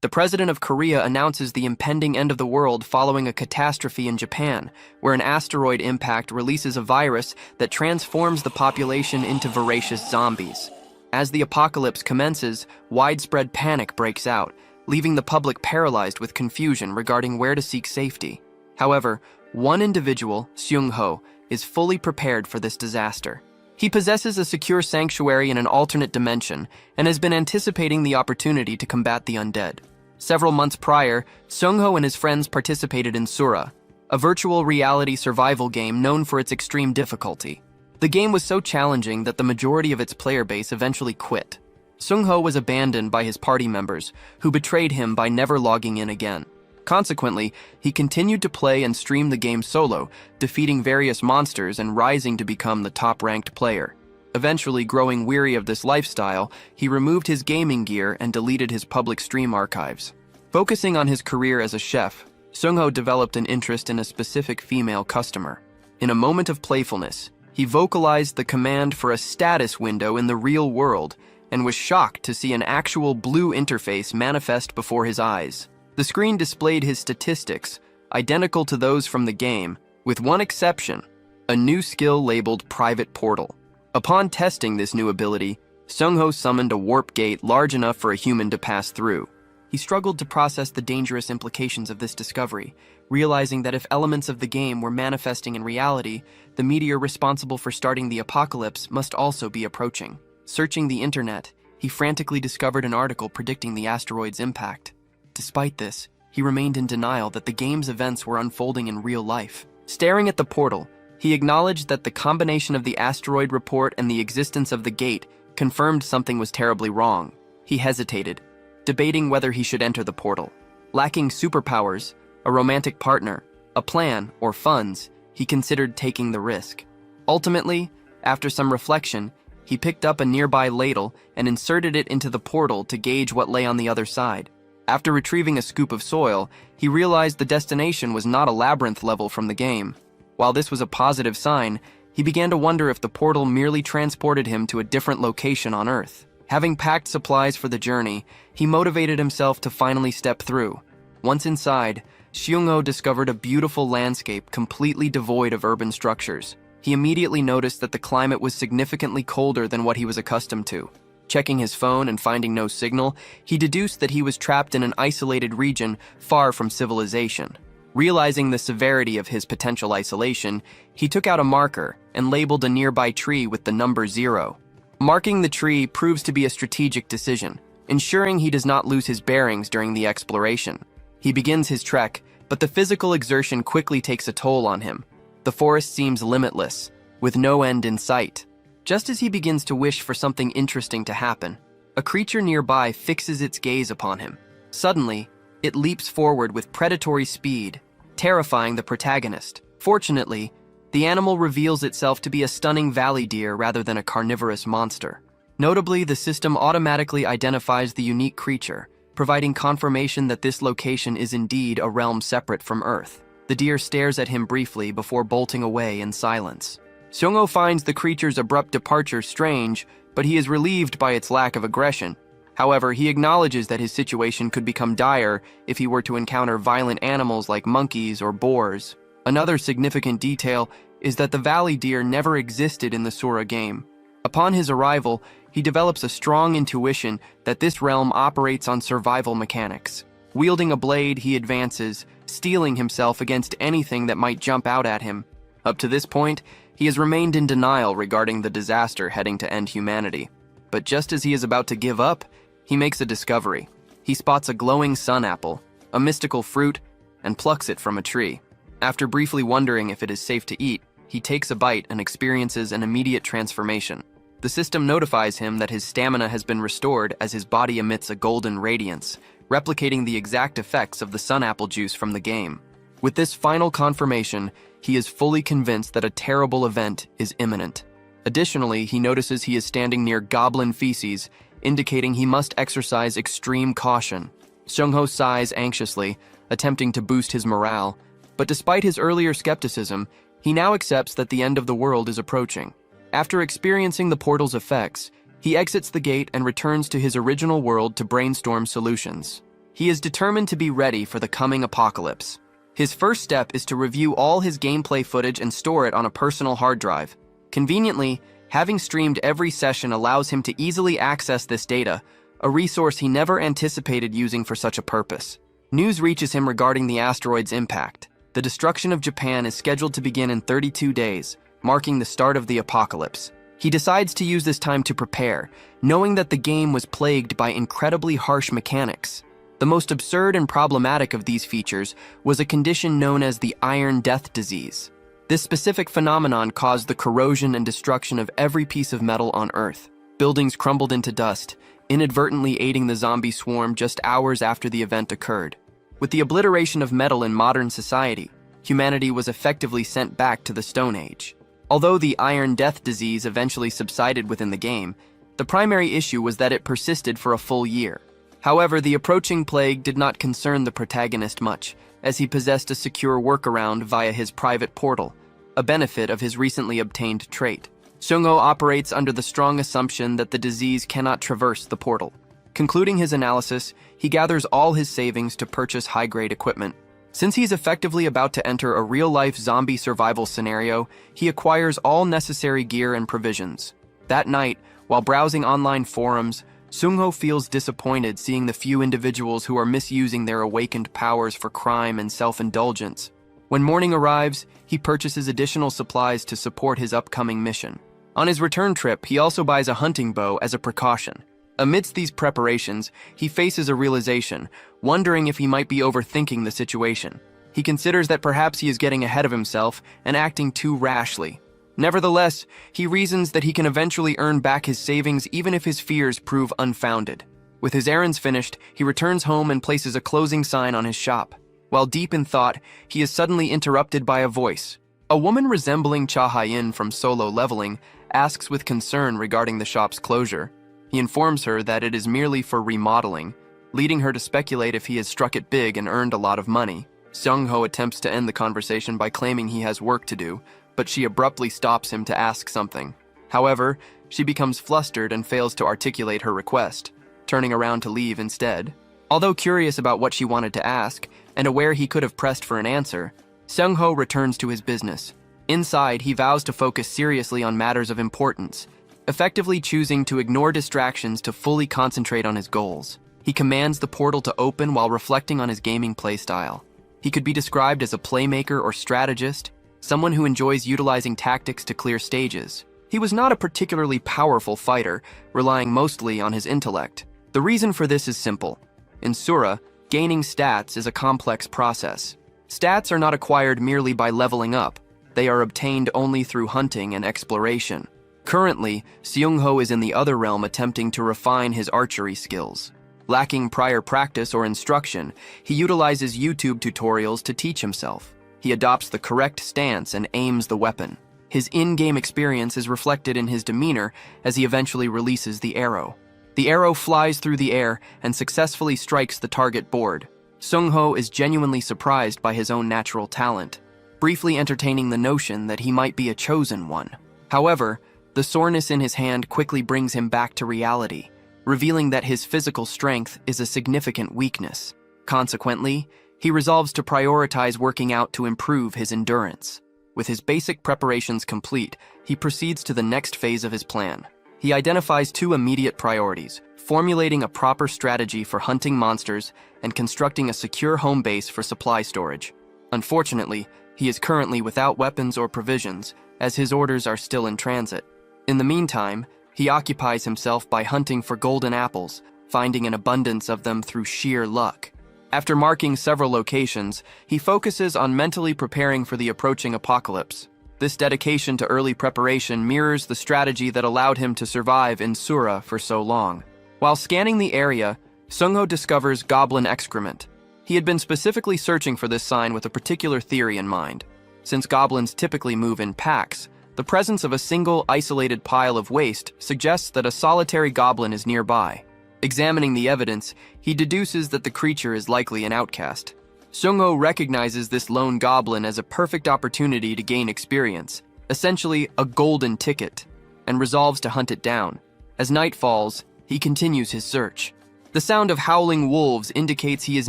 The president of Korea announces the impending end of the world following a catastrophe in Japan, where an asteroid impact releases a virus that transforms the population into voracious zombies. As the apocalypse commences, widespread panic breaks out, leaving the public paralyzed with confusion regarding where to seek safety. However, one individual, Seung-ho, is fully prepared for this disaster. He possesses a secure sanctuary in an alternate dimension and has been anticipating the opportunity to combat the undead. Several months prior, Seung-ho and his friends participated in Sura, a virtual reality survival game known for its extreme difficulty. The game was so challenging that the majority of its player base eventually quit. Seung-ho was abandoned by his party members, who betrayed him by never logging in again. Consequently, he continued to play and stream the game solo, defeating various monsters and rising to become the top-ranked player. Eventually, growing weary of this lifestyle, he removed his gaming gear and deleted his public stream archives. Focusing on his career as a chef, Seung-ho developed an interest in a specific female customer. In a moment of playfulness, he vocalized the command for a status window in the real world and was shocked to see an actual blue interface manifest before his eyes. The screen displayed his statistics, identical to those from the game, with one exception, a new skill labeled Private Portal. Upon testing this new ability, Seung-ho summoned a warp gate large enough for a human to pass through. He struggled to process the dangerous implications of this discovery, realizing that if elements of the game were manifesting in reality, the meteor responsible for starting the apocalypse must also be approaching. Searching the internet, he frantically discovered an article predicting the asteroid's impact. Despite this, he remained in denial that the game's events were unfolding in real life. Staring at the portal, he acknowledged that the combination of the asteroid report and the existence of the gate confirmed something was terribly wrong. He hesitated, debating whether he should enter the portal. Lacking superpowers, a romantic partner, a plan, or funds, he considered taking the risk. Ultimately, after some reflection, he picked up a nearby ladle and inserted it into the portal to gauge what lay on the other side. After retrieving a scoop of soil, he realized the destination was not a labyrinth level from the game. While this was a positive sign, he began to wonder if the portal merely transported him to a different location on Earth. Having packed supplies for the journey, he motivated himself to finally step through. Once inside, Seung-ho discovered a beautiful landscape completely devoid of urban structures. He immediately noticed that the climate was significantly colder than what he was accustomed to. Checking his phone and finding no signal, he deduced that he was trapped in an isolated region far from civilization. Realizing the severity of his potential isolation, he took out a marker and labeled a nearby tree with the number 0. Marking the tree proves to be a strategic decision, ensuring he does not lose his bearings during the exploration. He begins his trek, but the physical exertion quickly takes a toll on him. The forest seems limitless, with no end in sight. Just as he begins to wish for something interesting to happen, a creature nearby fixes its gaze upon him. Suddenly, it leaps forward with predatory speed, terrifying the protagonist. Fortunately, the animal reveals itself to be a stunning valley deer rather than a carnivorous monster. Notably, the system automatically identifies the unique creature, providing confirmation that this location is indeed a realm separate from Earth. The deer stares at him briefly before bolting away in silence. Seung-ho finds the creature's abrupt departure strange, but he is relieved by its lack of aggression. However, he acknowledges that his situation could become dire if he were to encounter violent animals like monkeys or boars. Another significant detail is that the valley deer never existed in the Sura game. Upon his arrival, he develops a strong intuition that this realm operates on survival mechanics. Wielding a blade, he advances, steeling himself against anything that might jump out at him. Up to this point, he has remained in denial regarding the disaster heading to end humanity. But just as he is about to give up, he makes a discovery. He spots a glowing sun apple, a mystical fruit, and plucks it from a tree. After briefly wondering if it is safe to eat, he takes a bite and experiences an immediate transformation. The system notifies him that his stamina has been restored as his body emits a golden radiance, replicating the exact effects of the sun apple juice from the game. With this final confirmation, he is fully convinced that a terrible event is imminent. Additionally, he notices he is standing near goblin feces, indicating he must exercise extreme caution. Seung-ho sighs anxiously, attempting to boost his morale, but despite his earlier skepticism, he now accepts that the end of the world is approaching. After experiencing the portal's effects, he exits the gate and returns to his original world to brainstorm solutions. He is determined to be ready for the coming apocalypse. His first step is to review all his gameplay footage and store it on a personal hard drive. Conveniently, having streamed every session allows him to easily access this data, a resource he never anticipated using for such a purpose. News reaches him regarding the asteroid's impact. The destruction of Japan is scheduled to begin in 32 days, marking the start of the apocalypse. He decides to use this time to prepare, knowing that the game was plagued by incredibly harsh mechanics. The most absurd and problematic of these features was a condition known as the Iron Death disease. This specific phenomenon caused the corrosion and destruction of every piece of metal on Earth. Buildings crumbled into dust, inadvertently aiding the zombie swarm just hours after the event occurred. With the obliteration of metal in modern society, humanity was effectively sent back to the Stone Age. Although the Iron Death disease eventually subsided within the game, the primary issue was that it persisted for a full year. However, the approaching plague did not concern the protagonist much, as he possessed a secure workaround via his private portal, a benefit of his recently obtained trait. Seung-ho operates under the strong assumption that the disease cannot traverse the portal. Concluding his analysis, he gathers all his savings to purchase high-grade equipment. Since he's effectively about to enter a real-life zombie survival scenario, he acquires all necessary gear and provisions. That night, while browsing online forums, Seung-ho feels disappointed seeing the few individuals who are misusing their awakened powers for crime and self-indulgence. When morning arrives, he purchases additional supplies to support his upcoming mission. On his return trip, he also buys a hunting bow as a precaution. Amidst these preparations, he faces a realization, wondering if he might be overthinking the situation. He considers that perhaps he is getting ahead of himself and acting too rashly. Nevertheless, he reasons that he can eventually earn back his savings even if his fears prove unfounded. With his errands finished, he returns home and places a closing sign on his shop. While deep in thought, he is suddenly interrupted by a voice. A woman resembling Cha Ha-in from Solo Leveling asks with concern regarding the shop's closure. He informs her that it is merely for remodeling, leading her to speculate if he has struck it big and earned a lot of money. Seung-ho attempts to end the conversation by claiming he has work to do, but she abruptly stops him to ask something. However, she becomes flustered and fails to articulate her request, turning around to leave instead. Although curious about what she wanted to ask, and aware he could have pressed for an answer, Seung-ho returns to his business. Inside, he vows to focus seriously on matters of importance, effectively choosing to ignore distractions to fully concentrate on his goals. He commands the portal to open while reflecting on his gaming playstyle. He could be described as a playmaker or strategist, someone who enjoys utilizing tactics to clear stages. He was not a particularly powerful fighter, relying mostly on his intellect. The reason for this is simple. In Sura, gaining stats is a complex process. Stats are not acquired merely by leveling up. They are obtained only through hunting and exploration. Currently, Seung-ho is in the other realm attempting to refine his archery skills. Lacking prior practice or instruction, he utilizes YouTube tutorials to teach himself. He adopts the correct stance and aims the weapon. His in-game experience is reflected in his demeanor as he eventually releases the arrow. The arrow flies through the air and successfully strikes the target board. Seung-ho is genuinely surprised by his own natural talent, briefly entertaining the notion that he might be a chosen one. However, the soreness in his hand quickly brings him back to reality, revealing that his physical strength is a significant weakness. Consequently, he resolves to prioritize working out to improve his endurance. With his basic preparations complete, he proceeds to the next phase of his plan. He identifies two immediate priorities: formulating a proper strategy for hunting monsters and constructing a secure home base for supply storage. Unfortunately, he is currently without weapons or provisions, as his orders are still in transit. In the meantime, he occupies himself by hunting for golden apples, finding an abundance of them through sheer luck. After marking several locations, he focuses on mentally preparing for the approaching apocalypse. This dedication to early preparation mirrors the strategy that allowed him to survive in Sura for so long. While scanning the area, Seung-ho discovers goblin excrement. He had been specifically searching for this sign with a particular theory in mind. Since goblins typically move in packs, the presence of a single, isolated pile of waste suggests that a solitary goblin is nearby. Examining the evidence, he deduces that the creature is likely an outcast. Seung-ho recognizes this lone goblin as a perfect opportunity to gain experience, essentially a golden ticket, and resolves to hunt it down. As night falls, he continues his search. The sound of howling wolves indicates he is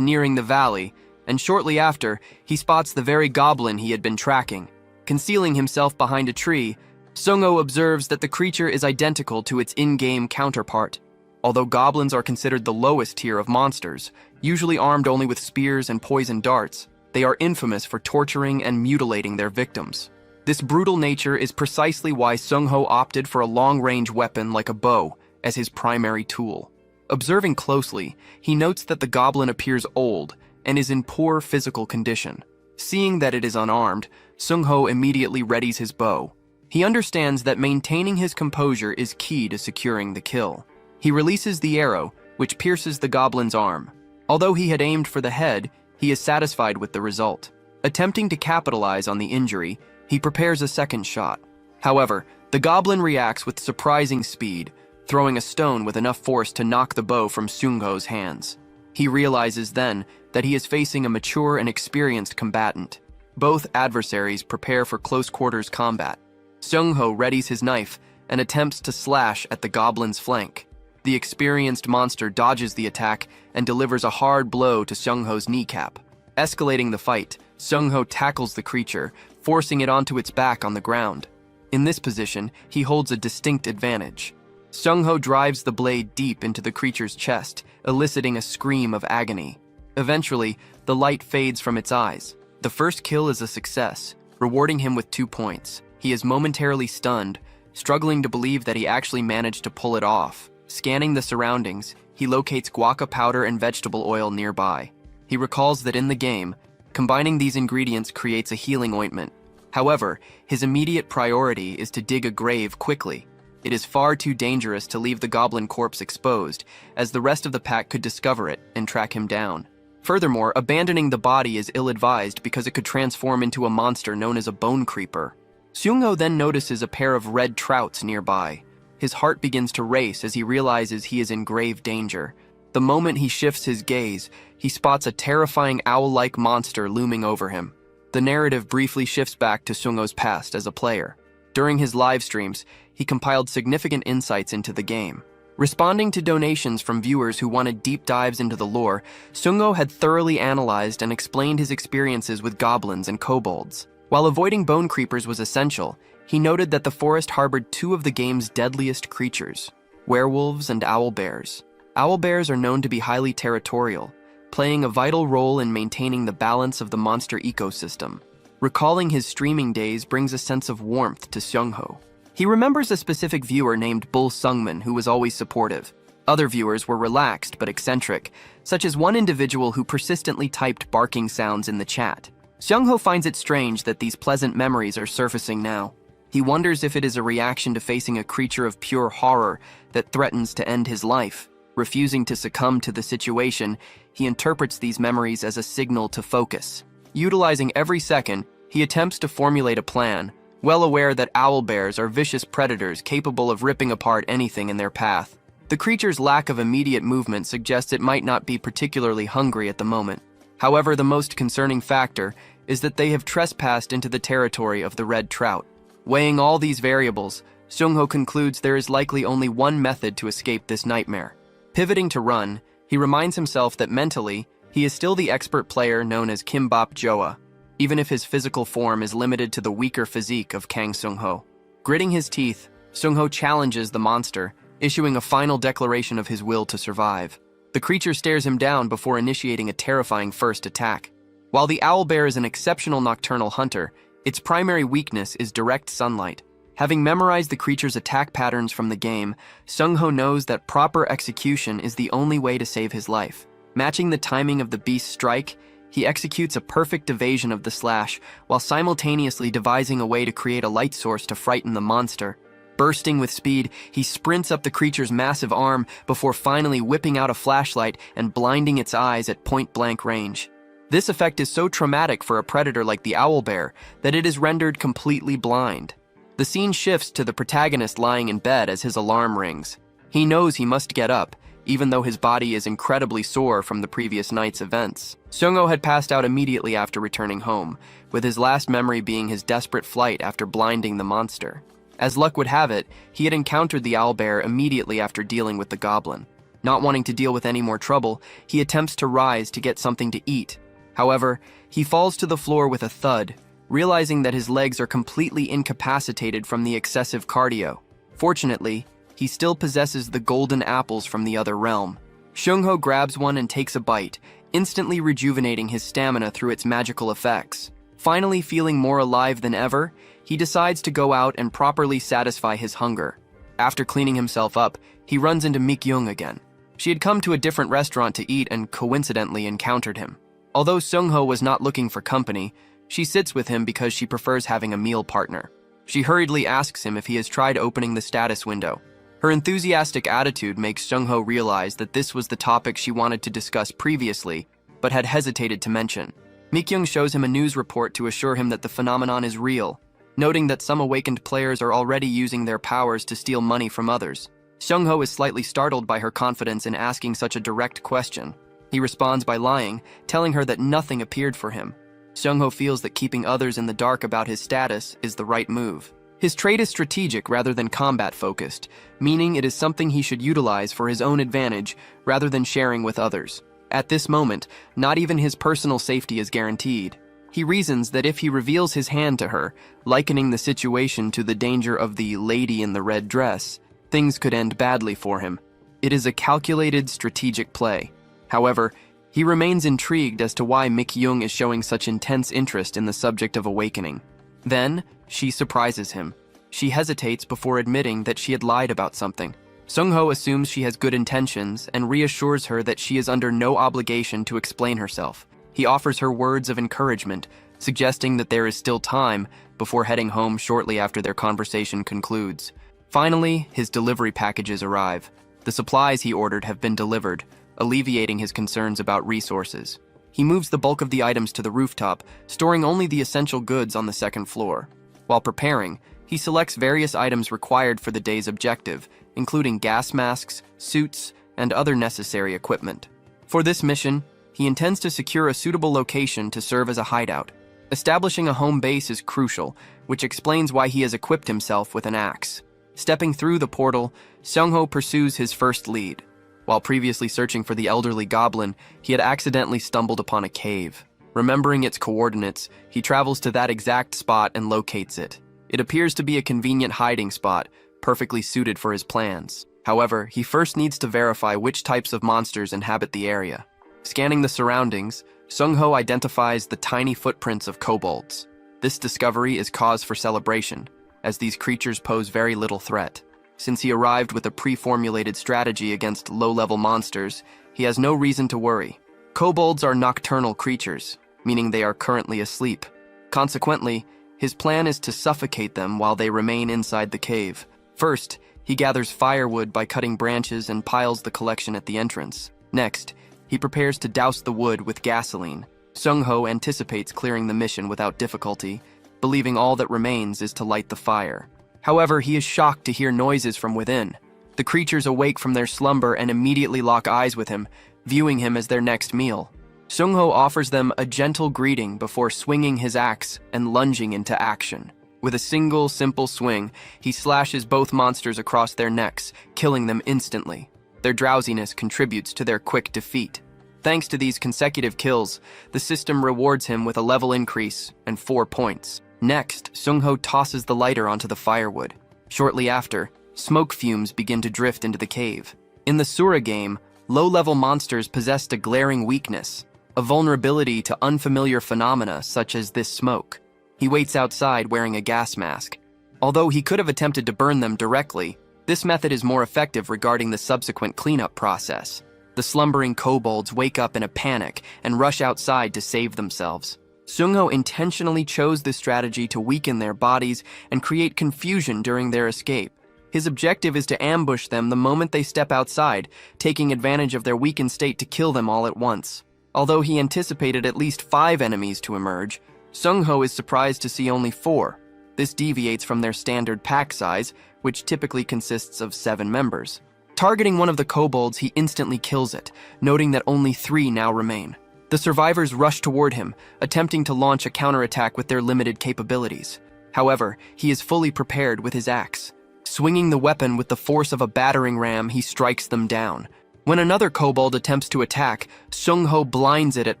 nearing the valley, and shortly after, he spots the very goblin he had been tracking. Concealing himself behind a tree, Sung-ho observes that the creature is identical to its in-game counterpart. Although goblins are considered the lowest tier of monsters, usually armed only with spears and poison darts, they are infamous for torturing and mutilating their victims. This brutal nature is precisely why Sung-ho opted for a long-range weapon like a bow as his primary tool. Observing closely, he notes that the goblin appears old and is in poor physical condition. Seeing that it is unarmed, Sung-ho immediately readies his bow. He understands that maintaining his composure is key to securing the kill. He releases the arrow, which pierces the goblin's arm. Although he had aimed for the head, he is satisfied with the result. Attempting to capitalize on the injury, he prepares a second shot. However, the goblin reacts with surprising speed, throwing a stone with enough force to knock the bow from Sung-ho's hands. He realizes then that he is facing a mature and experienced combatant. Both adversaries prepare for close-quarters combat. Sung-ho readies his knife and attempts to slash at the goblin's flank. The experienced monster dodges the attack and delivers a hard blow to Sung-ho's kneecap. Escalating the fight, Sung-ho tackles the creature, forcing it onto its back on the ground. In this position, he holds a distinct advantage. Sung-ho drives the blade deep into the creature's chest, eliciting a scream of agony. Eventually, the light fades from its eyes. The first kill is a success, rewarding him with 2 points. He is momentarily stunned, struggling to believe that he actually managed to pull it off. Scanning the surroundings, he locates guaca powder and vegetable oil nearby. He recalls that in the game, combining these ingredients creates a healing ointment. However, his immediate priority is to dig a grave quickly. It is far too dangerous to leave the goblin corpse exposed, as the rest of the pack could discover it and track him down. Furthermore, abandoning the body is ill-advised because it could transform into a monster known as a bone creeper. Sung-ho then notices a pair of red trouts nearby. His heart begins to race as he realizes he is in grave danger. The moment he shifts his gaze, he spots a terrifying owl-like monster looming over him. The narrative briefly shifts back to Sung-ho's past as a player. During his live streams, he compiled significant insights into the game. Responding to donations from viewers who wanted deep dives into the lore, Sung-ho had thoroughly analyzed and explained his experiences with goblins and kobolds. While avoiding bone creepers was essential, he noted that the forest harbored 2 of the game's deadliest creatures, werewolves and owlbears. Owlbears are known to be highly territorial, playing a vital role in maintaining the balance of the monster ecosystem. Recalling his streaming days brings a sense of warmth to Sung-ho. He remembers a specific viewer named Bull Sungman who was always supportive. Other viewers were relaxed but eccentric, such as one individual who persistently typed barking sounds in the chat. Sung-ho finds it strange that these pleasant memories are surfacing now. He wonders if it is a reaction to facing a creature of pure horror that threatens to end his life. Refusing to succumb to the situation, he interprets these memories as a signal to focus. Utilizing every second, he attempts to formulate a plan, well aware that owlbears are vicious predators capable of ripping apart anything in their path. The creature's lack of immediate movement suggests it might not be particularly hungry at the moment. However, the most concerning factor is that they have trespassed into the territory of the red trout. Weighing all these variables, Sung-ho concludes there is likely only one method to escape this nightmare. Pivoting to run, he reminds himself that mentally, he is still the expert player known as Kimbap Joa, even if his physical form is limited to the weaker physique of Kang Sung-ho. Gritting his teeth, Sung-ho challenges the monster, issuing a final declaration of his will to survive. The creature stares him down before initiating a terrifying first attack. While the owlbear is an exceptional nocturnal hunter, its primary weakness is direct sunlight. Having memorized the creature's attack patterns from the game, Sung-ho knows that proper execution is the only way to save his life. Matching the timing of the beast's strike, he executes a perfect evasion of the slash, while simultaneously devising a way to create a light source to frighten the monster. Bursting with speed, he sprints up the creature's massive arm before finally whipping out a flashlight and blinding its eyes at point-blank range. This effect is so traumatic for a predator like the owlbear that it is rendered completely blind. The scene shifts to the protagonist lying in bed as his alarm rings. He knows he must get up, even though his body is incredibly sore from the previous night's events. Sung-ho had passed out immediately after returning home, with his last memory being his desperate flight after blinding the monster. As luck would have it, he had encountered the owlbear immediately after dealing with the goblin. Not wanting to deal with any more trouble, he attempts to rise to get something to eat. However, he falls to the floor with a thud, realizing that his legs are completely incapacitated from the excessive cardio. Fortunately, he still possesses the golden apples from the other realm. Seung-ho grabs one and takes a bite, instantly rejuvenating his stamina through its magical effects. Finally feeling more alive than ever, he decides to go out and properly satisfy his hunger. After cleaning himself up, he runs into Mi-kyung again. She had come to a different restaurant to eat and coincidentally encountered him. Although Seung-ho was not looking for company, she sits with him because she prefers having a meal partner. She hurriedly asks him if he has tried opening the status window. Her enthusiastic attitude makes Seung-ho realize that this was the topic she wanted to discuss previously, but had hesitated to mention. Mi-kyung shows him a news report to assure him that the phenomenon is real, noting that some awakened players are already using their powers to steal money from others. Seung-ho is slightly startled by her confidence in asking such a direct question. He responds by lying, telling her that nothing appeared for him. Seung-ho feels that keeping others in the dark about his status is the right move. His trait is strategic rather than combat-focused, meaning it is something he should utilize for his own advantage rather than sharing with others. At this moment, not even his personal safety is guaranteed. He reasons that if he reveals his hand to her, likening the situation to the danger of the lady in the red dress, things could end badly for him. It is a calculated, strategic play. However, he remains intrigued as to why Mi-kyung is showing such intense interest in the subject of awakening. Then, she surprises him. She hesitates before admitting that she had lied about something. Seung-ho assumes she has good intentions and reassures her that she is under no obligation to explain herself. He offers her words of encouragement, suggesting that there is still time before heading home shortly after their conversation concludes. Finally, his delivery packages arrive. The supplies he ordered have been delivered, alleviating his concerns about resources. He moves the bulk of the items to the rooftop, storing only the essential goods on the second floor. While preparing, he selects various items required for the day's objective, including gas masks, suits, and other necessary equipment. For this mission, he intends to secure a suitable location to serve as a hideout. Establishing a home base is crucial, which explains why he has equipped himself with an axe. Stepping through the portal, Seung-ho pursues his first lead. While previously searching for the elderly goblin, he had accidentally stumbled upon a cave. Remembering its coordinates, he travels to that exact spot and locates it. It appears to be a convenient hiding spot, perfectly suited for his plans. However, he first needs to verify which types of monsters inhabit the area. Scanning the surroundings, Seung-ho identifies the tiny footprints of kobolds. This discovery is cause for celebration, as these creatures pose very little threat. Since he arrived with a pre-formulated strategy against low-level monsters, he has no reason to worry. Kobolds are nocturnal creatures, meaning they are currently asleep. Consequently, his plan is to suffocate them while they remain inside the cave. First, he gathers firewood by cutting branches and piles the collection at the entrance. Next, he prepares to douse the wood with gasoline. Seung-ho anticipates clearing the mission without difficulty, believing all that remains is to light the fire. However, he is shocked to hear noises from within. The creatures awake from their slumber and immediately lock eyes with him, viewing him as their next meal. Seung-ho offers them a gentle greeting before swinging his axe and lunging into action. With a single, simple swing, he slashes both monsters across their necks, killing them instantly. Their drowsiness contributes to their quick defeat. Thanks to these consecutive kills, the system rewards him with a level increase and 4 points. Next, Seung-ho tosses the lighter onto the firewood. Shortly after, smoke fumes begin to drift into the cave. In the Sura game, low-level monsters possessed a glaring weakness, a vulnerability to unfamiliar phenomena such as this smoke. He waits outside wearing a gas mask. Although he could have attempted to burn them directly, this method is more effective regarding the subsequent cleanup process. The slumbering kobolds wake up in a panic and rush outside to save themselves. Seung-ho intentionally chose this strategy to weaken their bodies and create confusion during their escape. His objective is to ambush them the moment they step outside, taking advantage of their weakened state to kill them all at once. Although he anticipated at least 5 enemies to emerge, Seung-ho is surprised to see only 4. This deviates from their standard pack size, which typically consists of 7 members. Targeting one of the kobolds, he instantly kills it, noting that only 3 now remain. The survivors rush toward him, attempting to launch a counterattack with their limited capabilities. However, he is fully prepared with his axe. Swinging the weapon with the force of a battering ram, he strikes them down. When another kobold attempts to attack, Seung-ho blinds it at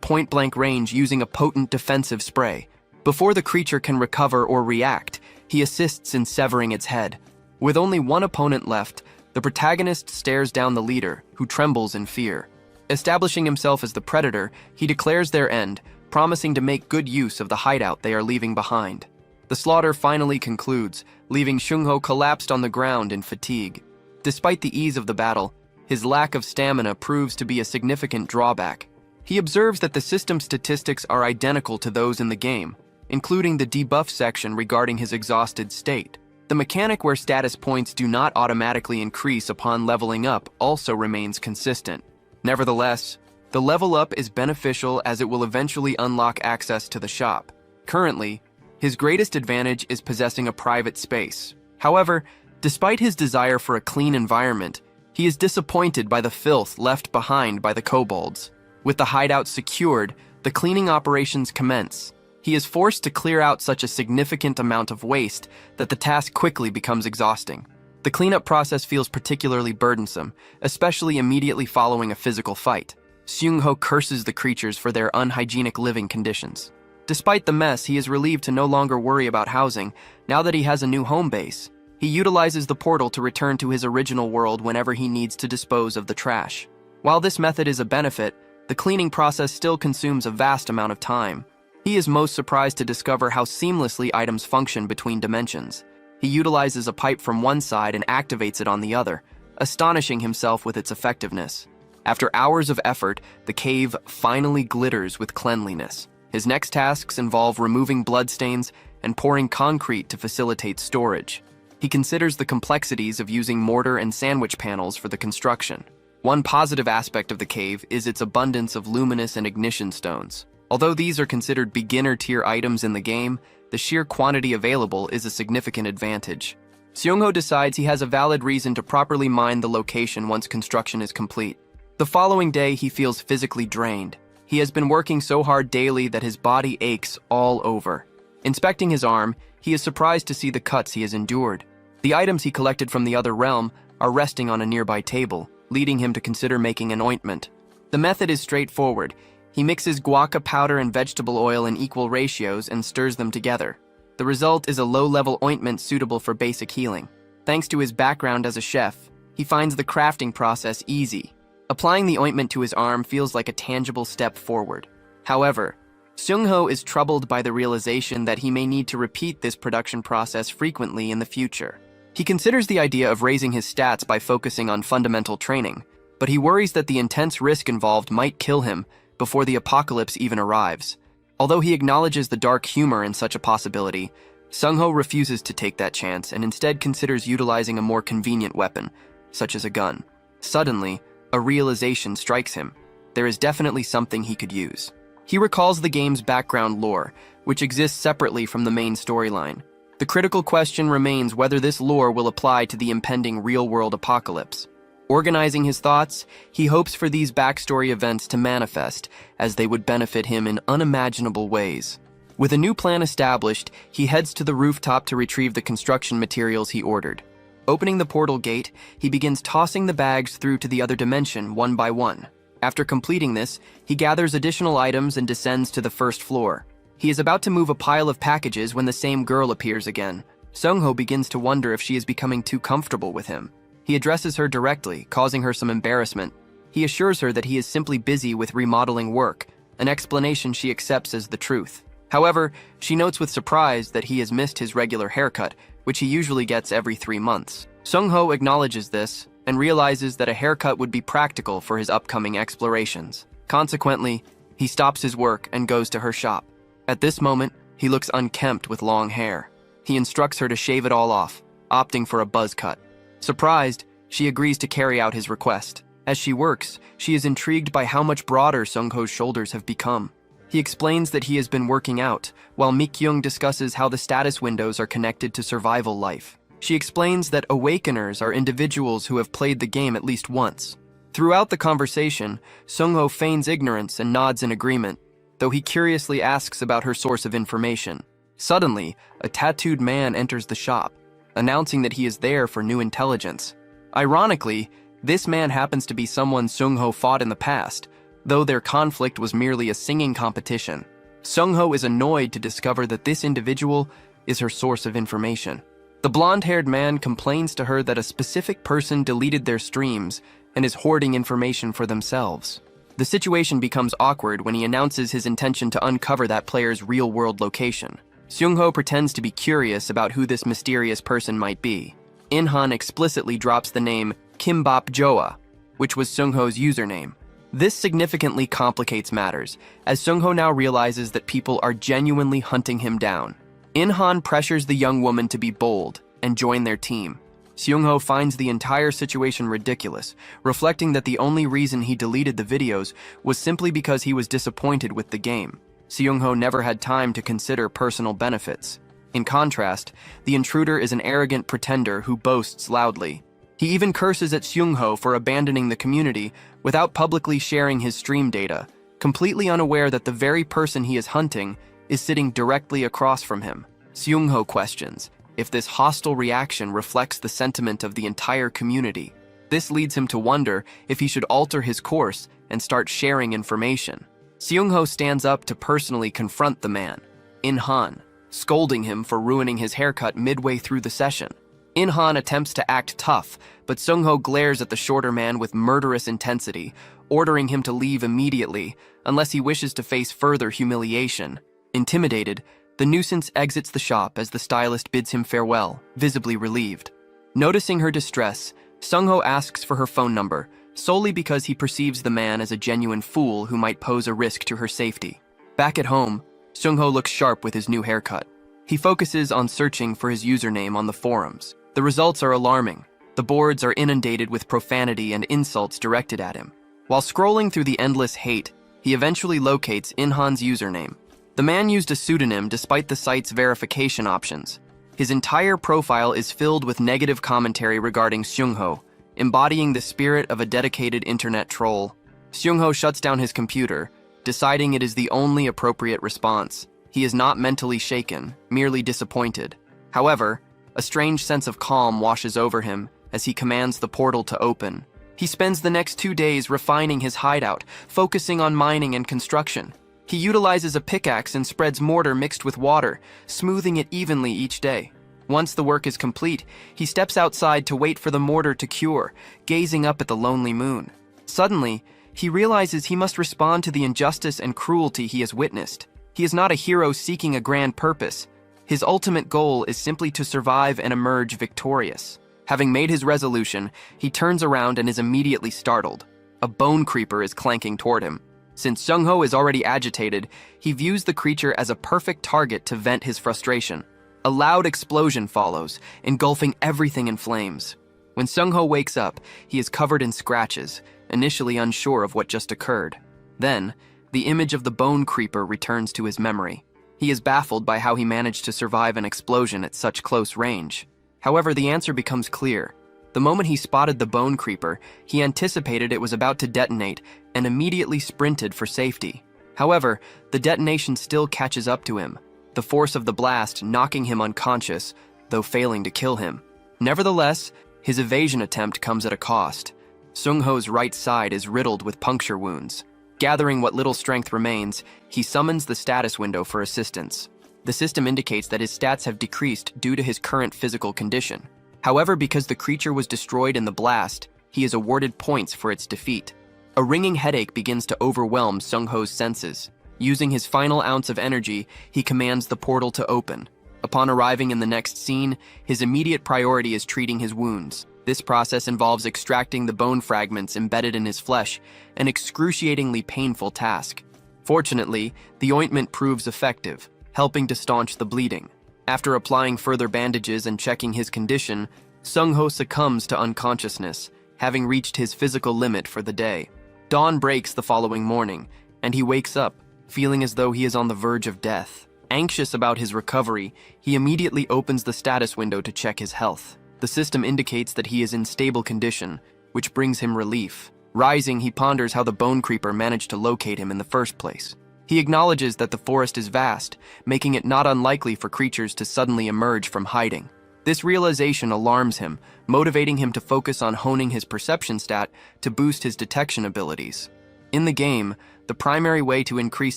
point-blank range using a potent defensive spray. Before the creature can recover or react, he assists in severing its head. With only one opponent left, the protagonist stares down the leader, who trembles in fear. Establishing himself as the predator, he declares their end, promising to make good use of the hideout they are leaving behind. The slaughter finally concludes, leaving Seung-ho collapsed on the ground in fatigue. Despite the ease of the battle, his lack of stamina proves to be a significant drawback. He observes that the system statistics are identical to those in the game, including the debuff section regarding his exhausted state. The mechanic where status points do not automatically increase upon leveling up also remains consistent. Nevertheless, the level up is beneficial as it will eventually unlock access to the shop. Currently, his greatest advantage is possessing a private space. However, despite his desire for a clean environment, he is disappointed by the filth left behind by the kobolds. With the hideout secured, the cleaning operations commence. He is forced to clear out such a significant amount of waste that the task quickly becomes exhausting. The cleanup process feels particularly burdensome, especially immediately following a physical fight. Seung-ho curses the creatures for their unhygienic living conditions. Despite the mess, he is relieved to no longer worry about housing, now that he has a new home base. He utilizes the portal to return to his original world whenever he needs to dispose of the trash. While this method is a benefit, the cleaning process still consumes a vast amount of time. He is most surprised to discover how seamlessly items function between dimensions. He utilizes a pipe from one side and activates it on the other, astonishing himself with its effectiveness. After hours of effort, the cave finally glitters with cleanliness. His next tasks involve removing bloodstains and pouring concrete to facilitate storage. He considers the complexities of using mortar and sandwich panels for the construction. One positive aspect of the cave is its abundance of luminous and ignition stones. Although these are considered beginner-tier items in the game, the sheer quantity available is a significant advantage. Seung-ho decides he has a valid reason to properly mine the location once construction is complete. The following day, he feels physically drained. He has been working so hard daily that his body aches all over. Inspecting his arm, he is surprised to see the cuts he has endured. The items he collected from the other realm are resting on a nearby table, leading him to consider making an ointment. The method is straightforward. He mixes guaca powder and vegetable oil in equal ratios and stirs them together. The result is a low-level ointment suitable for basic healing. Thanks to his background as a chef, he finds the crafting process easy. Applying the ointment to his arm feels like a tangible step forward. However, Seung-ho is troubled by the realization that he may need to repeat this production process frequently in the future. He considers the idea of raising his stats by focusing on fundamental training, but he worries that the intense risk involved might kill him before the apocalypse even arrives. Although he acknowledges the dark humor in such a possibility, Seung-ho refuses to take that chance and instead considers utilizing a more convenient weapon, such as a gun. Suddenly, a realization strikes him. There is definitely something he could use. He recalls the game's background lore, which exists separately from the main storyline. The critical question remains whether this lore will apply to the impending real-world apocalypse. Organizing his thoughts, he hopes for these backstory events to manifest, as they would benefit him in unimaginable ways. With a new plan established, he heads to the rooftop to retrieve the construction materials he ordered. Opening the portal gate, he begins tossing the bags through to the other dimension one by one. After completing this, he gathers additional items and descends to the first floor. He is about to move a pile of packages when the same girl appears again. Seung-ho begins to wonder if she is becoming too comfortable with him. He addresses her directly, causing her some embarrassment. He assures her that he is simply busy with remodeling work, an explanation she accepts as the truth. However, she notes with surprise that he has missed his regular haircut, which he usually gets every 3 months. Seung-ho acknowledges this and realizes that a haircut would be practical for his upcoming explorations. Consequently, he stops his work and goes to her shop. At this moment, he looks unkempt with long hair. He instructs her to shave it all off, opting for a buzz cut. Surprised, she agrees to carry out his request. As she works, she is intrigued by how much broader Seung-ho's shoulders have become. He explains that he has been working out, while Mi-kyung discusses how the status windows are connected to survival life. She explains that awakeners are individuals who have played the game at least once. Throughout the conversation, Seung-ho feigns ignorance and nods in agreement, though he curiously asks about her source of information. Suddenly, a tattooed man enters the shop, announcing that he is there for new intelligence. Ironically, This man happens to be someone Seung-ho fought in the past, though their conflict was merely a singing competition. Seung-ho is annoyed to discover that this individual is her source of information. The blonde-haired man complains to her that a specific person deleted their streams and is hoarding information for themselves. The situation becomes awkward when he announces his intention to uncover that player's real-world location. Seung-ho pretends to be curious about who this mysterious person might be. In-han explicitly drops the name Kimbap Joa, which was Seung-ho's username. This significantly complicates matters, as Seung-ho now realizes that people are genuinely hunting him down. In-han pressures the young woman to be bold and join their team. Seung-ho finds the entire situation ridiculous, reflecting that the only reason he deleted the videos was simply because he was disappointed with the game. Seung-ho never had time to consider personal benefits. In contrast, the intruder is an arrogant pretender who boasts loudly. He even curses at Seung-ho for abandoning the community without publicly sharing his stream data, completely unaware that the very person he is hunting is sitting directly across from him. Seung-ho questions if this hostile reaction reflects the sentiment of the entire community. This leads him to wonder if he should alter his course and start sharing information. Seung-ho stands up to personally confront the man, In-han, scolding him for ruining his haircut midway through the session. In-han attempts to act tough, but Seung-ho glares at the shorter man with murderous intensity, ordering him to leave immediately unless he wishes to face further humiliation. Intimidated, the nuisance exits the shop as the stylist bids him farewell, visibly relieved. Noticing her distress, Seung-ho asks for her phone number, solely because he perceives the man as a genuine fool who might pose a risk to her safety. Back at home, Seung-ho looks sharp with his new haircut. He focuses on searching for his username on the forums. The results are alarming. The boards are inundated with profanity and insults directed at him. While scrolling through the endless hate, he eventually locates In-han's username. The man used a pseudonym despite the site's verification options. His entire profile is filled with negative commentary regarding Seung-ho, embodying the spirit of a dedicated internet troll. Seung-ho shuts down his computer, deciding it is the only appropriate response. He is not mentally shaken, merely disappointed. However, a strange sense of calm washes over him as he commands the portal to open. He spends the next 2 days refining his hideout, focusing on mining and construction. He utilizes a pickaxe and spreads mortar mixed with water, smoothing it evenly each day. Once the work is complete, he steps outside to wait for the mortar to cure, gazing up at the lonely moon. Suddenly, he realizes he must respond to the injustice and cruelty he has witnessed. He is not a hero seeking a grand purpose. His ultimate goal is simply to survive and emerge victorious. Having made his resolution, he turns around and is immediately startled. A bone creeper is clanking toward him. Since Seung-ho is already agitated, he views the creature as a perfect target to vent his frustration. A loud explosion follows, engulfing everything in flames. When Seung-ho wakes up, he is covered in scratches, initially unsure of what just occurred. Then, the image of the bone creeper returns to his memory. He is baffled by how he managed to survive an explosion at such close range. However, the answer becomes clear. The moment he spotted the bone creeper, he anticipated it was about to detonate and immediately sprinted for safety. However, the detonation still catches up to him, the force of the blast knocking him unconscious, though failing to kill him. Nevertheless, his evasion attempt comes at a cost. Seung-ho's right side is riddled with puncture wounds. Gathering what little strength remains, he summons the status window for assistance. The system indicates that his stats have decreased due to his current physical condition. However, because the creature was destroyed in the blast, he is awarded points for its defeat. A ringing headache begins to overwhelm Seung-ho's senses. Using his final ounce of energy, he commands the portal to open. Upon arriving in the next scene, his immediate priority is treating his wounds. This process involves extracting the bone fragments embedded in his flesh, an excruciatingly painful task. Fortunately, the ointment proves effective, helping to staunch the bleeding. After applying further bandages and checking his condition, Seung-ho succumbs to unconsciousness, having reached his physical limit for the day. Dawn breaks the following morning, and he wakes up, feeling as though he is on the verge of death. Anxious about his recovery, he immediately opens the status window to check his health. The system indicates that he is in stable condition, which brings him relief. Rising, he ponders how the bone creeper managed to locate him in the first place. He acknowledges that the forest is vast, making it not unlikely for creatures to suddenly emerge from hiding. This realization alarms him, motivating him to focus on honing his perception stat to boost his detection abilities. In the game, the primary way to increase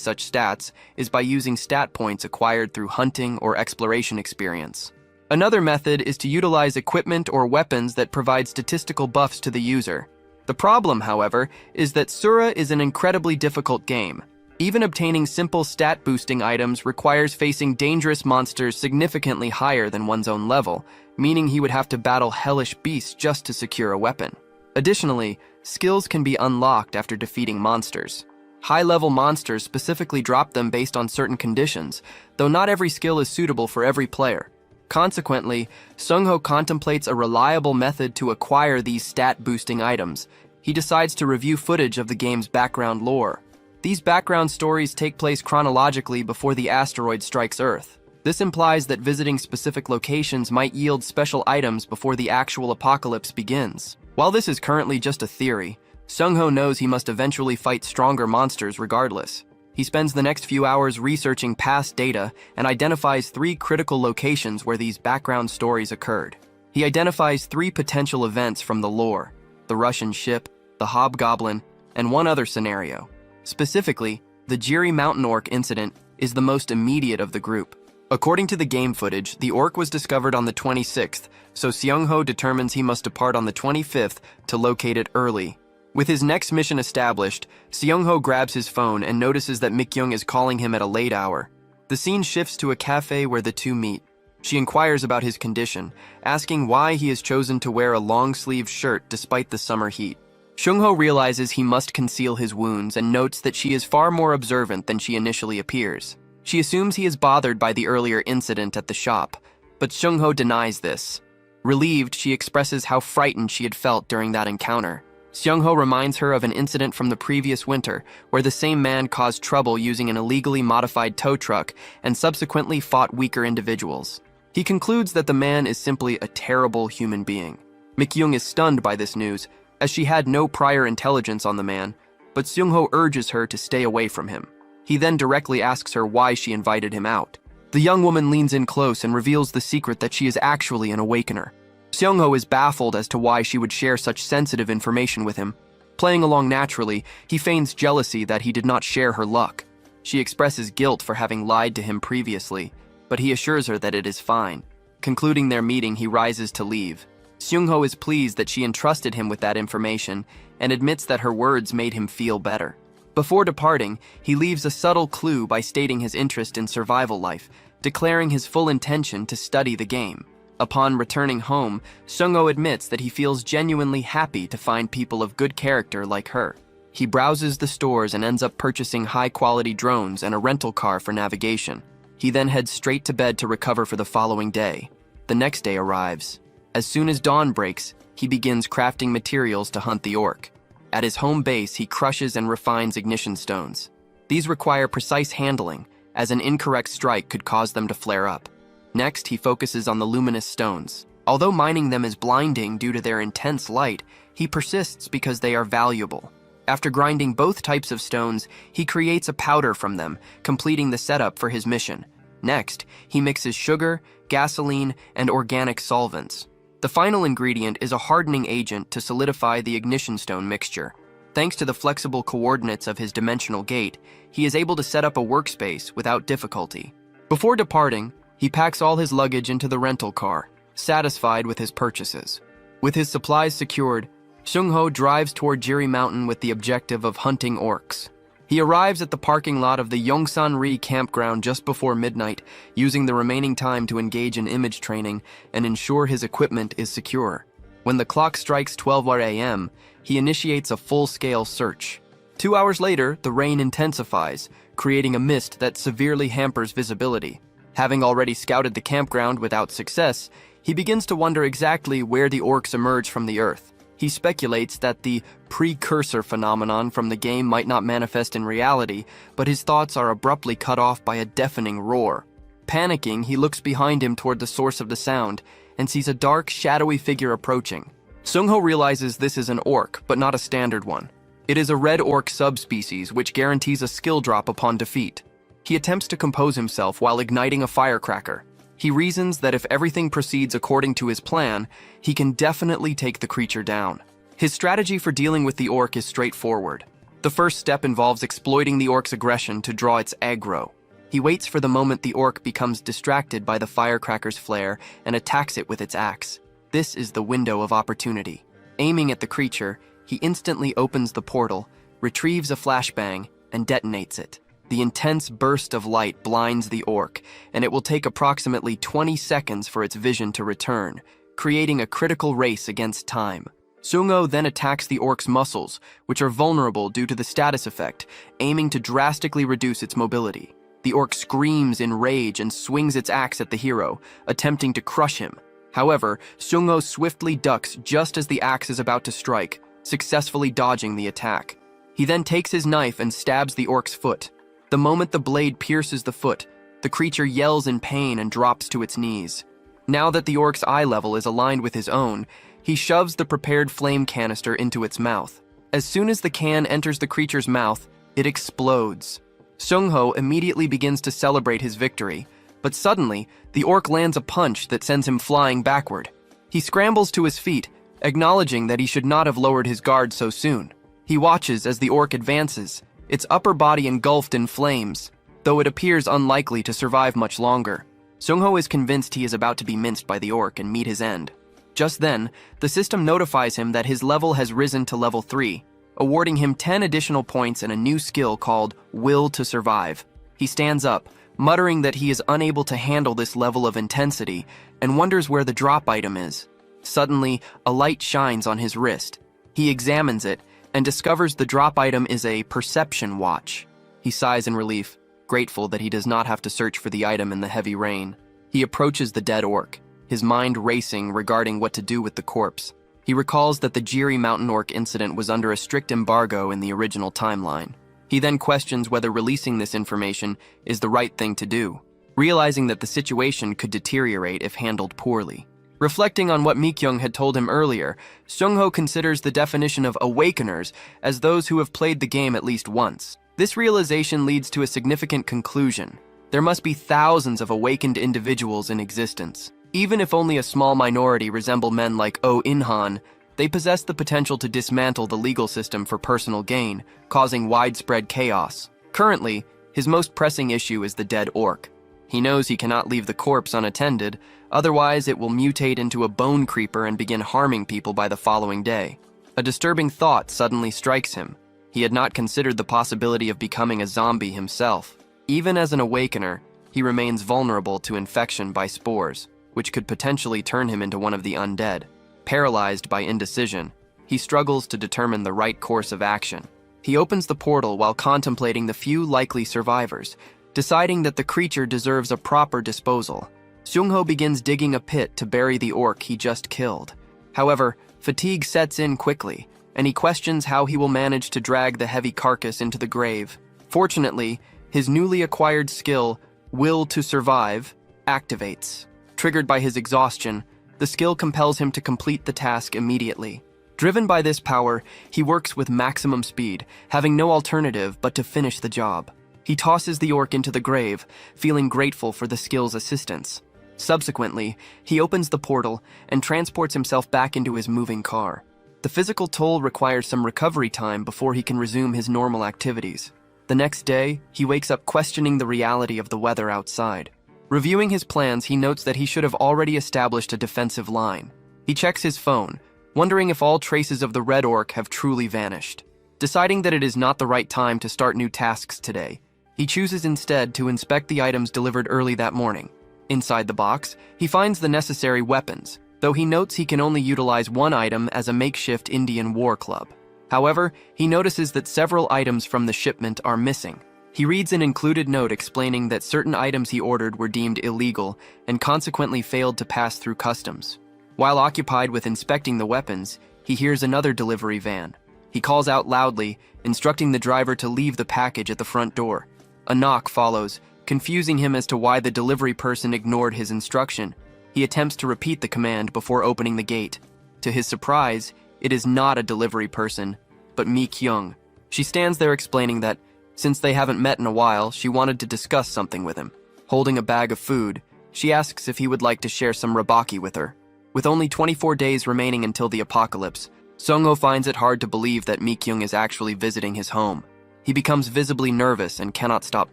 such stats is by using stat points acquired through hunting or exploration experience. Another method is to utilize equipment or weapons that provide statistical buffs to the user. The problem, however, is that Sura is an incredibly difficult game. Even obtaining simple stat-boosting items requires facing dangerous monsters significantly higher than one's own level, meaning he would have to battle hellish beasts just to secure a weapon. Additionally, skills can be unlocked after defeating monsters. High-level monsters specifically drop them based on certain conditions, though not every skill is suitable for every player. Consequently, Seung-ho contemplates a reliable method to acquire these stat-boosting items. He decides to review footage of the game's background lore. These background stories take place chronologically before the asteroid strikes Earth. This implies that visiting specific locations might yield special items before the actual apocalypse begins. While this is currently just a theory, Seung-ho knows he must eventually fight stronger monsters regardless. He spends the next few hours researching past data and identifies 3 critical locations where these background stories occurred. He identifies 3 potential events from the lore: the Russian ship, the Hobgoblin, and one other scenario. Specifically, the Jiri Mountain Orc incident is the most immediate of the group. According to the game footage, the orc was discovered on the 26th, so Seung-ho determines he must depart on the 25th to locate it early. With his next mission established, Seung-ho grabs his phone and notices that Mikyung is calling him at a late hour. The scene shifts to a cafe where the two meet. She inquires about his condition, asking why he has chosen to wear a long-sleeved shirt despite the summer heat. Seung-ho realizes he must conceal his wounds and notes that she is far more observant than she initially appears. She assumes he is bothered by the earlier incident at the shop, but Seung-ho denies this. Relieved, she expresses how frightened she had felt during that encounter. Seung-ho reminds her of an incident from the previous winter where the same man caused trouble using an illegally modified tow truck and subsequently fought weaker individuals. He concludes that the man is simply a terrible human being. Mikyung is stunned by this news, as she had no prior intelligence on the man, but Seung-ho urges her to stay away from him. He then directly asks her why she invited him out. The young woman leans in close and reveals the secret that she is actually an awakener. Seung-ho is baffled as to why she would share such sensitive information with him. Playing along naturally, he feigns jealousy that he did not share her luck. She expresses guilt for having lied to him previously, but he assures her that it is fine. Concluding their meeting, he rises to leave. Seung-ho is pleased that she entrusted him with that information and admits that her words made him feel better. Before departing, he leaves a subtle clue by stating his interest in survival life, declaring his full intention to study the game. Upon returning home, Seung-ho admits that he feels genuinely happy to find people of good character like her. He browses the stores and ends up purchasing high-quality drones and a rental car for navigation. He then heads straight to bed to recover for the following day. The next day arrives. As soon as dawn breaks, he begins crafting materials to hunt the orc. At his home base, he crushes and refines ignition stones. These require precise handling, as an incorrect strike could cause them to flare up. Next, he focuses on the luminous stones. Although mining them is blinding due to their intense light, he persists because they are valuable. After grinding both types of stones, he creates a powder from them, completing the setup for his mission. Next, he mixes sugar, gasoline, and organic solvents. The final ingredient is a hardening agent to solidify the ignition stone mixture. Thanks to the flexible coordinates of his dimensional gate, he is able to set up a workspace without difficulty. Before departing, he packs all his luggage into the rental car, satisfied with his purchases. With his supplies secured, Seung-ho drives toward Jiri Mountain with the objective of hunting orcs. He arrives at the parking lot of the Yongsan-ri campground just before midnight, using the remaining time to engage in image training and ensure his equipment is secure. When the clock strikes 12 a.m., he initiates a full-scale search. 2 hours later, the rain intensifies, creating a mist that severely hampers visibility. Having already scouted the campground without success, he begins to wonder exactly where the orcs emerge from the earth. He speculates that the precursor phenomenon from the game might not manifest in reality, but his thoughts are abruptly cut off by a deafening roar. Panicking, he looks behind him toward the source of the sound and sees a dark, shadowy figure approaching. Seung-ho realizes this is an orc, but not a standard one. It is a red orc subspecies which guarantees a skill drop upon defeat. He attempts to compose himself while igniting a firecracker. He reasons that if everything proceeds according to his plan, he can definitely take the creature down. His strategy for dealing with the orc is straightforward. The first step involves exploiting the orc's aggression to draw its aggro. He waits for the moment the orc becomes distracted by the firecracker's flare and attacks it with its axe. This is the window of opportunity. Aiming at the creature, he instantly opens the portal, retrieves a flashbang, and detonates it. The intense burst of light blinds the orc, and it will take approximately 20 seconds for its vision to return, creating a critical race against time. Seung-ho then attacks the orc's muscles, which are vulnerable due to the status effect, aiming to drastically reduce its mobility. The orc screams in rage and swings its axe at the hero, attempting to crush him. However, Seung-ho swiftly ducks just as the axe is about to strike, successfully dodging the attack. He then takes his knife and stabs the orc's foot. The moment the blade pierces the foot, the creature yells in pain and drops to its knees. Now that the orc's eye level is aligned with his own, he shoves the prepared flame canister into its mouth. As soon as the can enters the creature's mouth, it explodes. Seung-ho immediately begins to celebrate his victory, but suddenly, the orc lands a punch that sends him flying backward. He scrambles to his feet, acknowledging that he should not have lowered his guard so soon. He watches as the orc advances, its upper body engulfed in flames, though it appears unlikely to survive much longer. Seung-ho is convinced he is about to be minced by the orc and meet his end. Just then, the system notifies him that his level has risen to level 3, awarding him 10 additional points and a new skill called Will to Survive. He stands up, muttering that he is unable to handle this level of intensity and wonders where the drop item is. Suddenly, a light shines on his wrist. He examines it and discovers the drop item is a perception watch. He sighs in relief, grateful that he does not have to search for the item in the heavy rain. He approaches the dead orc, his mind racing regarding what to do with the corpse. He recalls that the Jiri mountain orc incident was under a strict embargo in the original timeline. He then questions whether releasing this information is the right thing to do, realizing that the situation could deteriorate if handled poorly. Reflecting on what Mi-kyung had told him earlier, Seung-ho considers the definition of awakeners as those who have played the game at least once. This realization leads to a significant conclusion. There must be thousands of awakened individuals in existence. Even if only a small minority resemble men like Oh In-han, they possess the potential to dismantle the legal system for personal gain, causing widespread chaos. Currently, his most pressing issue is the dead orc. He knows he cannot leave the corpse unattended, otherwise it will mutate into a bone creeper and begin harming people by the following day. A disturbing thought suddenly strikes him. He had not considered the possibility of becoming a zombie himself. Even as an awakener, he remains vulnerable to infection by spores, which could potentially turn him into one of the undead. Paralyzed by indecision, he struggles to determine the right course of action. He opens the portal while contemplating the few likely survivors, deciding that the creature deserves a proper disposal. Seung-ho begins digging a pit to bury the orc he just killed. However, fatigue sets in quickly, and he questions how he will manage to drag the heavy carcass into the grave. Fortunately, his newly acquired skill, Will to Survive, activates. Triggered by his exhaustion, the skill compels him to complete the task immediately. Driven by this power, he works with maximum speed, having no alternative but to finish the job. He tosses the orc into the grave, feeling grateful for the skill's assistance. Subsequently, he opens the portal and transports himself back into his moving car. The physical toll requires some recovery time before he can resume his normal activities. The next day, he wakes up questioning the reality of the weather outside. Reviewing his plans, he notes that he should have already established a defensive line. He checks his phone, wondering if all traces of the red orc have truly vanished. Deciding that it is not the right time to start new tasks today, he chooses instead to inspect the items delivered early that morning. Inside the box, he finds the necessary weapons, though he notes he can only utilize one item as a makeshift Indian war club. However, he notices that several items from the shipment are missing. He reads an included note explaining that certain items he ordered were deemed illegal and consequently failed to pass through customs. While occupied with inspecting the weapons, he hears another delivery van. He calls out loudly, instructing the driver to leave the package at the front door. A knock follows, confusing him as to why the delivery person ignored his instruction. He attempts to repeat the command before opening the gate. To his surprise, it is not a delivery person, but Mi-kyung. She stands there explaining that, since they haven't met in a while, she wanted to discuss something with him. Holding a bag of food, She asks if he would like to share some rabaki with her. With only 24 days remaining until the apocalypse, Seung-ho finds it hard to believe that Mi-kyung is actually visiting his home. He becomes visibly nervous and cannot stop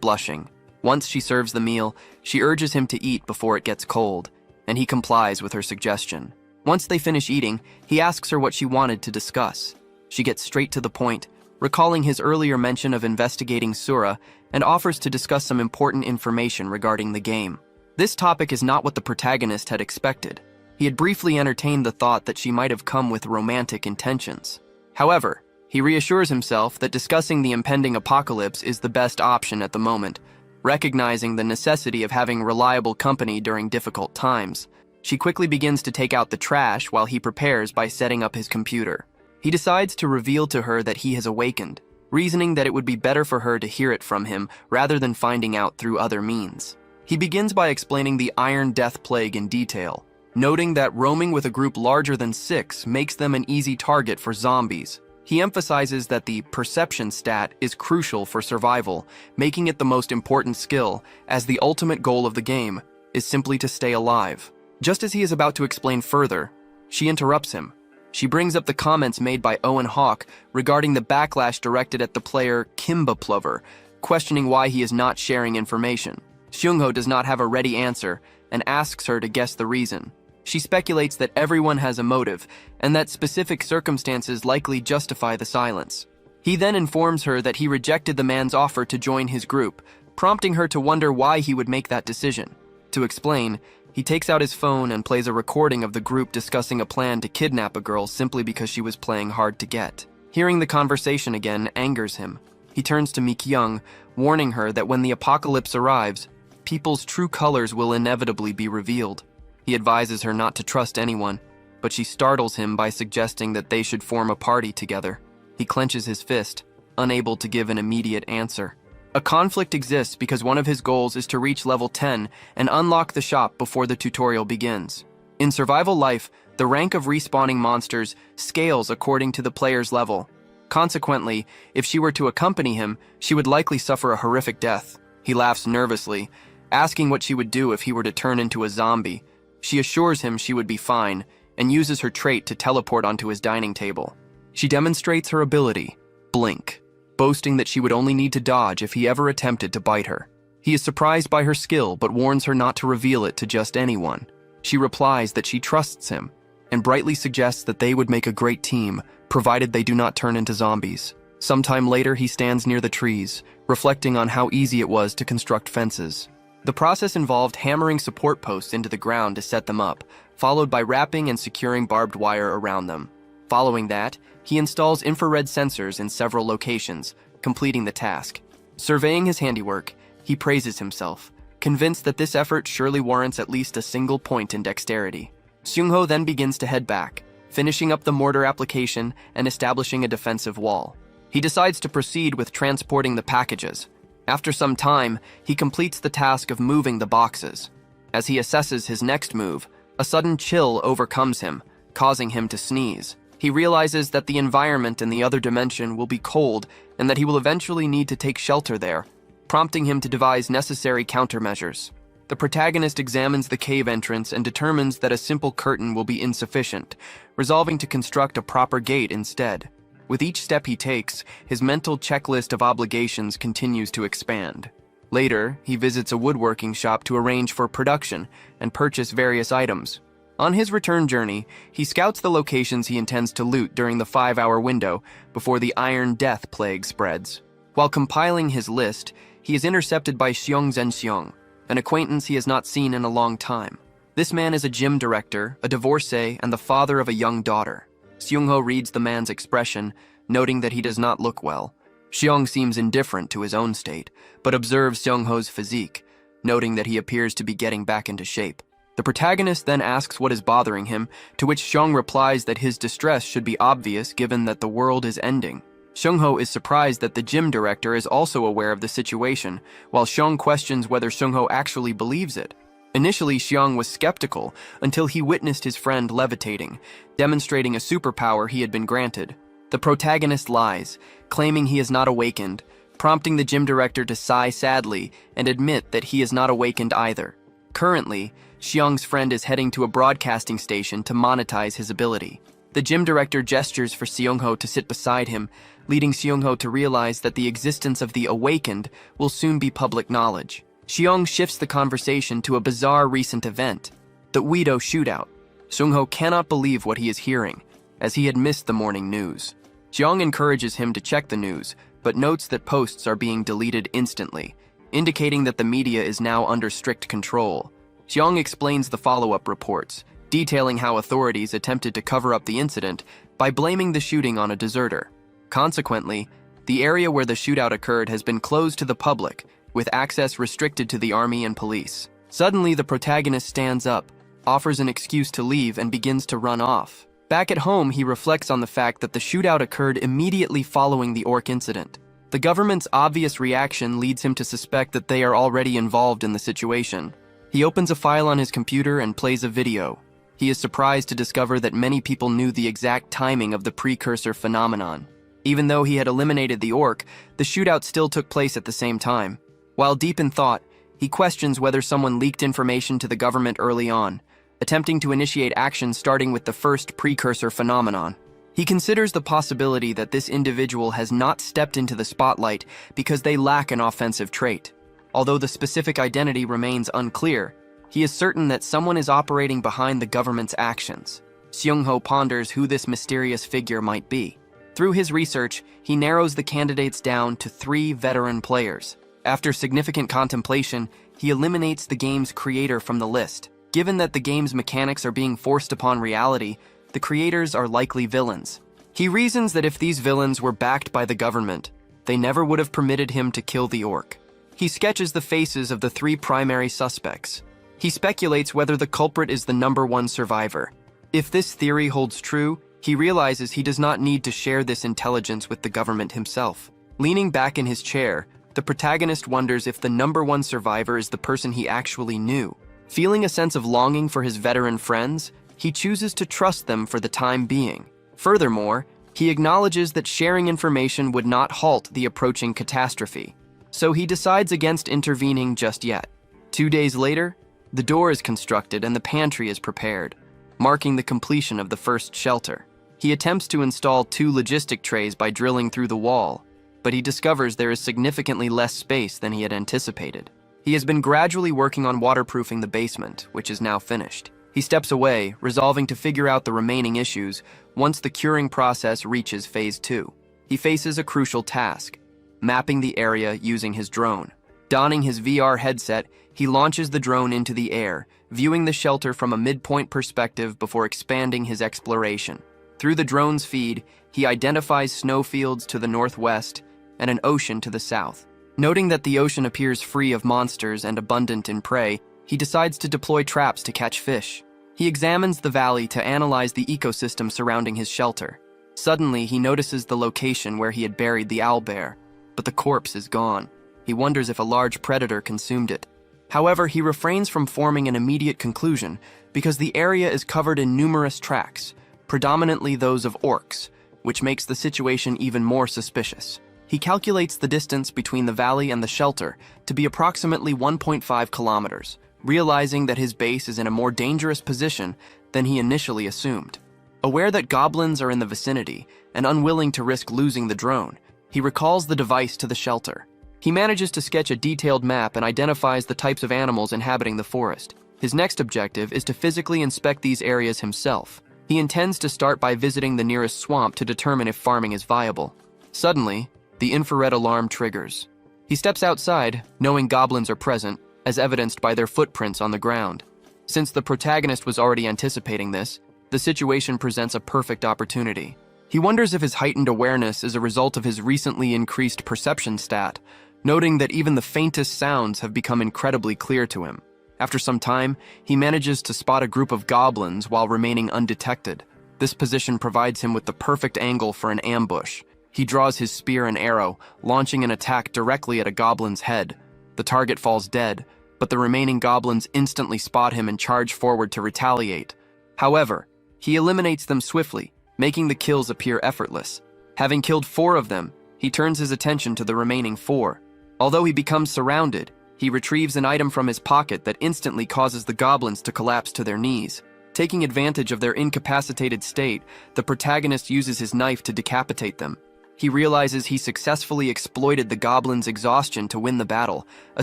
blushing. Once she serves the meal, she urges him to eat before it gets cold, and he complies with her suggestion. Once they finish eating, he asks her what she wanted to discuss. She gets straight to the point, recalling his earlier mention of investigating Sura, and offers to discuss some important information regarding the game. This topic is not what the protagonist had expected. He had briefly entertained the thought that she might have come with romantic intentions. However, he reassures himself that discussing the impending apocalypse is the best option at the moment, recognizing the necessity of having reliable company during difficult times. She quickly begins to take out the trash while he prepares by setting up his computer. He decides to reveal to her that he has awakened, reasoning that it would be better for her to hear it from him rather than finding out through other means. He begins by explaining the Iron Death Plague in detail, noting that roaming with a group larger than 6 makes them an easy target for zombies. He emphasizes that the perception stat is crucial for survival, making it the most important skill, as the ultimate goal of the game is simply to stay alive. Just as he is about to explain further, she interrupts him. She brings up the comments made by Owen Hawk regarding the backlash directed at the player Kimba Plover, questioning why he is not sharing information. Seung-ho does not have a ready answer and asks her to guess the reason. She speculates that everyone has a motive and that specific circumstances likely justify the silence. He then informs her that he rejected the man's offer to join his group, prompting her to wonder why he would make that decision. To explain, he takes out his phone and plays a recording of the group discussing a plan to kidnap a girl simply because she was playing hard to get. Hearing the conversation again angers him. He turns to Mi-kyung, warning her that when the apocalypse arrives, people's true colors will inevitably be revealed. He advises her not to trust anyone, but she startles him by suggesting that they should form a party together. He clenches his fist, unable to give an immediate answer. A conflict exists because one of his goals is to reach level 10 and unlock the shop before the tutorial begins. In survival life, the rank of respawning monsters scales according to the player's level. Consequently, if she were to accompany him, she would likely suffer a horrific death. He laughs nervously, asking what she would do if he were to turn into a zombie. She assures him she would be fine and uses her trait to teleport onto his dining table. She demonstrates her ability, Blink, boasting that she would only need to dodge if he ever attempted to bite her. He is surprised by her skill but warns her not to reveal it to just anyone. She replies that she trusts him and brightly suggests that they would make a great team, provided they do not turn into zombies. Sometime later, he stands near the trees, reflecting on how easy it was to construct fences. The process involved hammering support posts into the ground to set them up, followed by wrapping and securing barbed wire around them. Following that, he installs infrared sensors in several locations, completing the task. Surveying his handiwork, he praises himself, convinced that this effort surely warrants at least a single point in dexterity. Seung-ho then begins to head back, finishing up the mortar application and establishing a defensive wall. He decides to proceed with transporting the packages. After some time, he completes the task of moving the boxes. As he assesses his next move, a sudden chill overcomes him, causing him to sneeze. He realizes that the environment in the other dimension will be cold and that he will eventually need to take shelter there, prompting him to devise necessary countermeasures. The protagonist examines the cave entrance and determines that a simple curtain will be insufficient, resolving to construct a proper gate instead. With each step he takes, his mental checklist of obligations continues to expand. Later, he visits a woodworking shop to arrange for production and purchase various items. On his return journey, he scouts the locations he intends to loot during the 5-hour window before the Iron Death Plague spreads. While compiling his list, he is intercepted by Xiong Zhenxiong, an acquaintance he has not seen in a long time. This man is a gym director, a divorcee, and the father of a young daughter. Seung-ho reads the man's expression, noting that he does not look well. Xiong seems indifferent to his own state, but observes Seung-ho's physique, noting that he appears to be getting back into shape. The protagonist then asks what is bothering him, to which Xiong replies that his distress should be obvious given that the world is ending. Seung-ho is surprised that the gym director is also aware of the situation, while Xiong questions whether Seung-ho actually believes it. Initially, Xiong was skeptical until he witnessed his friend levitating, demonstrating a superpower he had been granted. The protagonist lies, claiming he is not awakened, prompting the gym director to sigh sadly and admit that he is not awakened either. Currently, Xiong's friend is heading to a broadcasting station to monetize his ability. The gym director gestures for Seungho to sit beside him, leading Seungho to realize that the existence of the Awakened will soon be public knowledge. Xiong shifts the conversation to a bizarre recent event, the Uido shootout. Seungho cannot believe what he is hearing, as he had missed the morning news. Xiong encourages him to check the news, but notes that posts are being deleted instantly, indicating that the media is now under strict control. Xiong explains the follow-up reports, detailing how authorities attempted to cover up the incident by blaming the shooting on a deserter. Consequently, the area where the shootout occurred has been closed to the public, with access restricted to the army and police. Suddenly, the protagonist stands up, offers an excuse to leave, and begins to run off. Back at home, he reflects on the fact that the shootout occurred immediately following the orc incident. The government's obvious reaction leads him to suspect that they are already involved in the situation. He opens a file on his computer and plays a video. He is surprised to discover that many people knew the exact timing of the precursor phenomenon. Even though he had eliminated the orc, the shootout still took place at the same time. While deep in thought, he questions whether someone leaked information to the government early on, attempting to initiate action starting with the first precursor phenomenon. He considers the possibility that this individual has not stepped into the spotlight because they lack an offensive trait. Although the specific identity remains unclear, he is certain that someone is operating behind the government's actions. Seungho ponders who this mysterious figure might be. Through his research, he narrows the candidates down to 3 veteran players. After significant contemplation, he eliminates the game's creator from the list. Given that the game's mechanics are being forced upon reality, the creators are likely villains. He reasons that if these villains were backed by the government, they never would have permitted him to kill the orc. He sketches the faces of the 3 primary suspects. He speculates whether the culprit is the #1 survivor. If this theory holds true, he realizes he does not need to share this intelligence with the government himself. Leaning back in his chair, the protagonist wonders if the #1 survivor is the person he actually knew. Feeling a sense of longing for his veteran friends, he chooses to trust them for the time being. Furthermore, he acknowledges that sharing information would not halt the approaching catastrophe, so he decides against intervening just yet. 2 days later, the door is constructed and the pantry is prepared, marking the completion of the first shelter. He attempts to install 2 logistic trays by drilling through the wall, but he discovers there is significantly less space than he had anticipated. He has been gradually working on waterproofing the basement, which is now finished. He steps away, resolving to figure out the remaining issues once the curing process reaches phase 2. He faces a crucial task, mapping the area using his drone. Donning his VR headset, he launches the drone into the air, viewing the shelter from a midpoint perspective before expanding his exploration. Through the drone's feed, he identifies snowfields to the northwest and an ocean to the south. Noting that the ocean appears free of monsters and abundant in prey, he decides to deploy traps to catch fish. He examines the valley to analyze the ecosystem surrounding his shelter. Suddenly, he notices the location where he had buried the owlbear, but the corpse is gone. He wonders if a large predator consumed it. However, he refrains from forming an immediate conclusion because the area is covered in numerous tracks, predominantly those of orcs, which makes the situation even more suspicious. He calculates the distance between the valley and the shelter to be approximately 1.5 kilometers, realizing that his base is in a more dangerous position than he initially assumed. Aware that goblins are in the vicinity and unwilling to risk losing the drone, he recalls the device to the shelter. He manages to sketch a detailed map and identifies the types of animals inhabiting the forest. His next objective is to physically inspect these areas himself. He intends to start by visiting the nearest swamp to determine if farming is viable. Suddenly, the infrared alarm triggers. He steps outside, knowing goblins are present, as evidenced by their footprints on the ground. Since the protagonist was already anticipating this, the situation presents a perfect opportunity. He wonders if his heightened awareness is a result of his recently increased perception stat, noting that even the faintest sounds have become incredibly clear to him. After some time, he manages to spot a group of goblins while remaining undetected. This position provides him with the perfect angle for an ambush. He draws his spear and arrow, launching an attack directly at a goblin's head. The target falls dead, but the remaining goblins instantly spot him and charge forward to retaliate. However, he eliminates them swiftly, making the kills appear effortless. Having killed 4 of them, he turns his attention to the remaining 4. Although he becomes surrounded, He retrieves an item from his pocket that instantly causes the goblins to collapse to their knees. Taking advantage of their incapacitated state, the protagonist uses his knife to decapitate them. He realizes he successfully exploited the goblins' exhaustion to win the battle, a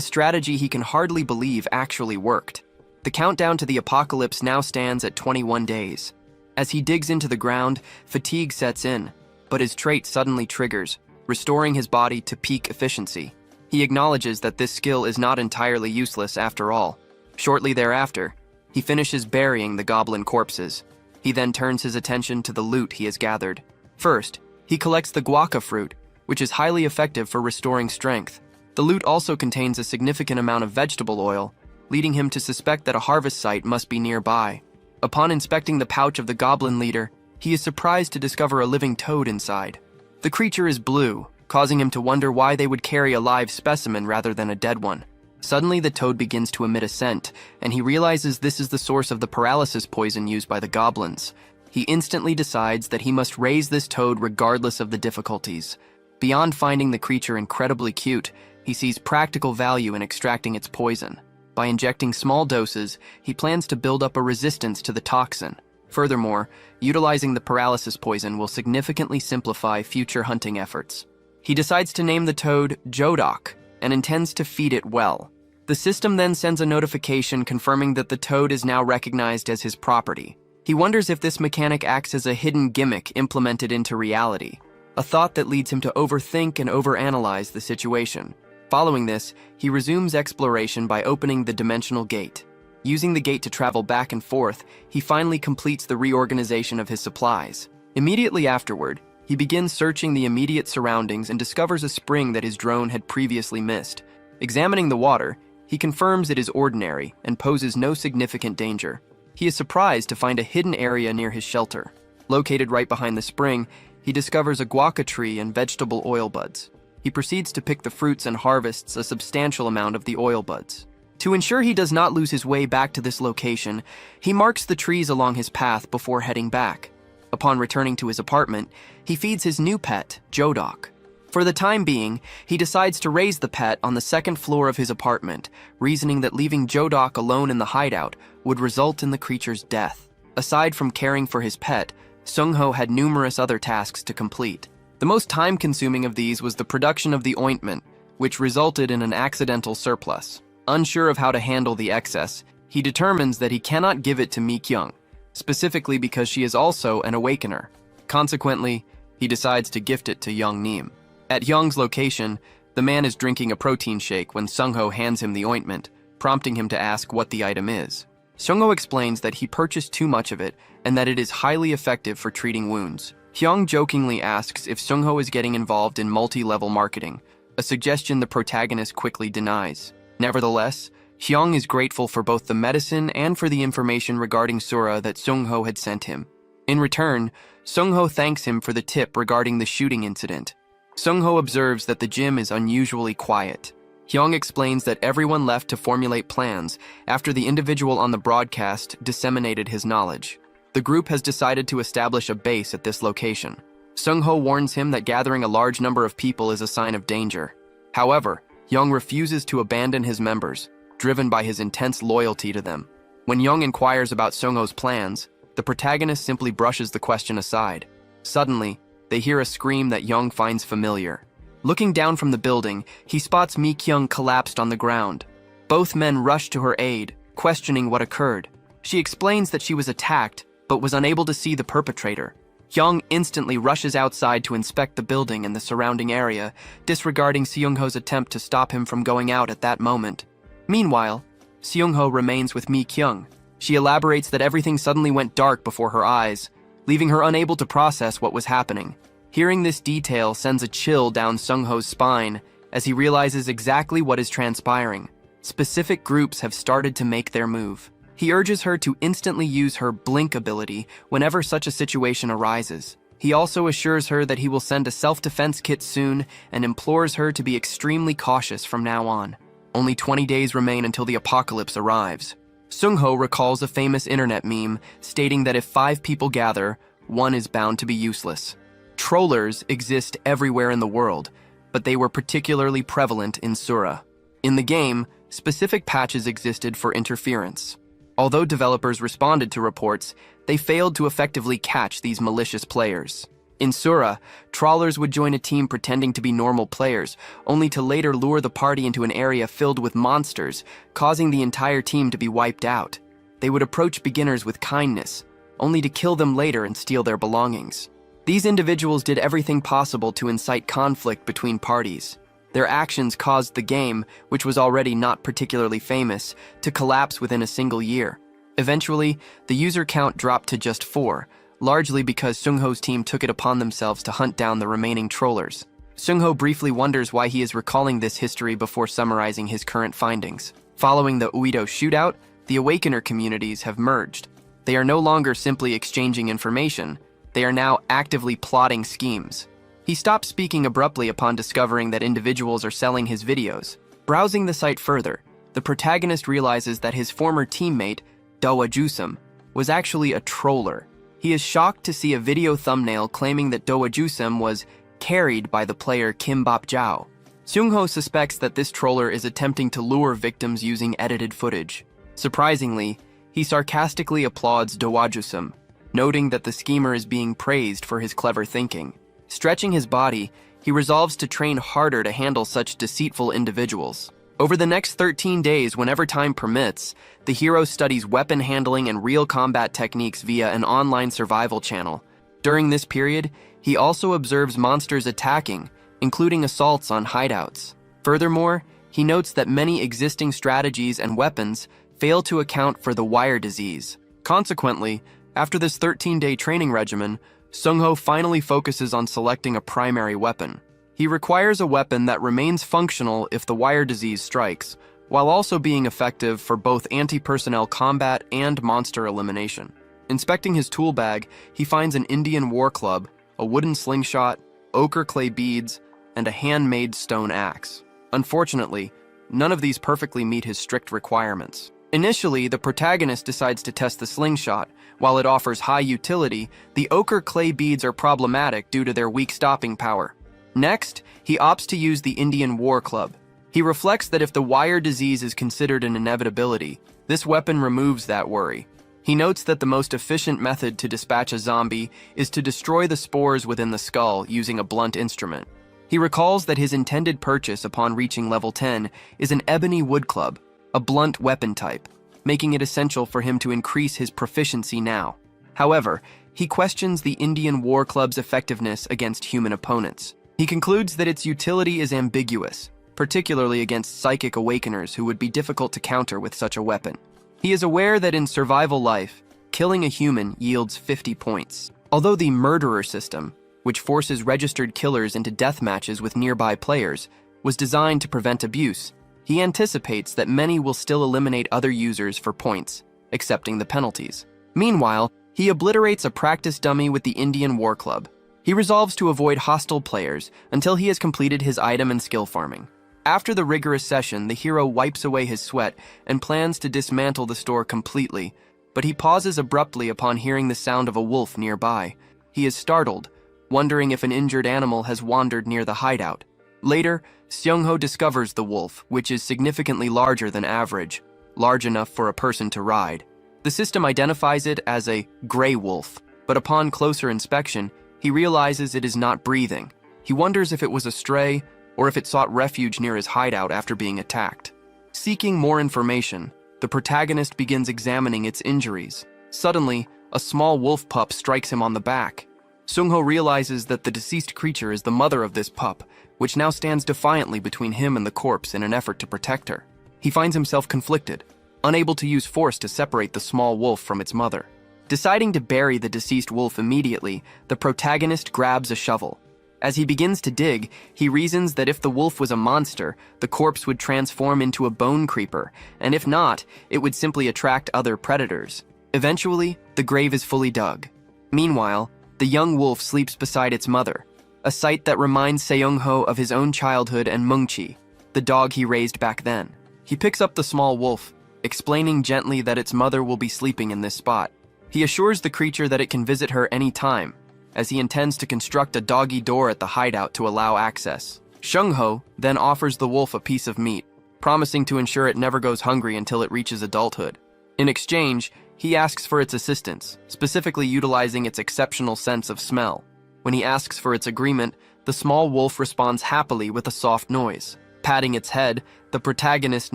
strategy he can hardly believe actually worked. The countdown to the apocalypse now stands at 21 days. As he digs into the ground, fatigue sets in, but his trait suddenly triggers, restoring his body to peak efficiency. He acknowledges that this skill is not entirely useless after all. Shortly thereafter, he finishes burying the goblin corpses. He then turns his attention to the loot he has gathered. First, he collects the guaca fruit, which is highly effective for restoring strength. The loot also contains a significant amount of vegetable oil, leading him to suspect that a harvest site must be nearby. Upon inspecting the pouch of the goblin leader, he is surprised to discover a living toad inside. The creature is blue, causing him to wonder why they would carry a live specimen rather than a dead one. Suddenly, the toad begins to emit a scent, and he realizes this is the source of the paralysis poison used by the goblins. He instantly decides that he must raise this toad regardless of the difficulties. Beyond finding the creature incredibly cute, he sees practical value in extracting its poison. By injecting small doses, he plans to build up a resistance to the toxin. Furthermore, utilizing the paralysis poison will significantly simplify future hunting efforts. He decides to name the toad Jodok and intends to feed it well. The system then sends a notification confirming that the toad is now recognized as his property. He wonders if this mechanic acts as a hidden gimmick implemented into reality, a thought that leads him to overthink and overanalyze the situation. Following this, he resumes exploration by opening the dimensional gate. Using the gate to travel back and forth, he finally completes the reorganization of his supplies. Immediately afterward, he begins searching the immediate surroundings and discovers a spring that his drone had previously missed. Examining the water, he confirms it is ordinary and poses no significant danger. He is surprised to find a hidden area near his shelter. Located right behind the spring, he discovers a guaca tree and vegetable oil buds. He proceeds to pick the fruits and harvests a substantial amount of the oil buds. To ensure he does not lose his way back to this location, he marks the trees along his path before heading back. Upon returning to his apartment, he feeds his new pet, Jodok. For the time being, he decides to raise the pet on the second floor of his apartment, reasoning that leaving Jodok alone in the hideout would result in the creature's death. Aside from caring for his pet, Sung-ho had numerous other tasks to complete. The most time-consuming of these was the production of the ointment, which resulted in an accidental surplus. Unsure of how to handle the excess, he determines that he cannot give it to Mi-kyung, specifically because she is also an awakener. Consequently, he decides to gift it to Young Neem. At Young's location, the man is drinking a protein shake when Sung-ho hands him the ointment, prompting him to ask what the item is. Sung-ho explains that he purchased too much of it and that it is highly effective for treating wounds. Hyung jokingly asks if Sung-ho is getting involved in multi-level marketing, a suggestion the protagonist quickly denies. Nevertheless, Hyung is grateful for both the medicine and for the information regarding Sura that Sung-ho had sent him. In return, Sung-ho thanks him for the tip regarding the shooting incident. Sung-ho observes that the gym is unusually quiet. Hyung explains that everyone left to formulate plans after the individual on the broadcast disseminated his knowledge. The group has decided to establish a base at this location. Sung-ho warns him that gathering a large number of people is a sign of danger. However, Hyung refuses to abandon his members, driven by his intense loyalty to them. When Hyung inquires about Sung-ho's plans, the protagonist simply brushes the question aside. Suddenly, they hear a scream that Hyung finds familiar. Looking down from the building, he spots Mi-kyung collapsed on the ground. Both men rush to her aid, questioning what occurred. She explains that she was attacked, but was unable to see the perpetrator. Hyung instantly rushes outside to inspect the building and the surrounding area, disregarding Seung-ho's attempt to stop him from going out at that moment. Meanwhile, Seung-ho remains with Mi-kyung. She elaborates that everything suddenly went dark before her eyes, leaving her unable to process what was happening. Hearing this detail sends a chill down Sung-ho's spine as he realizes exactly what is transpiring. Specific groups have started to make their move. He urges her to instantly use her blink ability whenever such a situation arises. He also assures her that he will send a self-defense kit soon and implores her to be extremely cautious from now on. Only 20 days remain until the apocalypse arrives. Sung-ho recalls a famous internet meme stating that if 5 people gather, one is bound to be useless. Trollers exist everywhere in the world, but they were particularly prevalent in Sura. In the game, specific patches existed for interference. Although developers responded to reports, they failed to effectively catch these malicious players. In Sura, trawlers would join a team pretending to be normal players, only to later lure the party into an area filled with monsters, causing the entire team to be wiped out. They would approach beginners with kindness, only to kill them later and steal their belongings. These individuals did everything possible to incite conflict between parties. Their actions caused the game, which was already not particularly famous, to collapse within a single year. Eventually, the user count dropped to just 4, largely because Seungho's team took it upon themselves to hunt down the remaining trollers. Seungho briefly wonders why he is recalling this history before summarizing his current findings. Following the Uido shootout, the Awakener communities have merged. They are no longer simply exchanging information, they are now actively plotting schemes. He stops speaking abruptly upon discovering that individuals are selling his videos. Browsing the site further, the protagonist realizes that his former teammate, Dowa Jusum, was actually a troller. He is shocked to see a video thumbnail claiming that Dowa Jusum was carried by the player Kim Bop Jao. Seungho suspects that this troller is attempting to lure victims using edited footage. Surprisingly, he sarcastically applauds Dowa Jusum, noting that the schemer is being praised for his clever thinking. Stretching his body, he resolves to train harder to handle such deceitful individuals. Over the next 13 days, whenever time permits, the hero studies weapon handling and real combat techniques via an online survival channel. During this period, he also observes monsters attacking, including assaults on hideouts. Furthermore, he notes that many existing strategies and weapons fail to account for the wire disease. Consequently, after this 13-day training regimen, Seungho finally focuses on selecting a primary weapon. He requires a weapon that remains functional if the wire disease strikes, while also being effective for both anti-personnel combat and monster elimination. Inspecting his tool bag, he finds an Indian war club, a wooden slingshot, ochre clay beads, and a handmade stone axe. Unfortunately, none of these perfectly meet his strict requirements. Initially, the protagonist decides to test the slingshot. While it offers high utility, the ochre clay beads are problematic due to their weak stopping power. Next, he opts to use the Indian war club. He reflects that if the wire disease is considered an inevitability, this weapon removes that worry. He notes that the most efficient method to dispatch a zombie is to destroy the spores within the skull using a blunt instrument. He recalls that his intended purchase upon reaching level 10 is an ebony wood club, a blunt weapon type, making it essential for him to increase his proficiency now. However, he questions the Indian war club's effectiveness against human opponents. He concludes that its utility is ambiguous, particularly against psychic awakeners who would be difficult to counter with such a weapon. He is aware that in survival life, killing a human yields 50 points. Although the murderer system, which forces registered killers into death matches with nearby players, was designed to prevent abuse, he anticipates that many will still eliminate other users for points, accepting the penalties. Meanwhile, he obliterates a practice dummy with the Indian War Club. He resolves to avoid hostile players until he has completed his item and skill farming. After the rigorous session, the hero wipes away his sweat and plans to dismantle the store completely, but he pauses abruptly upon hearing the sound of a wolf nearby. He is startled, wondering if an injured animal has wandered near the hideout. Later, Seungho discovers the wolf, which is significantly larger than average, large enough for a person to ride. The system identifies it as a gray wolf, but upon closer inspection, he realizes it is not breathing. He wonders if it was a stray or if it sought refuge near his hideout after being attacked. Seeking more information, the protagonist begins examining its injuries. Suddenly, a small wolf pup strikes him on the back. Seungho realizes that the deceased creature is the mother of this pup, which now stands defiantly between him and the corpse in an effort to protect her. He finds himself conflicted, unable to use force to separate the small wolf from its mother. Deciding to bury the deceased wolf immediately, the protagonist grabs a shovel. As he begins to dig, he reasons that if the wolf was a monster, the corpse would transform into a bone creeper, and if not, it would simply attract other predators. Eventually, the grave is fully dug. Meanwhile, the young wolf sleeps beside its mother, a sight that reminds Seungho of his own childhood and Mungchi, the dog he raised back then. He picks up the small wolf, explaining gently that its mother will be sleeping in this spot. He assures the creature that it can visit her any time, as he intends to construct a doggy door at the hideout to allow access. Seungho then offers the wolf a piece of meat, promising to ensure it never goes hungry until it reaches adulthood. In exchange, he asks for its assistance, specifically utilizing its exceptional sense of smell. When he asks for its agreement, the small wolf responds happily with a soft noise. Patting its head, the protagonist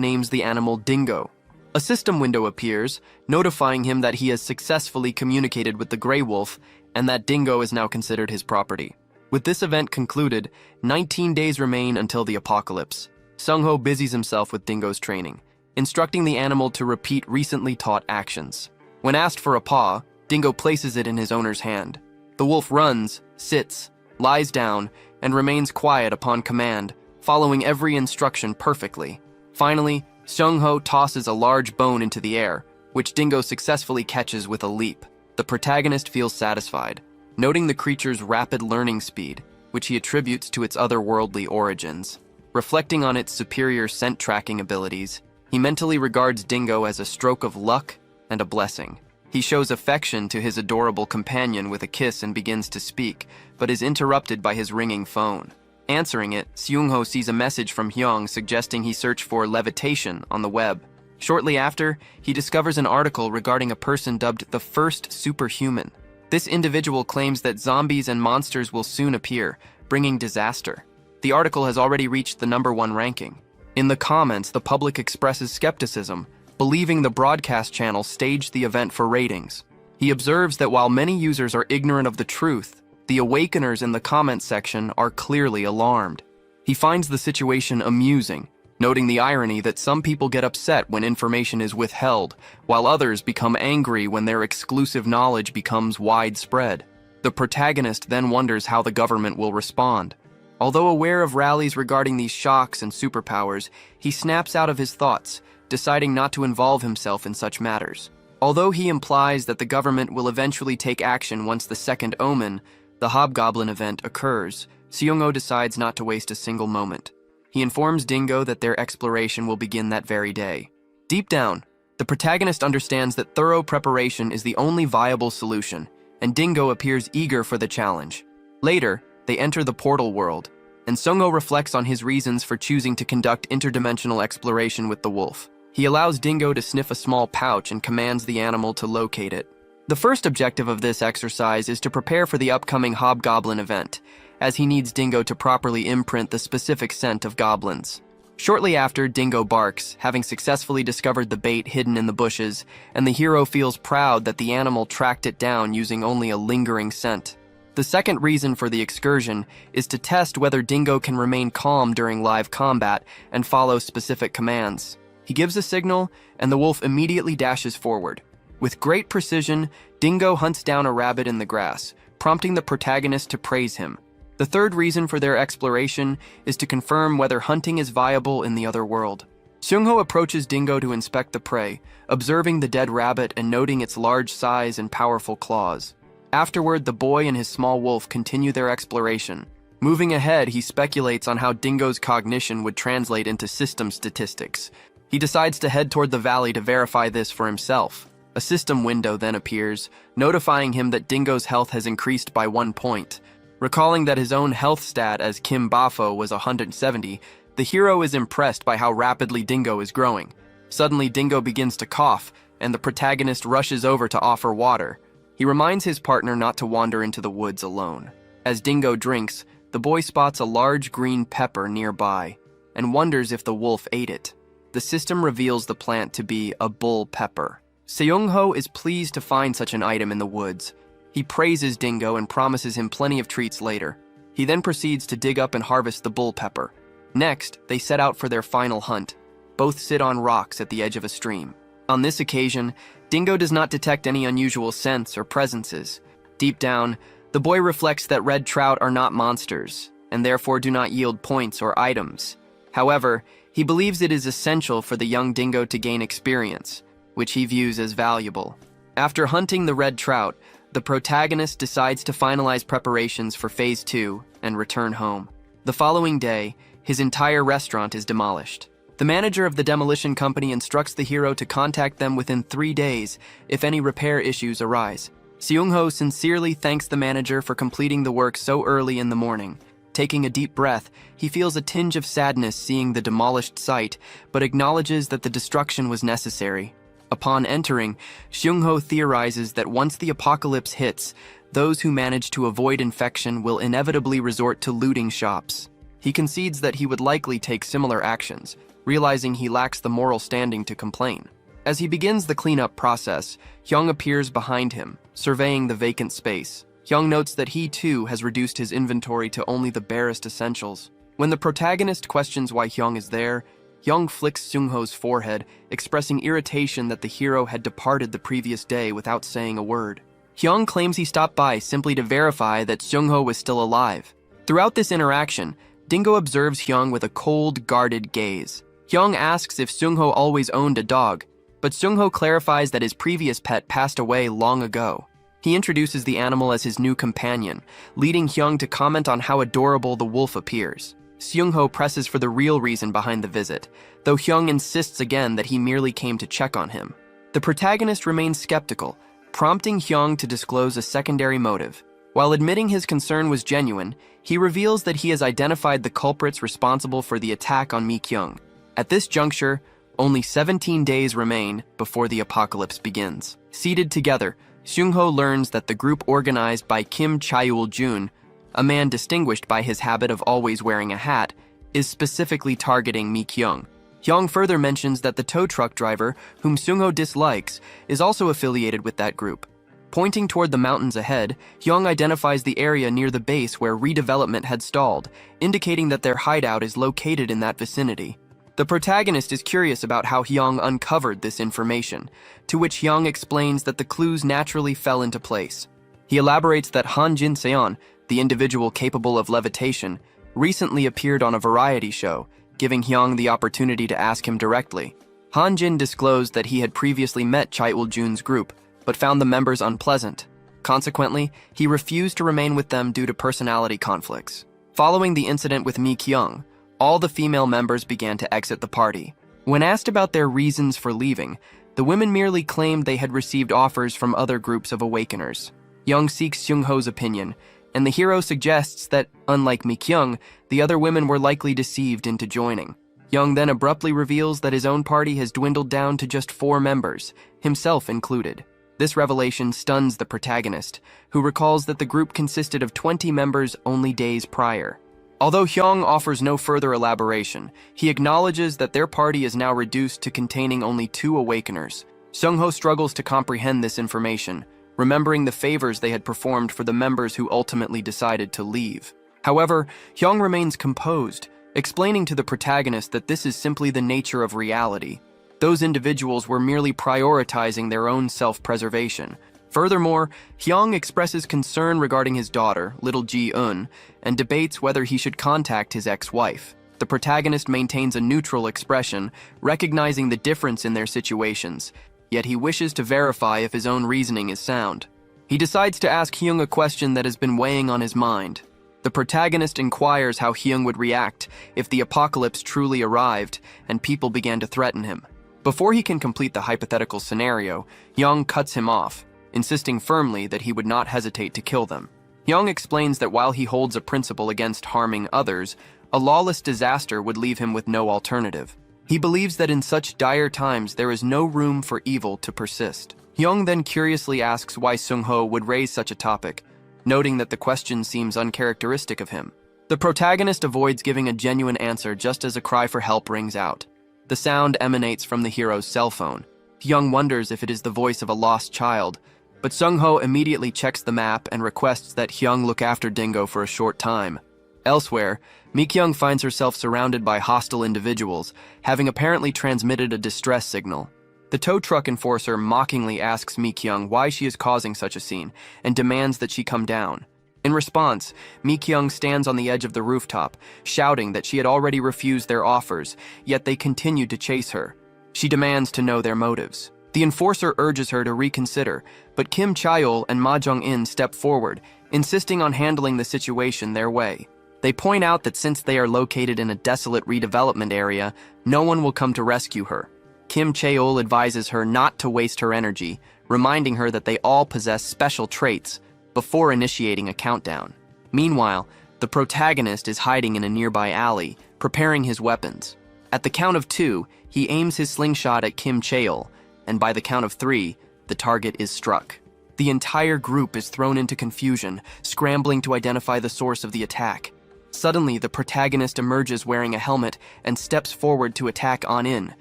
names the animal Dingo. A system window appears, notifying him that he has successfully communicated with the gray wolf and that Dingo is now considered his property. With this event concluded, 19 days remain until the apocalypse. Sung-ho busies himself with Dingo's training, instructing the animal to repeat recently taught actions. When asked for a paw, Dingo places it in his owner's hand. The wolf runs, sits, lies down, and remains quiet upon command, following every instruction perfectly. Finally, Sung-ho tosses a large bone into the air, which Dingo successfully catches with a leap. The protagonist feels satisfied, noting the creature's rapid learning speed, which he attributes to its otherworldly origins. Reflecting on its superior scent tracking abilities, he mentally regards Dingo as a stroke of luck and a blessing. He shows affection to his adorable companion with a kiss and begins to speak, but is interrupted by his ringing phone. Answering it, Seung-ho sees a message from Hyung suggesting he search for levitation on the web. Shortly after, he discovers an article regarding a person dubbed the first superhuman. This individual claims that zombies and monsters will soon appear, bringing disaster. The article has already reached the #1 ranking. In the comments, the public expresses skepticism, believing the broadcast channel staged the event for ratings. He observes that while many users are ignorant of the truth, the awakeners in the comment section are clearly alarmed. He finds the situation amusing, noting the irony that some people get upset when information is withheld, while others become angry when their exclusive knowledge becomes widespread. The protagonist then wonders how the government will respond. Although aware of rallies regarding these shocks and superpowers, he snaps out of his thoughts, deciding not to involve himself in such matters. Although he implies that the government will eventually take action once the second omen, the Hobgoblin event, occurs, Seung-ho decides not to waste a single moment. He informs Dingo that their exploration will begin that very day. Deep down, the protagonist understands that thorough preparation is the only viable solution, and Dingo appears eager for the challenge. Later, they enter the portal world, and Sung-ho reflects on his reasons for choosing to conduct interdimensional exploration with the wolf. He allows Dingo to sniff a small pouch and commands the animal to locate it. The first objective of this exercise is to prepare for the upcoming Hobgoblin event, as he needs Dingo to properly imprint the specific scent of goblins. Shortly after, Dingo barks, having successfully discovered the bait hidden in the bushes, and the hero feels proud that the animal tracked it down using only a lingering scent. The second reason for the excursion is to test whether Dingo can remain calm during live combat and follow specific commands. He gives a signal, and the wolf immediately dashes forward. With great precision, Dingo hunts down a rabbit in the grass, prompting the protagonist to praise him. The third reason for their exploration is to confirm whether hunting is viable in the other world. Seung-ho approaches Dingo to inspect the prey, observing the dead rabbit and noting its large size and powerful claws. Afterward, the boy and his small wolf continue their exploration. Moving ahead, he speculates on how Dingo's cognition would translate into system statistics. He decides to head toward the valley to verify this for himself. A system window then appears, notifying him that Dingo's health has increased by 1 point. Recalling that his own health stat as Kim Bafo was 170, the hero is impressed by how rapidly Dingo is growing. Suddenly, Dingo begins to cough, and the protagonist rushes over to offer water. He reminds his partner not to wander into the woods alone. As Dingo drinks, the boy spots a large green pepper nearby, and wonders if the wolf ate it. The system reveals the plant to be a bull pepper. Seung-ho is pleased to find such an item in the woods. He praises Dingo and promises him plenty of treats later. He then proceeds to dig up and harvest the bull pepper. Next, they set out for their final hunt. Both sit on rocks at the edge of a stream. On this occasion, Dingo does not detect any unusual scents or presences. Deep down, the boy reflects that red trout are not monsters, and therefore do not yield points or items. However, he believes it is essential for the young Dingo to gain experience, which he views as valuable. After hunting the red trout, the protagonist decides to finalize preparations for Phase 2 and return home. The following day, his entire restaurant is demolished. The manager of the demolition company instructs the hero to contact them within 3 days if any repair issues arise. Seung-ho sincerely thanks the manager for completing the work so early in the morning. Taking a deep breath, he feels a tinge of sadness seeing the demolished site, but acknowledges that the destruction was necessary. Upon entering, Seung-ho theorizes that once the apocalypse hits, those who manage to avoid infection will inevitably resort to looting shops. He concedes that he would likely take similar actions, realizing he lacks the moral standing to complain. As he begins the cleanup process, Hyung appears behind him, surveying the vacant space. Hyung notes that he too has reduced his inventory to only the barest essentials. When the protagonist questions why Hyung is there, Hyung flicks Seung-ho's forehead, expressing irritation that the hero had departed the previous day without saying a word. Hyung claims he stopped by simply to verify that Seung-ho was still alive. Throughout this interaction, Dingo observes Hyung with a cold, guarded gaze. Hyung asks if Seung-ho always owned a dog, but Seung-ho clarifies that his previous pet passed away long ago. He introduces the animal as his new companion, leading Hyung to comment on how adorable the wolf appears. Seung-ho presses for the real reason behind the visit, though Hyung insists again that he merely came to check on him. The protagonist remains skeptical, prompting Hyung to disclose a secondary motive. While admitting his concern was genuine, he reveals that he has identified the culprits responsible for the attack on Mi-kyung. At this juncture, only 17 days remain before the apocalypse begins. Seated together, Seung-ho learns that the group organized by Kim Chaeul-jun, a man distinguished by his habit of always wearing a hat, is specifically targeting Mi-kyung. Hyung further mentions that the tow truck driver, whom Seung-ho dislikes, is also affiliated with that group. Pointing toward the mountains ahead, Hyung identifies the area near the base where redevelopment had stalled, indicating that their hideout is located in that vicinity. The protagonist is curious about how Hyung uncovered this information, to which Hyung explains that the clues naturally fell into place. He elaborates that Han Jin-seon, the individual capable of levitation, recently appeared on a variety show, giving Hyung the opportunity to ask him directly. Han Jin disclosed that he had previously met Chaeul-jun's group, but found the members unpleasant. Consequently, he refused to remain with them due to personality conflicts. Following the incident with Mi-kyung, all the female members began to exit the party. When asked about their reasons for leaving, the women merely claimed they had received offers from other groups of awakeners. Hyung seeks Seung-ho's opinion, and the hero suggests that, unlike Mi-kyung, the other women were likely deceived into joining. Hyung then abruptly reveals that his own party has dwindled down to just 4 members, himself included. This revelation stuns the protagonist, who recalls that the group consisted of 20 members only days prior. Although Hyung offers no further elaboration, he acknowledges that their party is now reduced to containing only 2 awakeners. Seung-ho struggles to comprehend this information, remembering the favors they had performed for the members who ultimately decided to leave. However, Hyung remains composed, explaining to the protagonist that this is simply the nature of reality. Those individuals were merely prioritizing their own self-preservation. Furthermore, Hyung expresses concern regarding his daughter, little Ji-eun, and debates whether he should contact his ex-wife. The protagonist maintains a neutral expression, recognizing the difference in their situations, yet he wishes to verify if his own reasoning is sound. He decides to ask Hyung a question that has been weighing on his mind. The protagonist inquires how Hyung would react if the apocalypse truly arrived and people began to threaten him. Before he can complete the hypothetical scenario, Hyung cuts him off, insisting firmly that he would not hesitate to kill them. Hyung explains that while he holds a principle against harming others, a lawless disaster would leave him with no alternative. He believes that in such dire times there is no room for evil to persist. Hyung then curiously asks why Seung-ho would raise such a topic, noting that the question seems uncharacteristic of him. The protagonist avoids giving a genuine answer just as a cry for help rings out. The sound emanates from the hero's cell phone. Hyung wonders if it is the voice of a lost child, but Seung-ho immediately checks the map and requests that Hyung look after Dingo for a short time. Elsewhere, Mi-kyung finds herself surrounded by hostile individuals, having apparently transmitted a distress signal. The tow truck enforcer mockingly asks Mi-kyung why she is causing such a scene and demands that she come down. In response, Mi-kyung stands on the edge of the rooftop, shouting that she had already refused their offers, yet they continued to chase her. She demands to know their motives. The enforcer urges her to reconsider, but Kim Chaeul and Ma Jung-in step forward, insisting on handling the situation their way. They point out that since they are located in a desolate redevelopment area, no one will come to rescue her. Kim Chaeul advises her not to waste her energy, reminding her that they all possess special traits, before initiating a countdown. Meanwhile, The protagonist is hiding in a nearby alley, preparing his weapons. At the count of 2, he aims his slingshot at Kim Cheol, and by the count of 3, the target is struck. The entire group is thrown into confusion, scrambling to identify the source of the attack. Suddenly, the protagonist emerges wearing a helmet and steps forward to attack On-in,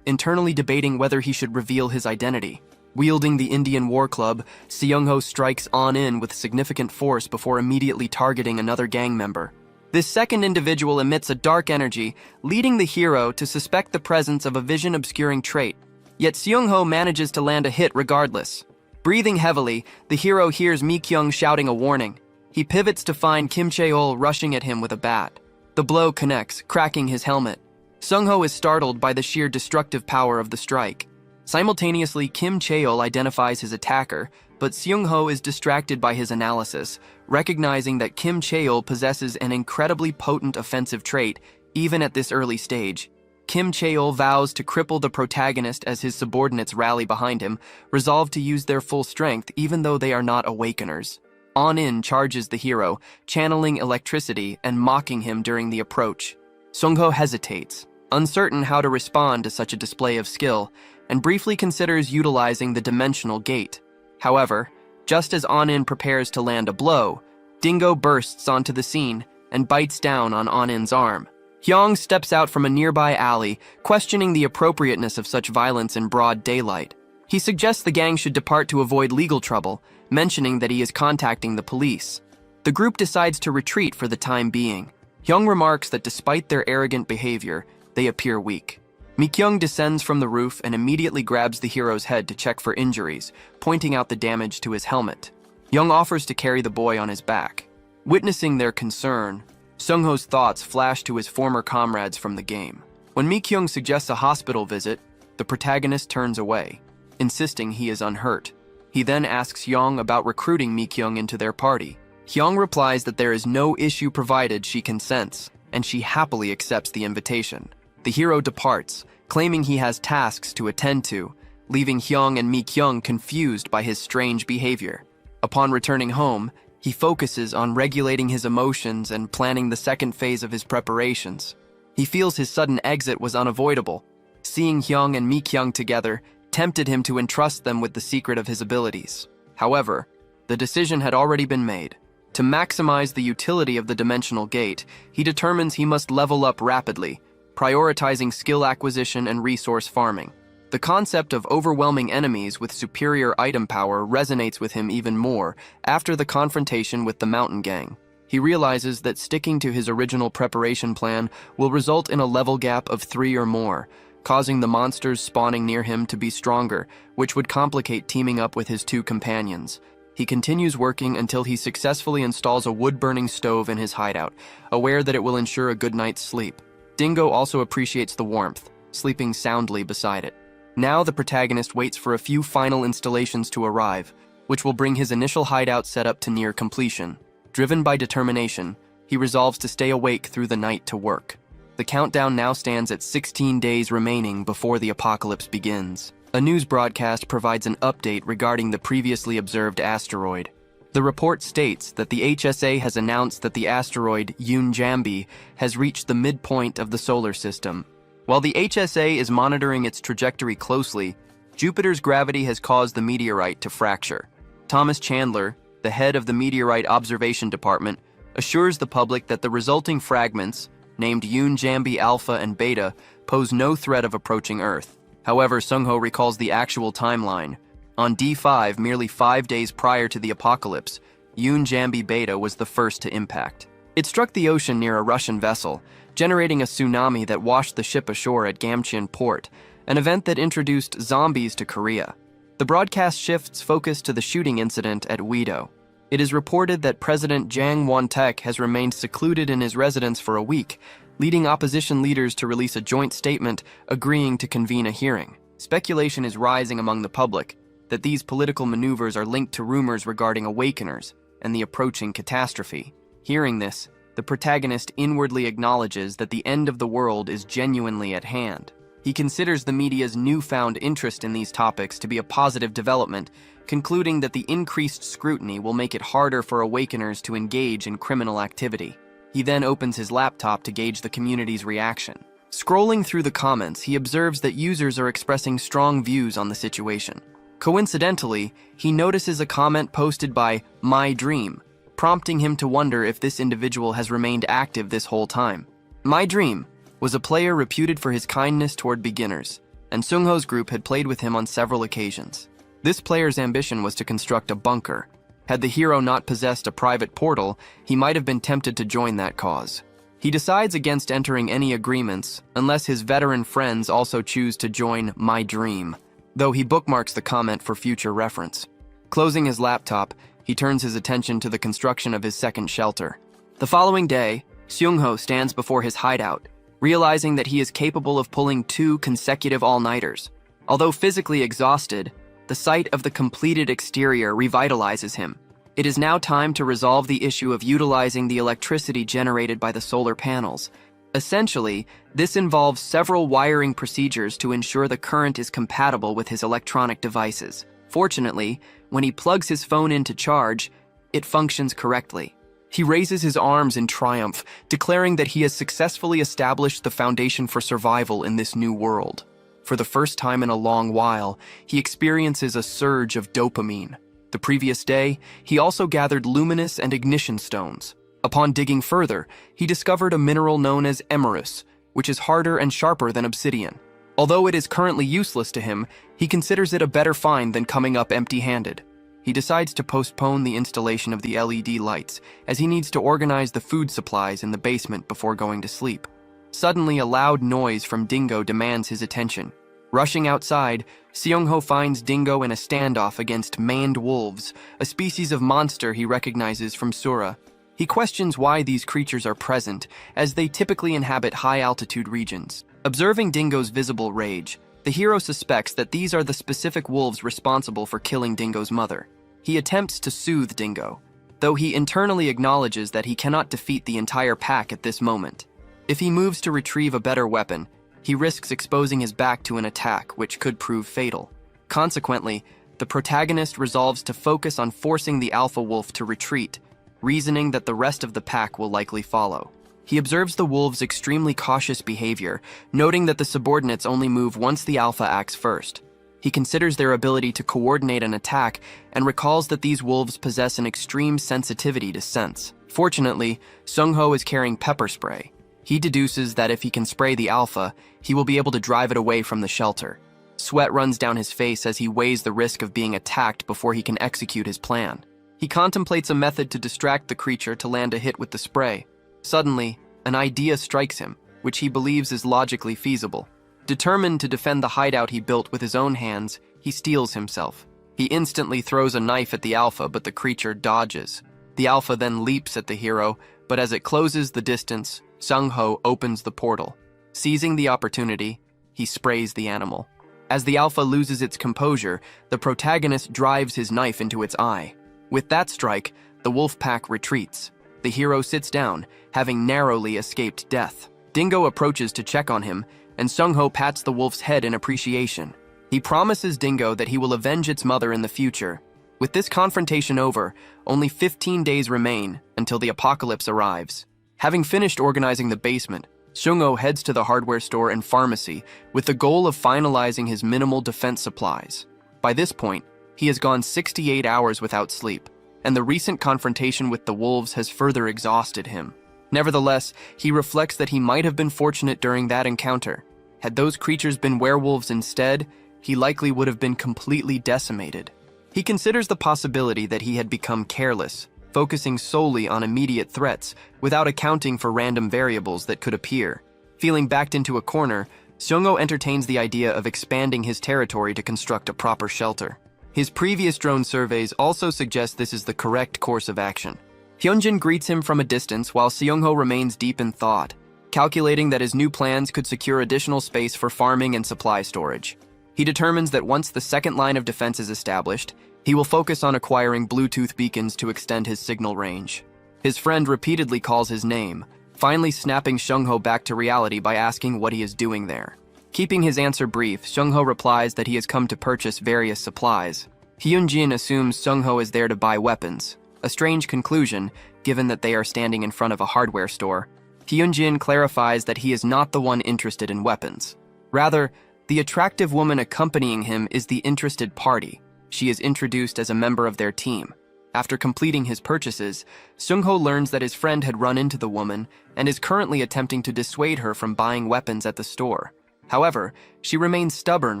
internally debating whether he should reveal his identity. Wielding the Indian war club, Seung-ho strikes On-in with significant force before immediately targeting another gang member. This second individual emits a dark energy, leading the hero to suspect the presence of a vision-obscuring trait. Yet Seung-ho manages to land a hit regardless. Breathing heavily, the hero hears Mi-kyung shouting a warning. He pivots to find Kim Cheol rushing at him with a bat. The blow connects, cracking his helmet. Seung-ho is startled by the sheer destructive power of the strike. Simultaneously, Kim Cheol identifies his attacker, but Seung-ho is distracted by his analysis, recognizing that Kim Cheol possesses an incredibly potent offensive trait, even at this early stage. Kim Cheol vows to cripple the protagonist as his subordinates rally behind him, resolved to use their full strength even though they are not awakeners. On-in charges the hero, channeling electricity and mocking him during the approach. Seung-ho hesitates, uncertain how to respond to such a display of skill, and briefly considers utilizing the dimensional gate. However, just as On-in prepares to land a blow, Dingo bursts onto the scene and bites down on On-in's arm. Hyung steps out from a nearby alley, questioning the appropriateness of such violence in broad daylight. He suggests the gang should depart to avoid legal trouble, mentioning that he is contacting the police. The group decides to retreat for the time being. Hyung remarks that despite their arrogant behavior, they appear weak. Mi-kyung descends from the roof and immediately grabs the hero's head to check for injuries, pointing out the damage to his helmet. Hyung offers to carry the boy on his back. Witnessing their concern, Seung-ho's thoughts flash to his former comrades from the game. When Mi-kyung suggests a hospital visit, the protagonist turns away, insisting he is unhurt. He then asks Hyung about recruiting Mi-kyung into their party. Hyung replies that there is no issue provided she consents, and she happily accepts the invitation. The hero departs, claiming he has tasks to attend to, leaving Hyung and Mi-kyung confused by his strange behavior. Upon returning home, he focuses on regulating his emotions and planning the second phase of his preparations. He feels his sudden exit was unavoidable. Seeing Hyung and Mi-kyung together tempted him to entrust them with the secret of his abilities. However, the decision had already been made. To maximize the utility of the dimensional gate, he determines he must level up rapidly, prioritizing skill acquisition and resource farming. The concept of overwhelming enemies with superior item power resonates with him even more after the confrontation with the Mountain Gang. He realizes that sticking to his original preparation plan will result in a level gap of 3 or more, causing the monsters spawning near him to be stronger, which would complicate teaming up with his 2 companions. He continues working until he successfully installs a wood-burning stove in his hideout, aware that it will ensure a good night's sleep. Dingo also appreciates the warmth, sleeping soundly beside it. Now the protagonist waits for a few final installations to arrive, which will bring his initial hideout setup to near completion. Driven by determination, he resolves to stay awake through the night to work. The countdown now stands at 16 days remaining before the apocalypse begins. A news broadcast provides an update regarding the previously observed asteroid. The report states that the HSA has announced that the asteroid Yunjambi has reached the midpoint of the solar system. While the HSA is monitoring its trajectory closely, Jupiter's gravity has caused the meteorite to fracture. Thomas Chandler, the head of the Meteorite Observation Department, assures the public that the resulting fragments, named Yunjambi Alpha and Beta, pose no threat of approaching Earth. However, Seung-ho recalls the actual timeline. On D5, merely 5 days prior to the apocalypse, Yunjambi Beta was the first to impact. It struck the ocean near a Russian vessel, generating a tsunami that washed the ship ashore at Gamcheon Port, an event that introduced zombies to Korea. The broadcast shifts focus to the shooting incident at Uido. It is reported that President Jang Won-taek has remained secluded in his residence for a week, leading opposition leaders to release a joint statement agreeing to convene a hearing. Speculation is rising among the public that these political maneuvers are linked to rumors regarding awakeners and the approaching catastrophe. Hearing this, the protagonist inwardly acknowledges that the end of the world is genuinely at hand. He considers the media's newfound interest in these topics to be a positive development, concluding that the increased scrutiny will make it harder for awakeners to engage in criminal activity. He then opens his laptop to gauge the community's reaction. Scrolling through the comments, he observes that users are expressing strong views on the situation. Coincidentally, he notices a comment posted by My Dream, prompting him to wonder if this individual has remained active this whole time. My Dream was a player reputed for his kindness toward beginners, and Sungho's group had played with him on several occasions. This player's ambition was to construct a bunker. Had the hero not possessed a private portal, he might have been tempted to join that cause. He decides against entering any agreements unless his veteran friends also choose to join My Dream, though he bookmarks the comment for future reference. Closing his laptop, he turns his attention to the construction of his second shelter. The following day, Seungho stands before his hideout, realizing that he is capable of pulling 2 consecutive all-nighters. Although physically exhausted, the sight of the completed exterior revitalizes him. It is now time to resolve the issue of utilizing the electricity generated by the solar panels. Essentially, this involves several wiring procedures to ensure the current is compatible with his electronic devices. Fortunately, when he plugs his phone in to charge, it functions correctly. He raises his arms in triumph, declaring that he has successfully established the foundation for survival in this new world. For the first time in a long while, he experiences a surge of dopamine. The previous day, he also gathered luminous and ignition stones. Upon digging further, he discovered a mineral known as emerus, which is harder and sharper than obsidian. Although it is currently useless to him, he considers it a better find than coming up empty-handed. He decides to postpone the installation of the LED lights, as he needs to organize the food supplies in the basement before going to sleep. Suddenly, a loud noise from Dingo demands his attention. Rushing outside, Seungho finds Dingo in a standoff against maned wolves, a species of monster he recognizes from Sura. He questions why these creatures are present, as they typically inhabit high-altitude regions. Observing Dingo's visible rage, the hero suspects that these are the specific wolves responsible for killing Dingo's mother. He attempts to soothe Dingo, though he internally acknowledges that he cannot defeat the entire pack at this moment. If he moves to retrieve a better weapon, he risks exposing his back to an attack which could prove fatal. Consequently, the protagonist resolves to focus on forcing the alpha wolf to retreat, reasoning that the rest of the pack will likely follow. He observes the wolves' extremely cautious behavior, noting that the subordinates only move once the alpha acts first. He considers their ability to coordinate an attack and recalls that these wolves possess an extreme sensitivity to scents. Fortunately, Seungho is carrying pepper spray. He deduces that if he can spray the alpha, he will be able to drive it away from the shelter. Sweat runs down his face as he weighs the risk of being attacked before he can execute his plan. He contemplates a method to distract the creature to land a hit with the spray. Suddenly, an idea strikes him, which he believes is logically feasible. Determined to defend the hideout he built with his own hands, he steels himself. He instantly throws a knife at the alpha, but the creature dodges. The alpha then leaps at the hero, but as it closes the distance, Seungho opens the portal. Seizing the opportunity, he sprays the animal. As the alpha loses its composure, the protagonist drives his knife into its eye. With that strike, the wolf pack retreats. The hero sits down, having narrowly escaped death. Dingo approaches to check on him, and Seungho pats the wolf's head in appreciation. He promises Dingo that he will avenge its mother in the future. With this confrontation over, only 15 days remain until the apocalypse arrives. Having finished organizing the basement, Seungho heads to the hardware store and pharmacy with the goal of finalizing his minimal defense supplies. By this point, he has gone 68 hours without sleep, and the recent confrontation with the wolves has further exhausted him. Nevertheless, he reflects that he might have been fortunate during that encounter. Had those creatures been werewolves instead, he likely would have been completely decimated. He considers the possibility that he had become careless, focusing solely on immediate threats without accounting for random variables that could appear. Feeling backed into a corner, Seungho entertains the idea of expanding his territory to construct a proper shelter. His previous drone surveys also suggest this is the correct course of action. Hyunjin greets him from a distance while Seungho remains deep in thought, calculating that his new plans could secure additional space for farming and supply storage. He determines that once the second line of defense is established, he will focus on acquiring Bluetooth beacons to extend his signal range. His friend repeatedly calls his name, finally snapping Seungho back to reality by asking what he is doing there. Keeping his answer brief, Seungho replies that he has come to purchase various supplies. Hyunjin assumes Seungho is there to buy weapons. A strange conclusion, given that they are standing in front of a hardware store. Hyunjin clarifies that he is not the one interested in weapons. Rather, the attractive woman accompanying him is the interested party. She is introduced as a member of their team. After completing his purchases, Seung-ho learns that his friend had run into the woman and is currently attempting to dissuade her from buying weapons at the store. However, she remains stubborn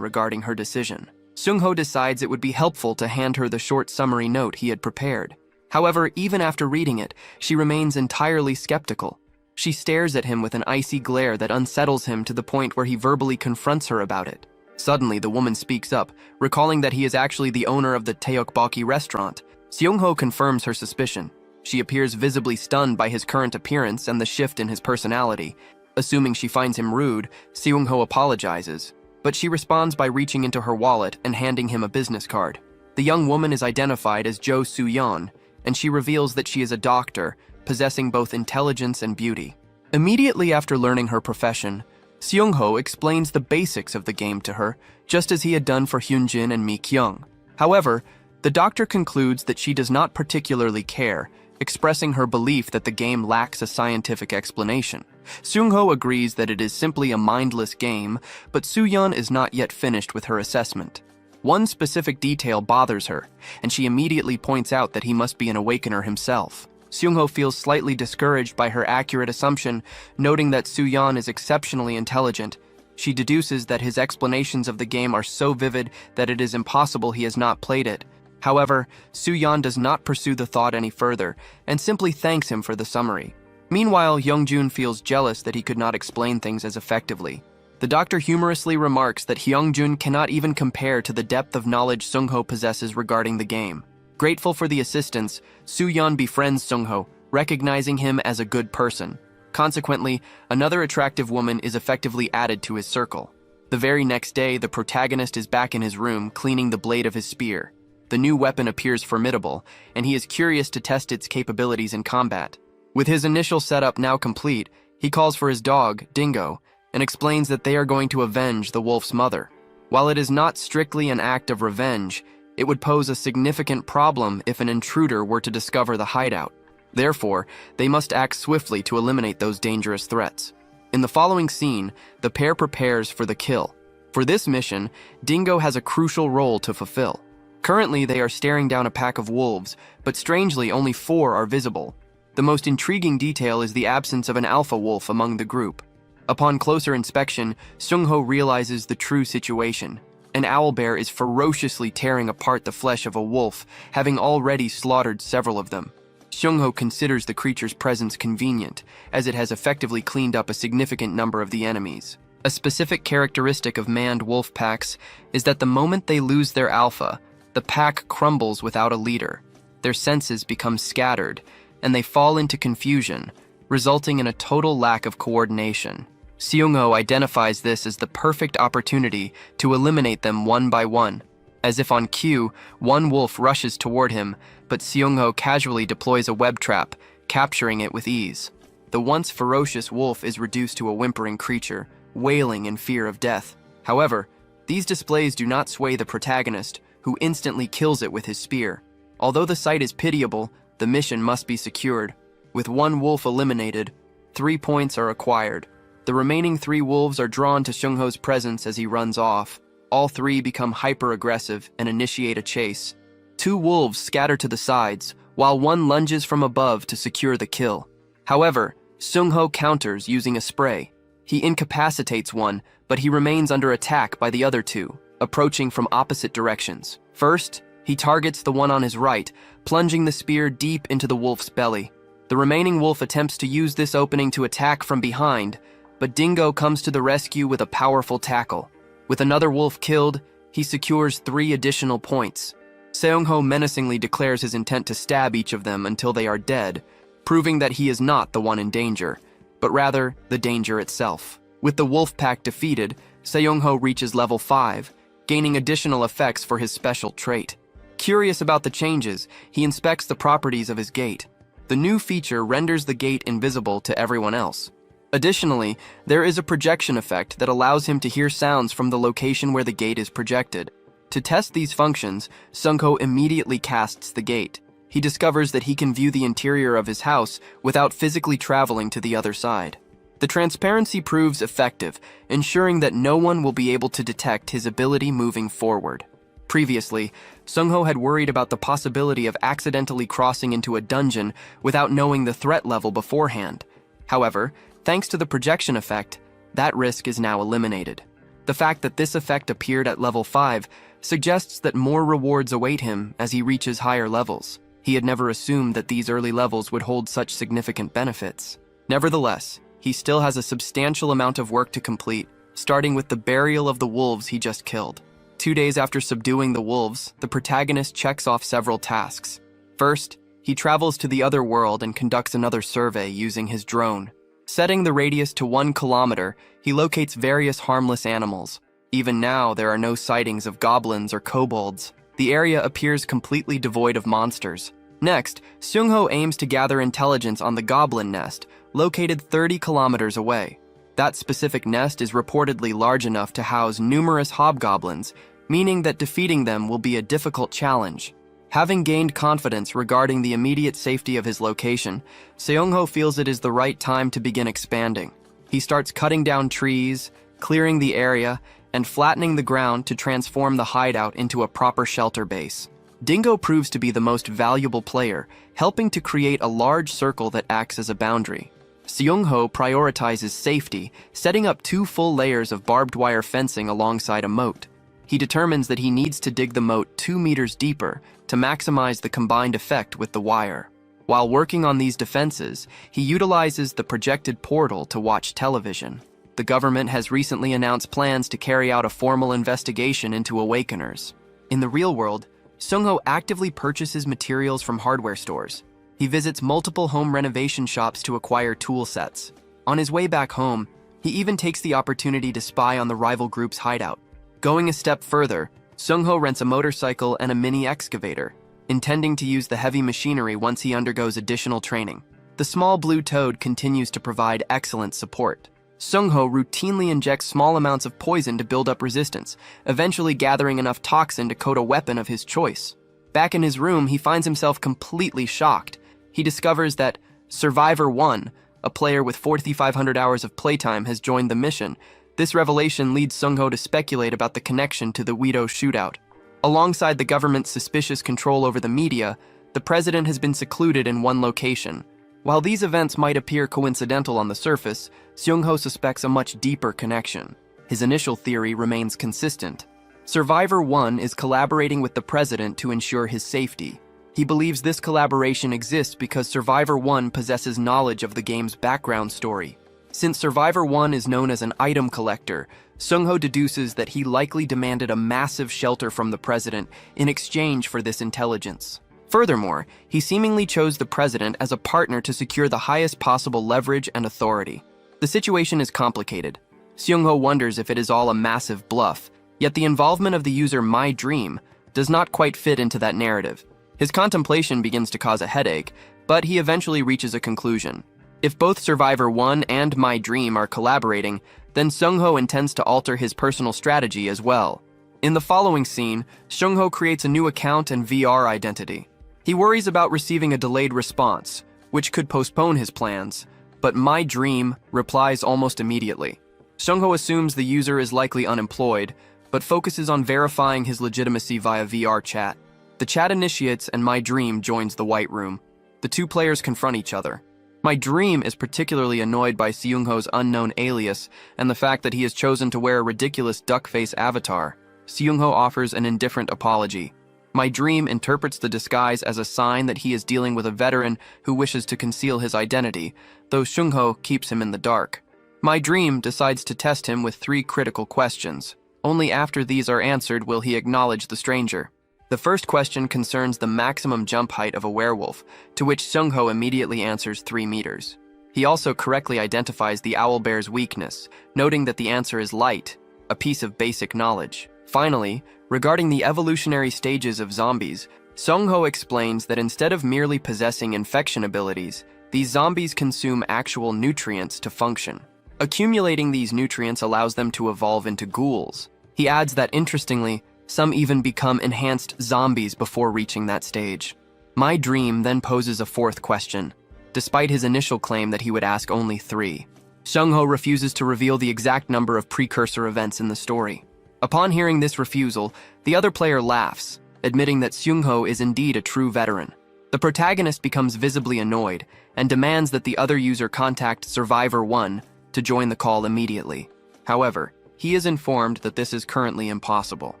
regarding her decision. Seung-ho decides it would be helpful to hand her the short summary note he had prepared. However, even after reading it, she remains entirely skeptical. She stares at him with an icy glare that unsettles him to the point where he verbally confronts her about it. Suddenly, the woman speaks up, recalling that he is actually the owner of the Taeokbokki restaurant. Seung-ho confirms her suspicion. She appears visibly stunned by his current appearance and the shift in his personality. Assuming she finds him rude, Seung-ho apologizes, but she responds by reaching into her wallet and handing him a business card. The young woman is identified as Jo Soo-yeon, and she reveals that she is a doctor, possessing both intelligence and beauty. Immediately after learning her profession, Seung-ho explains the basics of the game to her, just as he had done for Hyunjin and Mi-kyung. However, the doctor concludes that she does not particularly care, expressing her belief that the game lacks a scientific explanation. Seung-ho agrees that it is simply a mindless game, but Soo-yeon is not yet finished with her assessment. One specific detail bothers her, and she immediately points out that he must be an awakener himself. Seung-ho feels slightly discouraged by her accurate assumption, noting that Soo-yeon is exceptionally intelligent. She deduces that his explanations of the game are so vivid that it is impossible he has not played it. However, Soo-yeon does not pursue the thought any further, and simply thanks him for the summary. Meanwhile, Young-jun feels jealous that he could not explain things as effectively. The doctor humorously remarks that Hyung-jun cannot even compare to the depth of knowledge Seung-ho possesses regarding the game. Grateful for the assistance, Soo-yeon befriends Seung-ho, recognizing him as a good person. Consequently, another attractive woman is effectively added to his circle. The very next day, the protagonist is back in his room, cleaning the blade of his spear. The new weapon appears formidable, and he is curious to test its capabilities in combat. With his initial setup now complete, he calls for his dog, Dingo, and explains that they are going to avenge the wolf's mother. While it is not strictly an act of revenge, it would pose a significant problem if an intruder were to discover the hideout. Therefore, they must act swiftly to eliminate those dangerous threats. In the following scene, the pair prepares for the kill. For this mission, Dingo has a crucial role to fulfill. Currently, they are staring down a pack of wolves, but strangely, only 4 are visible. The most intriguing detail is the absence of an alpha wolf among the group. Upon closer inspection, Seung-ho realizes the true situation. An owlbear is ferociously tearing apart the flesh of a wolf, having already slaughtered several of them. Seung-ho considers the creature's presence convenient, as it has effectively cleaned up a significant number of the enemies. A specific characteristic of manned wolf packs is that the moment they lose their alpha, the pack crumbles without a leader. Their senses become scattered, and they fall into confusion, resulting in a total lack of coordination. Seung-ho identifies this as the perfect opportunity to eliminate them one by one. As if on cue, one wolf rushes toward him, but Seung-ho casually deploys a web trap, capturing it with ease. The once ferocious wolf is reduced to a whimpering creature, wailing in fear of death. However, these displays do not sway the protagonist, who instantly kills it with his spear. Although the sight is pitiable, the mission must be secured. With one wolf eliminated, 3 points are acquired. The remaining 3 wolves are drawn to Seung-ho's presence as he runs off. All 3 become hyper-aggressive and initiate a chase. 2 wolves scatter to the sides, while one lunges from above to secure the kill. However, Seung-ho counters using a spray. He incapacitates one, but he remains under attack by the other 2, approaching from opposite directions. First, he targets the one on his right, plunging the spear deep into the wolf's belly. The remaining wolf attempts to use this opening to attack from behind, but Dingo comes to the rescue with a powerful tackle. With another wolf killed, he secures 3 additional points. Seung-ho menacingly declares his intent to stab each of them until they are dead, proving that he is not the one in danger, but rather the danger itself. With the wolf pack defeated, Seung-ho reaches level 5, gaining additional effects for his special trait. Curious about the changes, he inspects the properties of his gate. The new feature renders the gate invisible to everyone else. Additionally, there is a projection effect that allows him to hear sounds from the location where the gate is projected. To test these functions, Seung-ho immediately casts the gate. he discovers that he can view the interior of his house without physically traveling to the other side. The transparency proves effective, ensuring that no one will be able to detect his ability moving forward. Previously, Sung-ho had worried about the possibility of accidentally crossing into a dungeon without knowing the threat level beforehand. However, thanks to the projection effect, that risk is now eliminated. The fact that this effect appeared at level 5 suggests that more rewards await him as he reaches higher levels. He had never assumed that these early levels would hold such significant benefits. Nevertheless, he still has a substantial amount of work to complete, starting with the burial of the wolves he just killed. 2 days after subduing the wolves, the protagonist checks off several tasks. First, he travels to the other world and conducts another survey using his drone. Setting the radius to 1 kilometer, he locates various harmless animals. Even now, there are no sightings of goblins or kobolds. The area appears completely devoid of monsters. Next, Seung-ho aims to gather intelligence on the goblin nest, located 30 kilometers away. That specific nest is reportedly large enough to house numerous hobgoblins, meaning that defeating them will be a difficult challenge. Having gained confidence regarding the immediate safety of his location, Seung-ho feels it is the right time to begin expanding. He starts cutting down trees, clearing the area, and flattening the ground to transform the hideout into a proper shelter base. Dingo proves to be the most valuable player, helping to create a large circle that acts as a boundary. Seung-ho prioritizes safety, setting up 2 full layers of barbed wire fencing alongside a moat. He determines that he needs to dig the moat 2 meters deeper to maximize the combined effect with the wire. While working on these defenses, he utilizes the projected portal to watch television. The government has recently announced plans to carry out a formal investigation into awakeners. In the real world, Seung-ho actively purchases materials from hardware stores. He visits multiple home renovation shops to acquire tool sets. On his way back home, he even takes the opportunity to spy on the rival group's hideout. Going a step further, Seung-ho rents a motorcycle and a mini excavator, intending to use the heavy machinery once he undergoes additional training. The small blue toad continues to provide excellent support. Seung-ho routinely injects small amounts of poison to build up resistance, eventually gathering enough toxin to coat a weapon of his choice. Back in his room, he finds himself completely shocked. He discovers that Survivor 1, a player with 4,500 hours of playtime, has joined the mission. This revelation leads Seung-ho to speculate about the connection to the Weedo shootout. Alongside the government's suspicious control over the media, the president has been secluded in one location. While these events might appear coincidental on the surface, Seung-ho suspects a much deeper connection. His initial theory remains consistent. Survivor 1 is collaborating with the president to ensure his safety. He believes this collaboration exists because Survivor 1 possesses knowledge of the game's background story. Since Survivor 1 is known as an item collector, Seung-ho deduces that he likely demanded a massive shelter from the president in exchange for this intelligence. Furthermore, he seemingly chose the president as a partner to secure the highest possible leverage and authority. The situation is complicated. Seung-ho wonders if it is all a massive bluff, yet the involvement of the user My Dream does not quite fit into that narrative. His contemplation begins to cause a headache, but he eventually reaches a conclusion. If both Survivor 1 and My Dream are collaborating, then Seung-ho intends to alter his personal strategy as well. In the following scene, Seung-ho creates a new account and VR identity. He worries about receiving a delayed response, which could postpone his plans, but My Dream replies almost immediately. Seung-ho assumes the user is likely unemployed, but focuses on verifying his legitimacy via VR chat. The chat initiates and My Dream joins the White Room. The 2 players confront each other. My Dream is particularly annoyed by Seung-ho's unknown alias and the fact that he has chosen to wear a ridiculous duck-face avatar. Seung-ho offers an indifferent apology. My Dream interprets the disguise as a sign that he is dealing with a veteran who wishes to conceal his identity, though Seung-ho keeps him in the dark. My Dream decides to test him with 3 critical questions. Only after these are answered will he acknowledge the stranger. The first question concerns the maximum jump height of a werewolf, to which Seung-ho immediately answers 3 meters. He also correctly identifies the owlbear's weakness, noting that the answer is light, a piece of basic knowledge. Finally, regarding the evolutionary stages of zombies, Seung-ho explains that instead of merely possessing infection abilities, these zombies consume actual nutrients to function. Accumulating these nutrients allows them to evolve into ghouls. He adds that, interestingly, some even become enhanced zombies before reaching that stage. My Dream then poses a fourth question, despite his initial claim that he would ask only 3. Seung-ho refuses to reveal the exact number of precursor events in the story. Upon hearing this refusal, the other player laughs, admitting that Seung-ho is indeed a true veteran. The protagonist becomes visibly annoyed and demands that the other user contact Survivor 1 to join the call immediately. However, he is informed that this is currently impossible.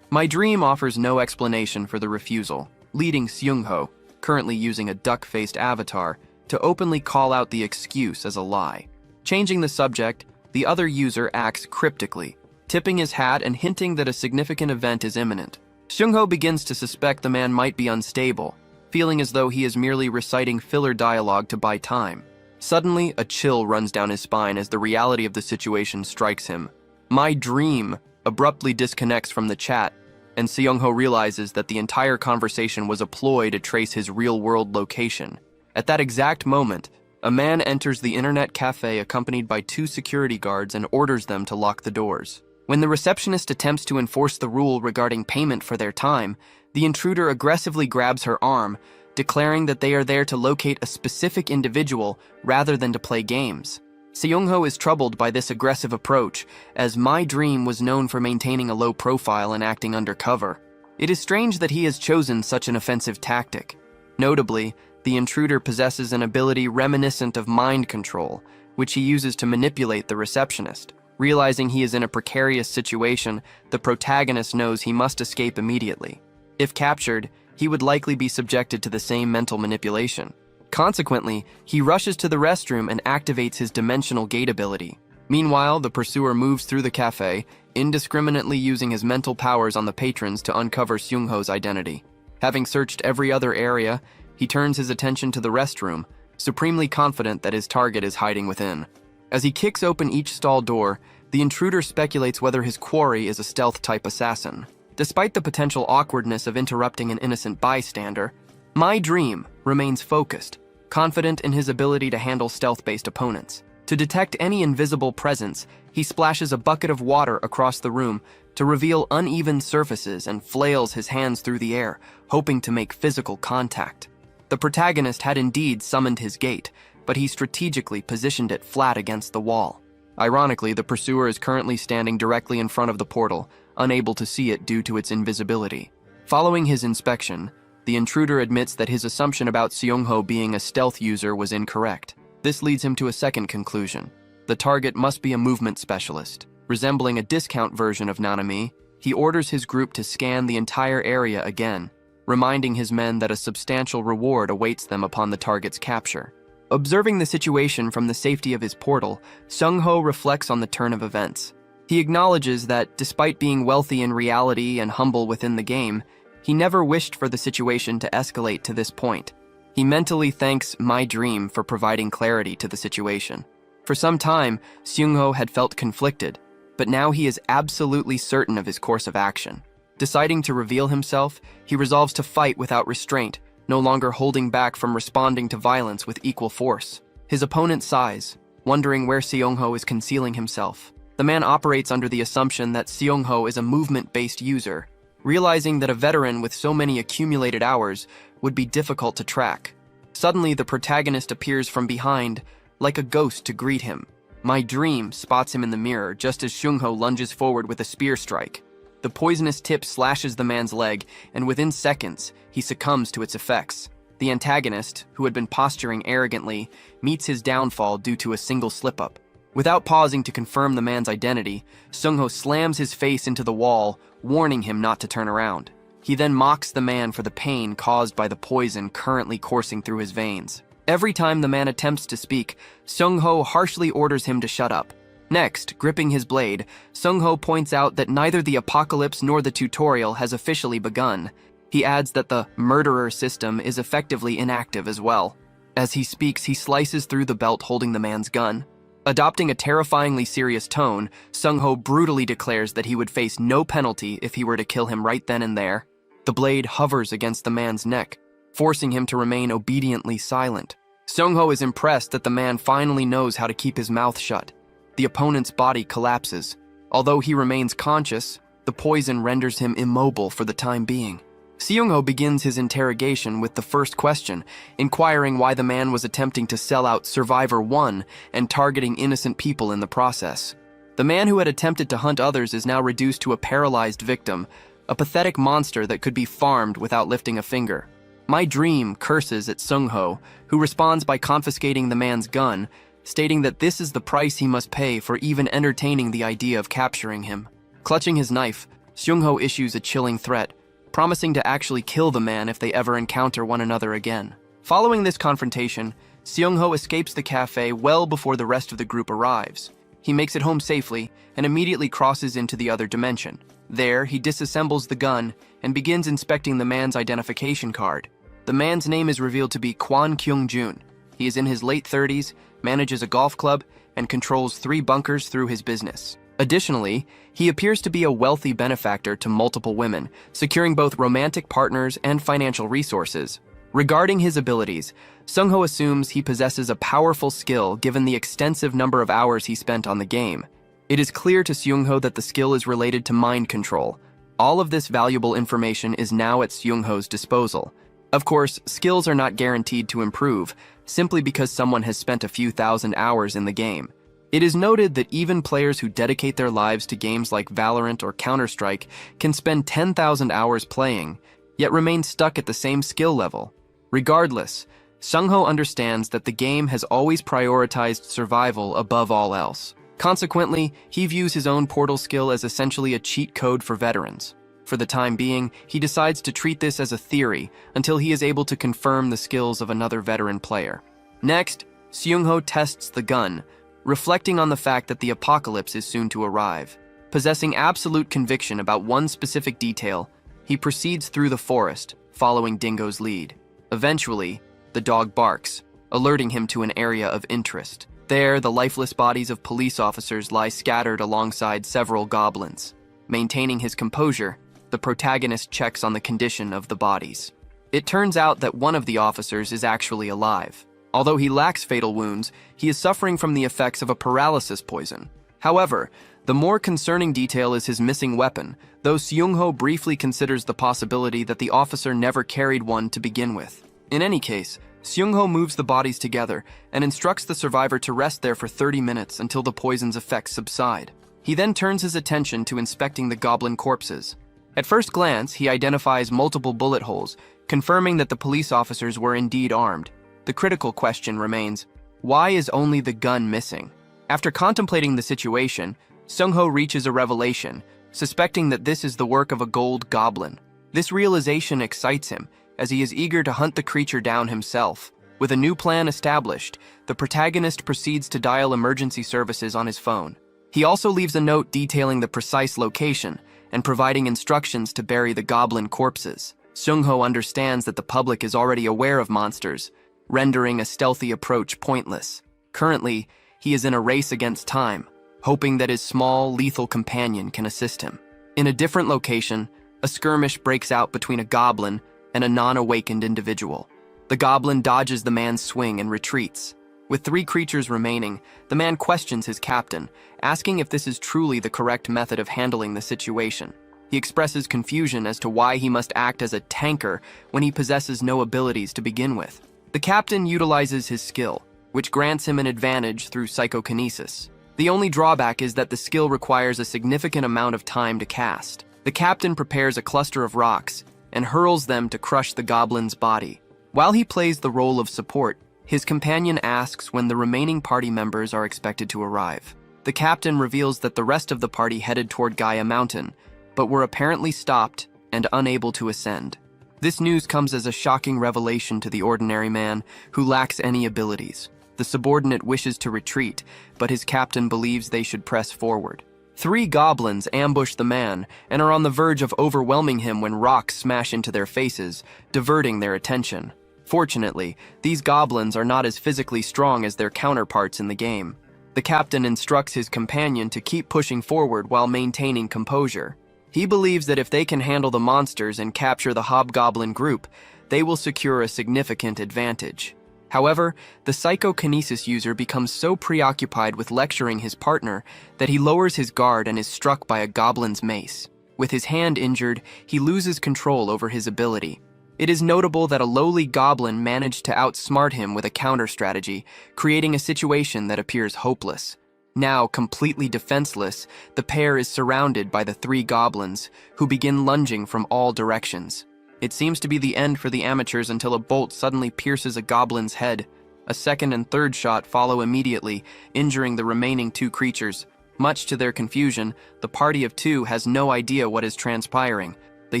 My Dream offers no explanation for the refusal, leading Seung-ho, currently using a duck-faced avatar, to openly call out the excuse as a lie. Changing the subject, the other user acts cryptically, tipping his hat and hinting that a significant event is imminent. Seung-ho begins to suspect the man might be unstable, feeling as though he is merely reciting filler dialogue to buy time. Suddenly, a chill runs down his spine as the reality of the situation strikes him. My Dream abruptly disconnects from the chat, and Seung-ho realizes that the entire conversation was a ploy to trace his real-world location. At that exact moment, a man enters the internet cafe accompanied by 2 security guards and orders them to lock the doors. When the receptionist attempts to enforce the rule regarding payment for their time, the intruder aggressively grabs her arm, declaring that they are there to locate a specific individual rather than to play games. Seung-ho is troubled by this aggressive approach, as My Dream was known for maintaining a low profile and acting undercover. It is strange that he has chosen such an offensive tactic. Notably, the intruder possesses an ability reminiscent of mind control, which he uses to manipulate the receptionist. Realizing he is in a precarious situation, the protagonist knows he must escape immediately. If captured, he would likely be subjected to the same mental manipulation. Consequently, he rushes to the restroom and activates his dimensional gate ability. Meanwhile, the pursuer moves through the cafe, indiscriminately using his mental powers on the patrons to uncover Seung-ho's identity. Having searched every other area, he turns his attention to the restroom, supremely confident that his target is hiding within. As he kicks open each stall door, the intruder speculates whether his quarry is a stealth-type assassin. Despite the potential awkwardness of interrupting an innocent bystander, My Dream remains focused, confident in his ability to handle stealth-based opponents. To detect any invisible presence, he splashes a bucket of water across the room to reveal uneven surfaces and flails his hands through the air, hoping to make physical contact. The protagonist had indeed summoned his gate, but he strategically positioned it flat against the wall. Ironically, the pursuer is currently standing directly in front of the portal, unable to see it due to its invisibility. Following his inspection, the intruder admits that his assumption about Seung-ho being a stealth user was incorrect. This leads him to a second conclusion. The target must be a movement specialist. Resembling a discount version of Nanami, he orders his group to scan the entire area again, reminding his men that a substantial reward awaits them upon the target's capture. Observing the situation from the safety of his portal, Seung-ho reflects on the turn of events. He acknowledges that, despite being wealthy in reality and humble within the game, he never wished for the situation to escalate to this point. He mentally thanks My Dream for providing clarity to the situation. For some time, Seung-ho had felt conflicted, but now he is absolutely certain of his course of action. Deciding to reveal himself, he resolves to fight without restraint, no longer holding back from responding to violence with equal force. His opponent sighs, wondering where Seung-ho is concealing himself. The man operates under the assumption that Seung-ho is a movement-based user, realizing that a veteran with so many accumulated hours would be difficult to track. Suddenly, the protagonist appears from behind, like a ghost to greet him. My Dream spots him in the mirror just as Seung-ho lunges forward with a spear strike. The poisonous tip slashes the man's leg, and within seconds, he succumbs to its effects. The antagonist, who had been posturing arrogantly, meets his downfall due to a single slip-up. Without pausing to confirm the man's identity, Seung-ho slams his face into the wall, warning him not to turn around. He then mocks the man for the pain caused by the poison currently coursing through his veins. Every time the man attempts to speak, Seung-ho harshly orders him to shut up. Next, gripping his blade, Seung-ho points out that neither the apocalypse nor the tutorial has officially begun. He adds that the murderer system is effectively inactive as well. As he speaks, he slices through the belt holding the man's gun. Adopting a terrifyingly serious tone, Seung-ho brutally declares that he would face no penalty if he were to kill him right then and there. The blade hovers against the man's neck, forcing him to remain obediently silent. Seung-ho is impressed that the man finally knows how to keep his mouth shut. The opponent's body collapses. Although he remains conscious, the poison renders him immobile for the time being. Seung-ho begins his interrogation with the first question, inquiring why the man was attempting to sell out Survivor 1 and targeting innocent people in the process. The man who had attempted to hunt others is now reduced to a paralyzed victim, a pathetic monster that could be farmed without lifting a finger. My Dream curses at Seung-ho, who responds by confiscating the man's gun, stating that this is the price he must pay for even entertaining the idea of capturing him. Clutching his knife, Seung-ho issues a chilling threat, promising to actually kill the man if they ever encounter one another again. Following this confrontation, Seung-ho escapes the cafe well before the rest of the group arrives. He makes it home safely and immediately crosses into the other dimension. There, he disassembles the gun and begins inspecting the man's identification card. The man's name is revealed to be Kwon Kyung-jun. He is in his late 30s, manages a golf club, and controls 3 bunkers through his business. Additionally, he appears to be a wealthy benefactor to multiple women, securing both romantic partners and financial resources. Regarding his abilities, Seung-ho assumes he possesses a powerful skill given the extensive number of hours he spent on the game. It is clear to Seung-ho that the skill is related to mind control. All of this valuable information is now at Seung-ho's disposal. Of course, skills are not guaranteed to improve, simply because someone has spent a few thousand hours in the game. It is noted that even players who dedicate their lives to games like Valorant or Counter-Strike can spend 10,000 hours playing, yet remain stuck at the same skill level. Regardless, Seung-ho understands that the game has always prioritized survival above all else. Consequently, he views his own portal skill as essentially a cheat code for veterans. For the time being, he decides to treat this as a theory until he is able to confirm the skills of another veteran player. Next, Seung-ho tests the gun, reflecting on the fact that the apocalypse is soon to arrive. Possessing absolute conviction about one specific detail, he proceeds through the forest, following Dingo's lead. Eventually, the dog barks, alerting him to an area of interest. There, the lifeless bodies of police officers lie scattered alongside several goblins. Maintaining his composure, the protagonist checks on the condition of the bodies. It turns out that one of the officers is actually alive. Although he lacks fatal wounds, he is suffering from the effects of a paralysis poison. However, the more concerning detail is his missing weapon, though Seung-ho briefly considers the possibility that the officer never carried one to begin with. In any case, Seung-ho moves the bodies together and instructs the survivor to rest there for 30 minutes until the poison's effects subside. He then turns his attention to inspecting the goblin corpses. At first glance, he identifies multiple bullet holes, confirming that the police officers were indeed armed. The critical question remains, why is only the gun missing? After contemplating the situation, Seung-ho reaches a revelation, suspecting that this is the work of a gold goblin. This realization excites him, as he is eager to hunt the creature down himself. With a new plan established, the protagonist proceeds to dial emergency services on his phone. He also leaves a note detailing the precise location and providing instructions to bury the goblin corpses. Seung-ho understands that the public is already aware of monsters, rendering a stealthy approach pointless. Currently, he is in a race against time, hoping that his small, lethal companion can assist him. In a different location, a skirmish breaks out between a goblin and a non-awakened individual. The goblin dodges the man's swing and retreats. With 3 creatures remaining, the man questions his captain, asking if this is truly the correct method of handling the situation. He expresses confusion as to why he must act as a tanker when he possesses no abilities to begin with. The captain utilizes his skill, which grants him an advantage through psychokinesis. The only drawback is that the skill requires a significant amount of time to cast. The captain prepares a cluster of rocks and hurls them to crush the goblin's body. While he plays the role of support, his companion asks when the remaining party members are expected to arrive. The captain reveals that the rest of the party headed toward Gaia Mountain, but were apparently stopped and unable to ascend. This news comes as a shocking revelation to the ordinary man, who lacks any abilities. The subordinate wishes to retreat, but his captain believes they should press forward. 3 goblins ambush the man and are on the verge of overwhelming him when rocks smash into their faces, diverting their attention. Fortunately, these goblins are not as physically strong as their counterparts in the game. The captain instructs his companion to keep pushing forward while maintaining composure. He believes that if they can handle the monsters and capture the hobgoblin group, they will secure a significant advantage. However, the psychokinesis user becomes so preoccupied with lecturing his partner that he lowers his guard and is struck by a goblin's mace. With his hand injured, he loses control over his ability. It is notable that a lowly goblin managed to outsmart him with a counter strategy, creating a situation that appears hopeless. Now completely defenseless, the pair is surrounded by the three goblins, who begin lunging from all directions. It seems to be the end for the amateurs until a bolt suddenly pierces a goblin's head. A second and third shot follow immediately, injuring the remaining two creatures. Much to their confusion, the party of two has no idea what is transpiring. They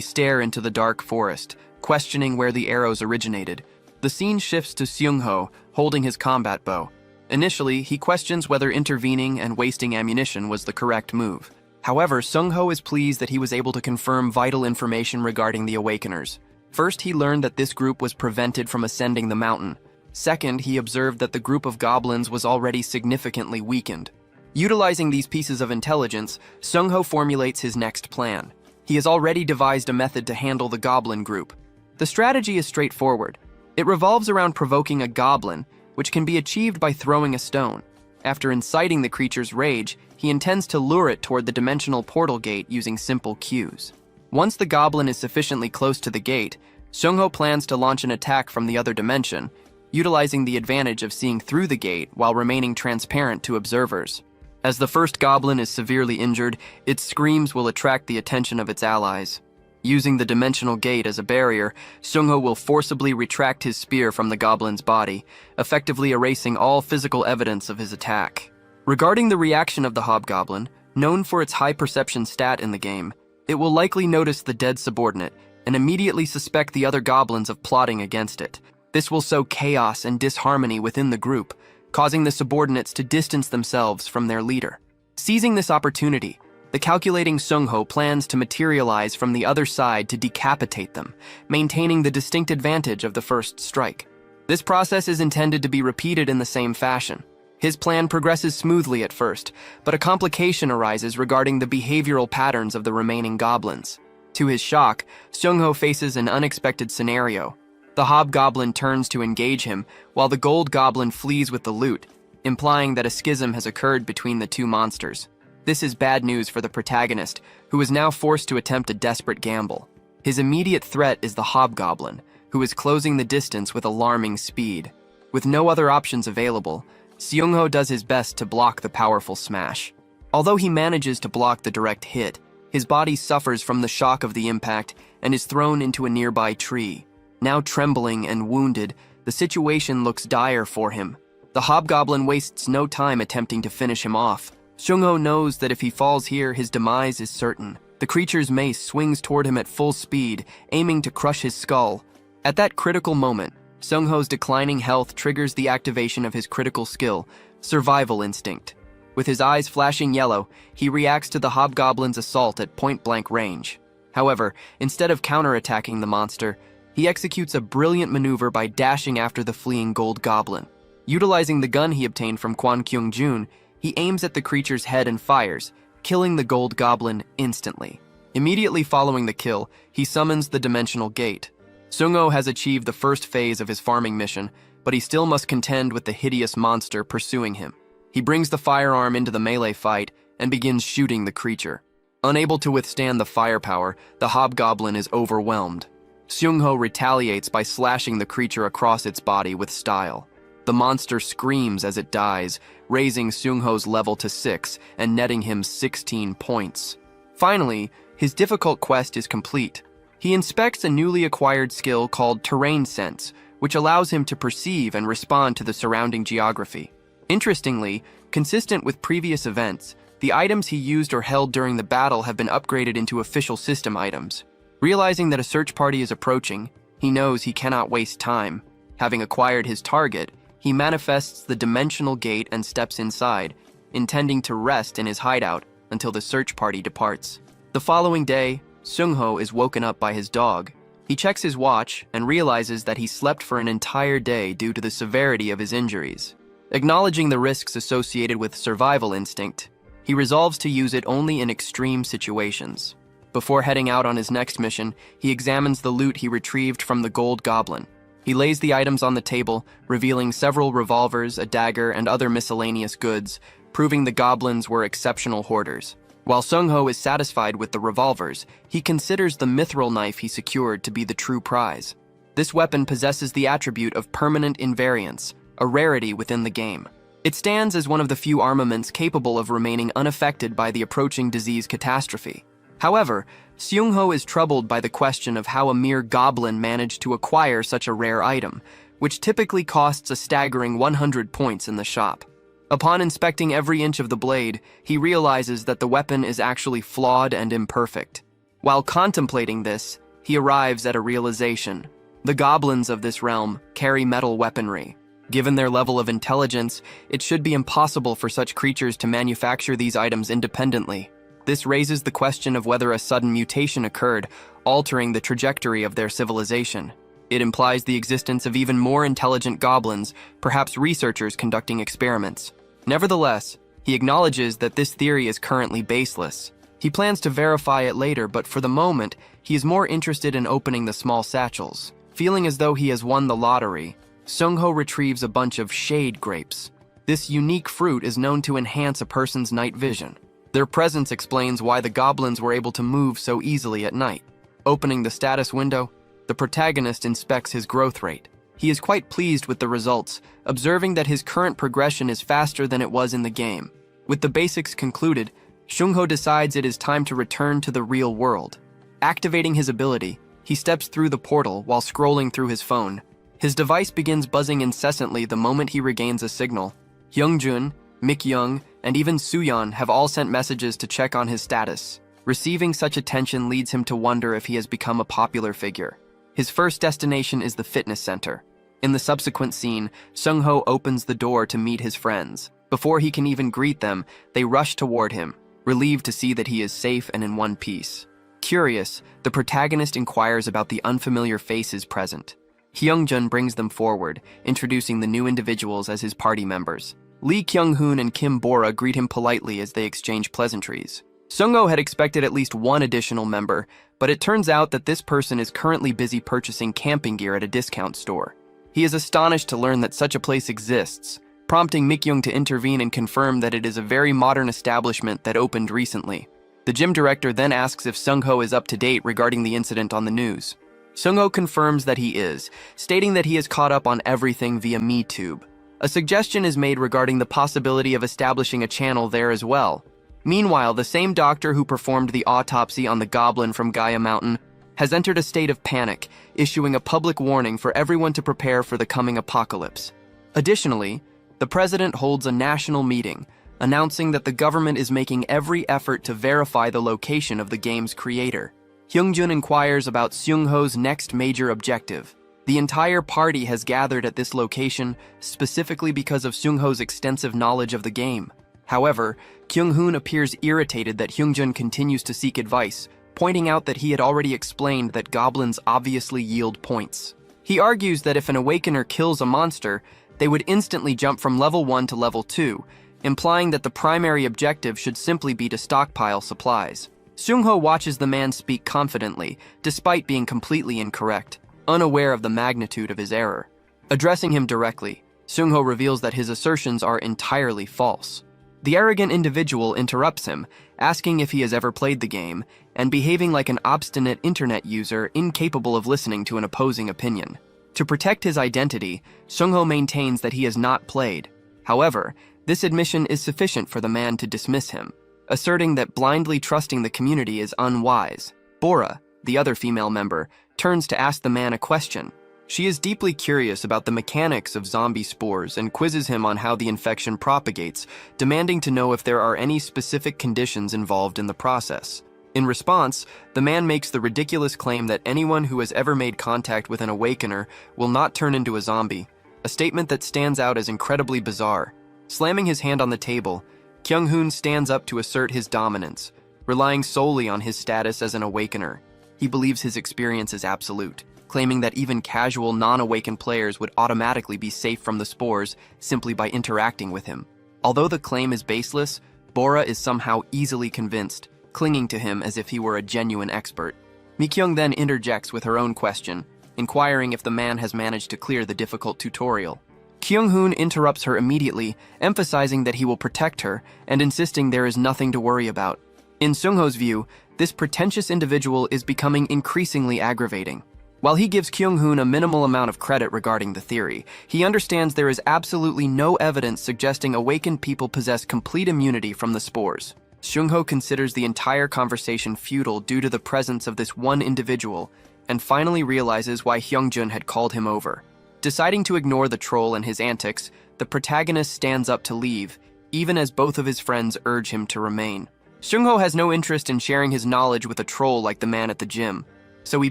stare into the dark forest, questioning where the arrows originated. The scene shifts to Seung-ho, holding his combat bow. Initially, he questions whether intervening and wasting ammunition was the correct move. However, Seung-ho is pleased that he was able to confirm vital information regarding the Awakeners. First, he learned that this group was prevented from ascending the mountain. Second, he observed that the group of goblins was already significantly weakened. Utilizing these pieces of intelligence, Seung-ho formulates his next plan. He has already devised a method to handle the goblin group. The strategy is straightforward. It revolves around provoking a goblin, which can be achieved by throwing a stone. After inciting the creature's rage, he intends to lure it toward the dimensional portal gate using simple cues. Once the goblin is sufficiently close to the gate, Seung-ho plans to launch an attack from the other dimension, utilizing the advantage of seeing through the gate while remaining transparent to observers. As the first goblin is severely injured, its screams will attract the attention of its allies. Using the dimensional gate as a barrier, Seung-ho will forcibly retract his spear from the goblin's body, effectively erasing all physical evidence of his attack. Regarding the reaction of the hobgoblin, known for its high perception stat in the game, it will likely notice the dead subordinate and immediately suspect the other goblins of plotting against it. This will sow chaos and disharmony within the group, causing the subordinates to distance themselves from their leader. Seizing this opportunity, the calculating Seung-ho plans to materialize from the other side to decapitate them, maintaining the distinct advantage of the first strike. This process is intended to be repeated in the same fashion. His plan progresses smoothly at first, but a complication arises regarding the behavioral patterns of the remaining goblins. To his shock, Seung-ho faces an unexpected scenario. The hobgoblin turns to engage him, while the gold goblin flees with the loot, implying that a schism has occurred between the two monsters. This is bad news for the protagonist, who is now forced to attempt a desperate gamble. His immediate threat is the hobgoblin, who is closing the distance with alarming speed. With no other options available, Seung-ho does his best to block the powerful smash. Although he manages to block the direct hit, his body suffers from the shock of the impact and is thrown into a nearby tree. Now trembling and wounded, the situation looks dire for him. The hobgoblin wastes no time attempting to finish him off. Seung-ho knows that if he falls here, his demise is certain. The creature's mace swings toward him at full speed, aiming to crush his skull. At that critical moment, Seung-ho's declining health triggers the activation of his critical skill, Survival Instinct. With his eyes flashing yellow, he reacts to the hobgoblin's assault at point-blank range. However, instead of counterattacking the monster, he executes a brilliant maneuver by dashing after the fleeing gold goblin. Utilizing the gun he obtained from Kwon Kyung-jun, he aims at the creature's head and fires, killing the gold goblin instantly. Immediately following the kill, he summons the dimensional gate. Seung-ho has achieved the first phase of his farming mission, but he still must contend with the hideous monster pursuing him. He brings the firearm into the melee fight and begins shooting the creature. Unable to withstand the firepower, the hobgoblin is overwhelmed. Seung-ho retaliates by slashing the creature across its body with style. The monster screams as it dies, raising Seung-ho's level to 6 and netting him 16 points. Finally, his difficult quest is complete. He inspects a newly acquired skill called Terrain Sense, which allows him to perceive and respond to the surrounding geography. Interestingly, consistent with previous events, the items he used or held during the battle have been upgraded into official system items. Realizing that a search party is approaching, he knows he cannot waste time. Having acquired his target, he manifests the dimensional gate and steps inside, intending to rest in his hideout until the search party departs. The following day, Seung-ho is woken up by his dog. He checks his watch and realizes that he slept for an entire day due to the severity of his injuries. Acknowledging the risks associated with survival instinct, he resolves to use it only in extreme situations. Before heading out on his next mission, he examines the loot he retrieved from the gold goblin. He lays the items on the table, revealing several revolvers, a dagger, and other miscellaneous goods, proving the goblins were exceptional hoarders. While Sung-ho is satisfied with the revolvers, he considers the mithril knife he secured to be the true prize. This weapon possesses the attribute of permanent invariance, a rarity within the game. It stands as one of the few armaments capable of remaining unaffected by the approaching disease catastrophe. However, Seung-ho is troubled by the question of how a mere goblin managed to acquire such a rare item, which typically costs a staggering 100 points in the shop. Upon inspecting every inch of the blade, he realizes that the weapon is actually flawed and imperfect. While contemplating this, he arrives at a realization. The goblins of this realm carry metal weaponry. Given their level of intelligence, it should be impossible for such creatures to manufacture these items independently. This raises the question of whether a sudden mutation occurred, altering the trajectory of their civilization. It implies the existence of even more intelligent goblins, perhaps researchers conducting experiments. Nevertheless, he acknowledges that this theory is currently baseless. He plans to verify it later, but for the moment, he is more interested in opening the small satchels. Feeling as though he has won the lottery, Sung-ho retrieves a bunch of shade grapes. This unique fruit is known to enhance a person's night vision. Their presence explains why the goblins were able to move so easily at night. Opening the status window, the protagonist inspects his growth rate. He is quite pleased with the results, observing that his current progression is faster than it was in the game. With the basics concluded, Sung-ho decides it is time to return to the real world. Activating his ability, he steps through the portal while scrolling through his phone. His device begins buzzing incessantly the moment he regains a signal. Hyungjun, Mik-young, and even Suyeon have all sent messages to check on his status. Receiving such attention leads him to wonder if he has become a popular figure. His first destination is the fitness center. In the subsequent scene, Sung-ho opens the door to meet his friends. Before he can even greet them, they rush toward him, relieved to see that he is safe and in one piece. Curious, the protagonist inquires about the unfamiliar faces present. Hyungjun brings them forward, introducing the new individuals as his party members. Lee Kyung-hoon and Kim Bora greet him politely as they exchange pleasantries. Sung-ho had expected at least one additional member, but it turns out that this person is currently busy purchasing camping gear at a discount store. He is astonished to learn that such a place exists, prompting Mik-young to intervene and confirm that it is a very modern establishment that opened recently. The gym director then asks if Sung-ho is up to date regarding the incident on the news. Sung-ho confirms that he is, stating that he is caught up on everything via MeTube. A suggestion is made regarding the possibility of establishing a channel there as well. Meanwhile, the same doctor who performed the autopsy on the goblin from Gaia Mountain has entered a state of panic, issuing a public warning for everyone to prepare for the coming apocalypse. Additionally, the president holds a national meeting, announcing that the government is making every effort to verify the location of the game's creator. Hyungjun inquires about Seung-ho's next major objective. The entire party has gathered at this location specifically because of Seung-ho's extensive knowledge of the game. However, Kyung-hoon appears irritated that Hyungjun continues to seek advice, pointing out that he had already explained that goblins obviously yield points. He argues that if an awakener kills a monster, they would instantly jump from level 1 to level 2, implying that the primary objective should simply be to stockpile supplies. Seung-ho watches the man speak confidently, despite being completely incorrect, unaware of the magnitude of his error. Addressing him directly, Seung-ho reveals that his assertions are entirely false. The arrogant individual interrupts him, asking if he has ever played the game, and behaving like an obstinate internet user incapable of listening to an opposing opinion. To protect his identity, Seung-ho maintains that he has not played. However, this admission is sufficient for the man to dismiss him, asserting that blindly trusting the community is unwise. Bora, the other female member, turns to ask the man a question. She is deeply curious about the mechanics of zombie spores and quizzes him on how the infection propagates, demanding to know if there are any specific conditions involved in the process. In response, the man makes the ridiculous claim that anyone who has ever made contact with an awakener will not turn into a zombie, a statement that stands out as incredibly bizarre. Slamming his hand on the table, Kyung-hoon stands up to assert his dominance, relying solely on his status as an awakener. He believes his experience is absolute, claiming that even casual non-awakened players would automatically be safe from the spores simply by interacting with him. Although the claim is baseless, Bora is somehow easily convinced, clinging to him as if he were a genuine expert. Mi-kyung then interjects with her own question, inquiring if the man has managed to clear the difficult tutorial. Kyung-hoon interrupts her immediately, emphasizing that he will protect her and insisting there is nothing to worry about. In Seung-ho's view, this pretentious individual is becoming increasingly aggravating. While he gives Kyung-hoon a minimal amount of credit regarding the theory, he understands there is absolutely no evidence suggesting awakened people possess complete immunity from the spores. Seung-ho considers the entire conversation futile due to the presence of this one individual, and finally realizes why Hyungjun had called him over. Deciding to ignore the troll and his antics, the protagonist stands up to leave, even as both of his friends urge him to remain. Seung-ho has no interest in sharing his knowledge with a troll like the man at the gym, so he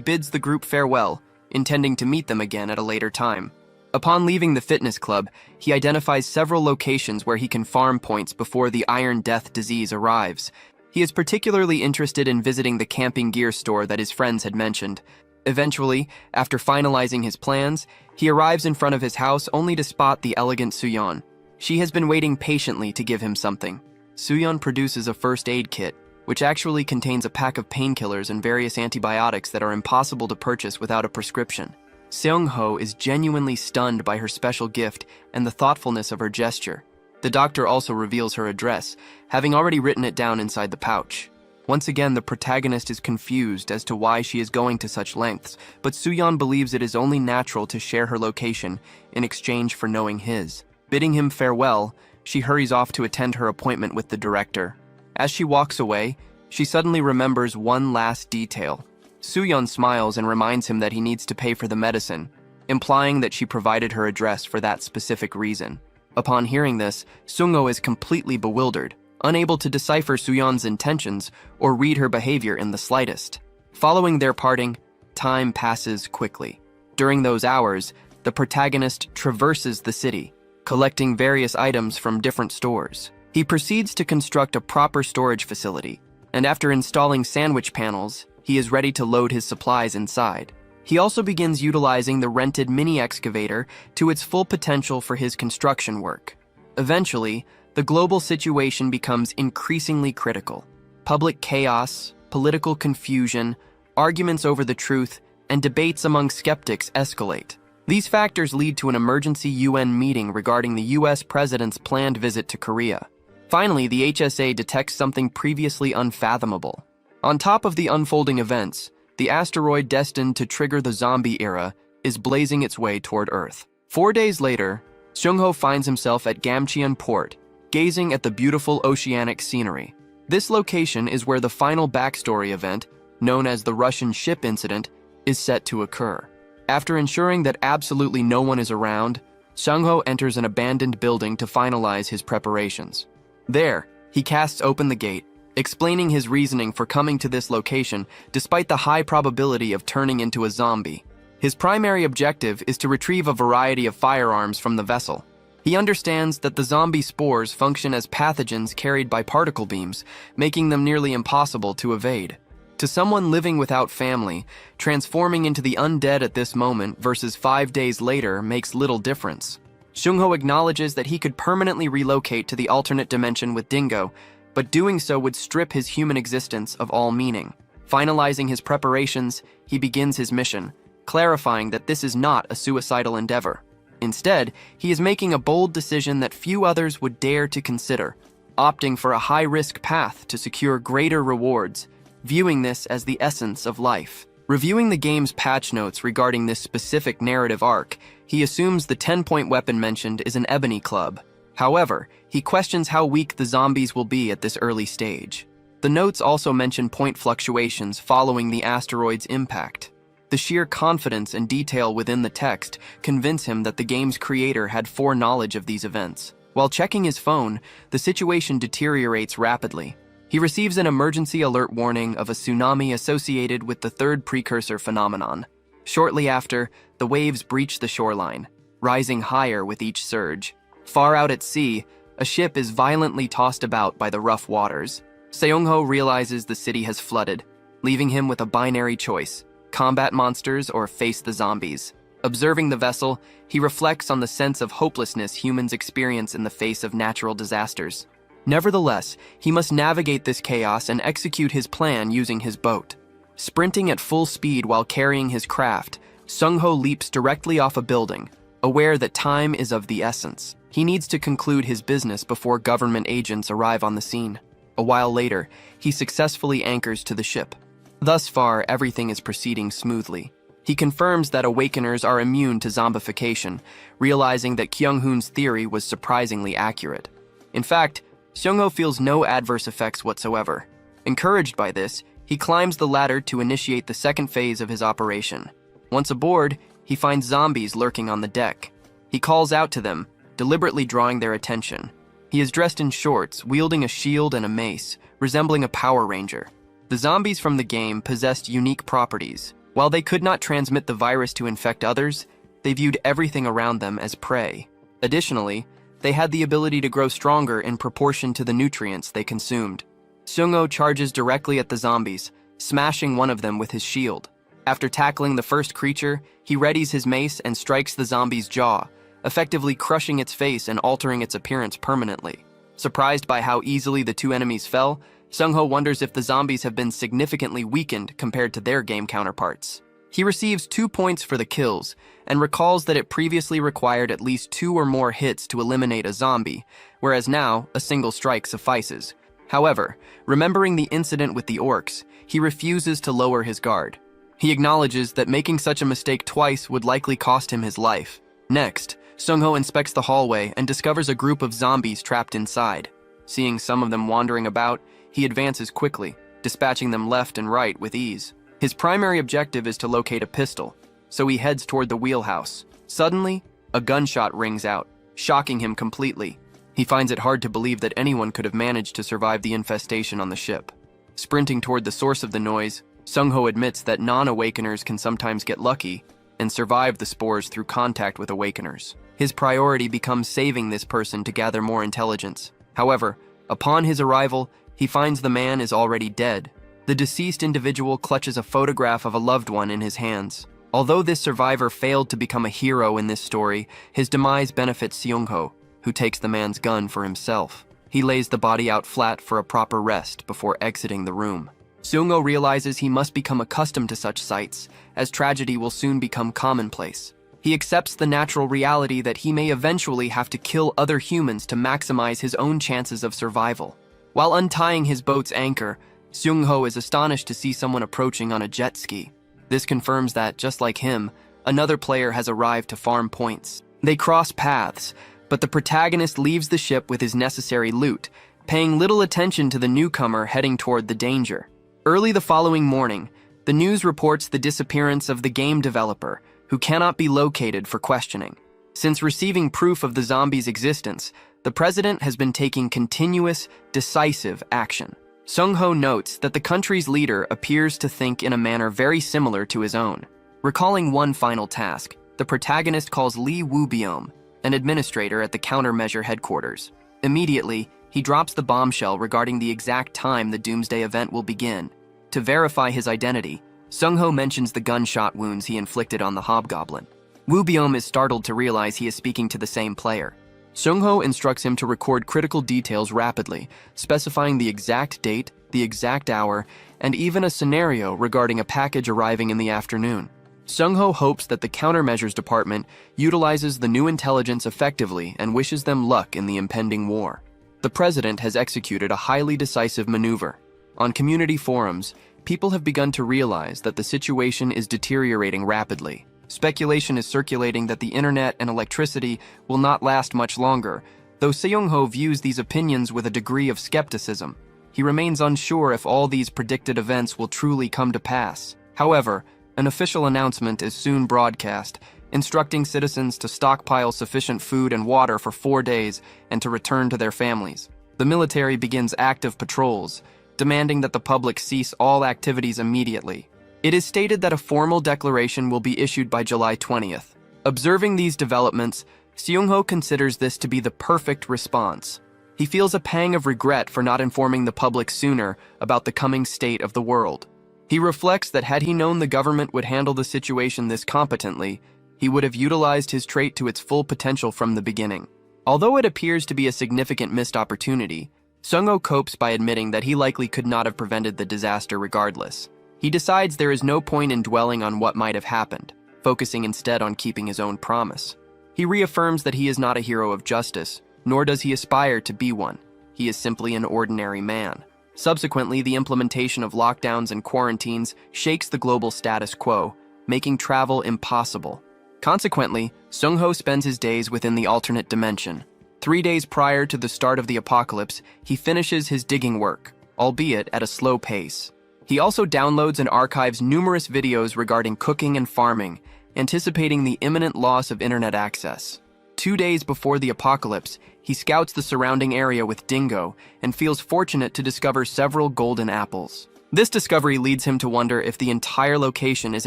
bids the group farewell, intending to meet them again at a later time. Upon leaving the fitness club, he identifies several locations where he can farm points before the Iron Death disease arrives. He is particularly interested in visiting the camping gear store that his friends had mentioned. Eventually, after finalizing his plans, he arrives in front of his house only to spot the elegant Suyeon. She has been waiting patiently to give him something. Suyeon produces a first aid kit, which actually contains a pack of painkillers and various antibiotics that are impossible to purchase without a prescription. Seung-ho is genuinely stunned by her special gift and the thoughtfulness of her gesture. The doctor also reveals her address, having already written it down inside the pouch. Once again, the protagonist is confused as to why she is going to such lengths, but Suyeon believes it is only natural to share her location in exchange for knowing his. Bidding him farewell, she hurries off to attend her appointment with the director. As she walks away, she suddenly remembers one last detail. Suyeon smiles and reminds him that he needs to pay for the medicine, implying that she provided her address for that specific reason. Upon hearing this, Seung-ho is completely bewildered, unable to decipher Suyeon's intentions or read her behavior in the slightest. Following their parting, time passes quickly. During those hours, the protagonist traverses the city, collecting various items from different stores. He proceeds to construct a proper storage facility, and after installing sandwich panels, he is ready to load his supplies inside. He also begins utilizing the rented mini-excavator to its full potential for his construction work. Eventually, the global situation becomes increasingly critical. Public chaos, political confusion, arguments over the truth, and debates among skeptics escalate. These factors lead to an emergency UN meeting regarding the US president's planned visit to Korea. Finally, the HSA detects something previously unfathomable. On top of the unfolding events, the asteroid destined to trigger the zombie era is blazing its way toward Earth. 4 days later, Seung-ho finds himself at Gamcheon Port, gazing at the beautiful oceanic scenery. This location is where the final backstory event, known as the Russian ship incident, is set to occur. After ensuring that absolutely no one is around, Seung-ho enters an abandoned building to finalize his preparations. There, he casts open the gate, explaining his reasoning for coming to this location despite the high probability of turning into a zombie. His primary objective is to retrieve a variety of firearms from the vessel. He understands that the zombie spores function as pathogens carried by particle beams, making them nearly impossible to evade. To someone living without family, transforming into the undead at this moment versus 5 days later makes little difference. Seung-ho acknowledges that he could permanently relocate to the alternate dimension with Dingo, but doing so would strip his human existence of all meaning. Finalizing his preparations, he begins his mission, clarifying that this is not a suicidal endeavor. Instead, he is making a bold decision that few others would dare to consider, opting for a high-risk path to secure greater rewards, viewing this as the essence of life. Reviewing the game's patch notes regarding this specific narrative arc, he assumes the 10-point weapon mentioned is an ebony club. However, he questions how weak the zombies will be at this early stage. The notes also mention point fluctuations following the asteroid's impact. The sheer confidence and detail within the text convince him that the game's creator had foreknowledge of these events. While checking his phone, the situation deteriorates rapidly. He receives an emergency alert warning of a tsunami associated with the third precursor phenomenon. Shortly after, the waves breach the shoreline, rising higher with each surge. Far out at sea, a ship is violently tossed about by the rough waters. Seung-ho realizes the city has flooded, leaving him with a binary choice: combat monsters or face the zombies. Observing the vessel, he reflects on the sense of hopelessness humans experience in the face of natural disasters. Nevertheless, he must navigate this chaos and execute his plan using his boat. Sprinting at full speed while carrying his craft, Seung-ho leaps directly off a building, aware that time is of the essence. He needs to conclude his business before government agents arrive on the scene. A while later, he successfully anchors to the ship. Thus far, everything is proceeding smoothly. He confirms that awakeners are immune to zombification, realizing that Kyung-hoon's theory was surprisingly accurate. In fact, Seung-ho feels no adverse effects whatsoever. Encouraged by this, he climbs the ladder to initiate the second phase of his operation. Once aboard, he finds zombies lurking on the deck. He calls out to them, deliberately drawing their attention. He is dressed in shorts, wielding a shield and a mace, resembling a Power Ranger. The zombies from the game possessed unique properties. While they could not transmit the virus to infect others, they viewed everything around them as prey. Additionally, they had the ability to grow stronger in proportion to the nutrients they consumed. Seung-ho charges directly at the zombies, smashing one of them with his shield. After tackling the first creature, he readies his mace and strikes the zombie's jaw, effectively crushing its face and altering its appearance permanently. Surprised by how easily the two enemies fell, Seung-ho wonders if the zombies have been significantly weakened compared to their game counterparts. He receives 2 points for the kills, and recalls that it previously required at least 2 or more hits to eliminate a zombie, whereas now, a single strike suffices. However, remembering the incident with the orcs, he refuses to lower his guard. He acknowledges that making such a mistake twice would likely cost him his life. Next, Seung-ho inspects the hallway and discovers a group of zombies trapped inside. Seeing some of them wandering about, he advances quickly, dispatching them left and right with ease. His primary objective is to locate a pistol, so he heads toward the wheelhouse. Suddenly, a gunshot rings out, shocking him completely. He finds it hard to believe that anyone could have managed to survive the infestation on the ship. Sprinting toward the source of the noise, Seung-ho admits that non-awakeners can sometimes get lucky and survive the spores through contact with awakeners. His priority becomes saving this person to gather more intelligence. However, upon his arrival, he finds the man is already dead. The deceased individual clutches a photograph of a loved one in his hands. Although this survivor failed to become a hero in this story, his demise benefits Seung-ho, who takes the man's gun for himself. He lays the body out flat for a proper rest before exiting the room. Seung-ho realizes he must become accustomed to such sights, as tragedy will soon become commonplace. He accepts the natural reality that he may eventually have to kill other humans to maximize his own chances of survival. While untying his boat's anchor, Seung-ho is astonished to see someone approaching on a jet ski. This confirms that, just like him, another player has arrived to farm points. They cross paths, but the protagonist leaves the ship with his necessary loot, paying little attention to the newcomer heading toward the danger. Early the following morning, the news reports the disappearance of the game developer, who cannot be located for questioning. Since receiving proof of the zombie's existence, the president has been taking continuous, decisive action. Seung-ho notes that the country's leader appears to think in a manner very similar to his own. Recalling one final task, the protagonist calls Lee Woo-byum, an administrator at the countermeasure headquarters. Immediately, he drops the bombshell regarding the exact time the Doomsday event will begin. To verify his identity, Seung-ho mentions the gunshot wounds he inflicted on the hobgoblin. Woo-byum is startled to realize he is speaking to the same player. Seung-ho instructs him to record critical details rapidly, specifying the exact date, the exact hour, and even a scenario regarding a package arriving in the afternoon. Seung-ho hopes that the countermeasures department utilizes the new intelligence effectively and wishes them luck in the impending war. The president has executed a highly decisive maneuver. On community forums, people have begun to realize that the situation is deteriorating rapidly. Speculation is circulating that the internet and electricity will not last much longer, though Seung-ho views these opinions with a degree of skepticism. He remains unsure if all these predicted events will truly come to pass. However, an official announcement is soon broadcast, instructing citizens to stockpile sufficient food and water for 4 days and to return to their families. The military begins active patrols, demanding that the public cease all activities immediately. It is stated that a formal declaration will be issued by July 20th. Observing these developments, Seung-ho considers this to be the perfect response. He feels a pang of regret for not informing the public sooner about the coming state of the world. He reflects that had he known the government would handle the situation this competently, he would have utilized his trait to its full potential from the beginning. Although it appears to be a significant missed opportunity, Seung-ho copes by admitting that he likely could not have prevented the disaster regardless. He decides there is no point in dwelling on what might have happened, focusing instead on keeping his own promise. He reaffirms that he is not a hero of justice, nor does he aspire to be one. he is simply an ordinary man. Subsequently, the implementation of lockdowns and quarantines shakes the global status quo, making travel impossible. Consequently, Seung-ho spends his days within the alternate dimension. 3 days prior to the start of the apocalypse, he finishes his digging work, albeit at a slow pace. He also downloads and archives numerous videos regarding cooking and farming, anticipating the imminent loss of internet access. 2 days before the apocalypse, he scouts the surrounding area with Dingo and feels fortunate to discover several golden apples. This discovery leads him to wonder if the entire location is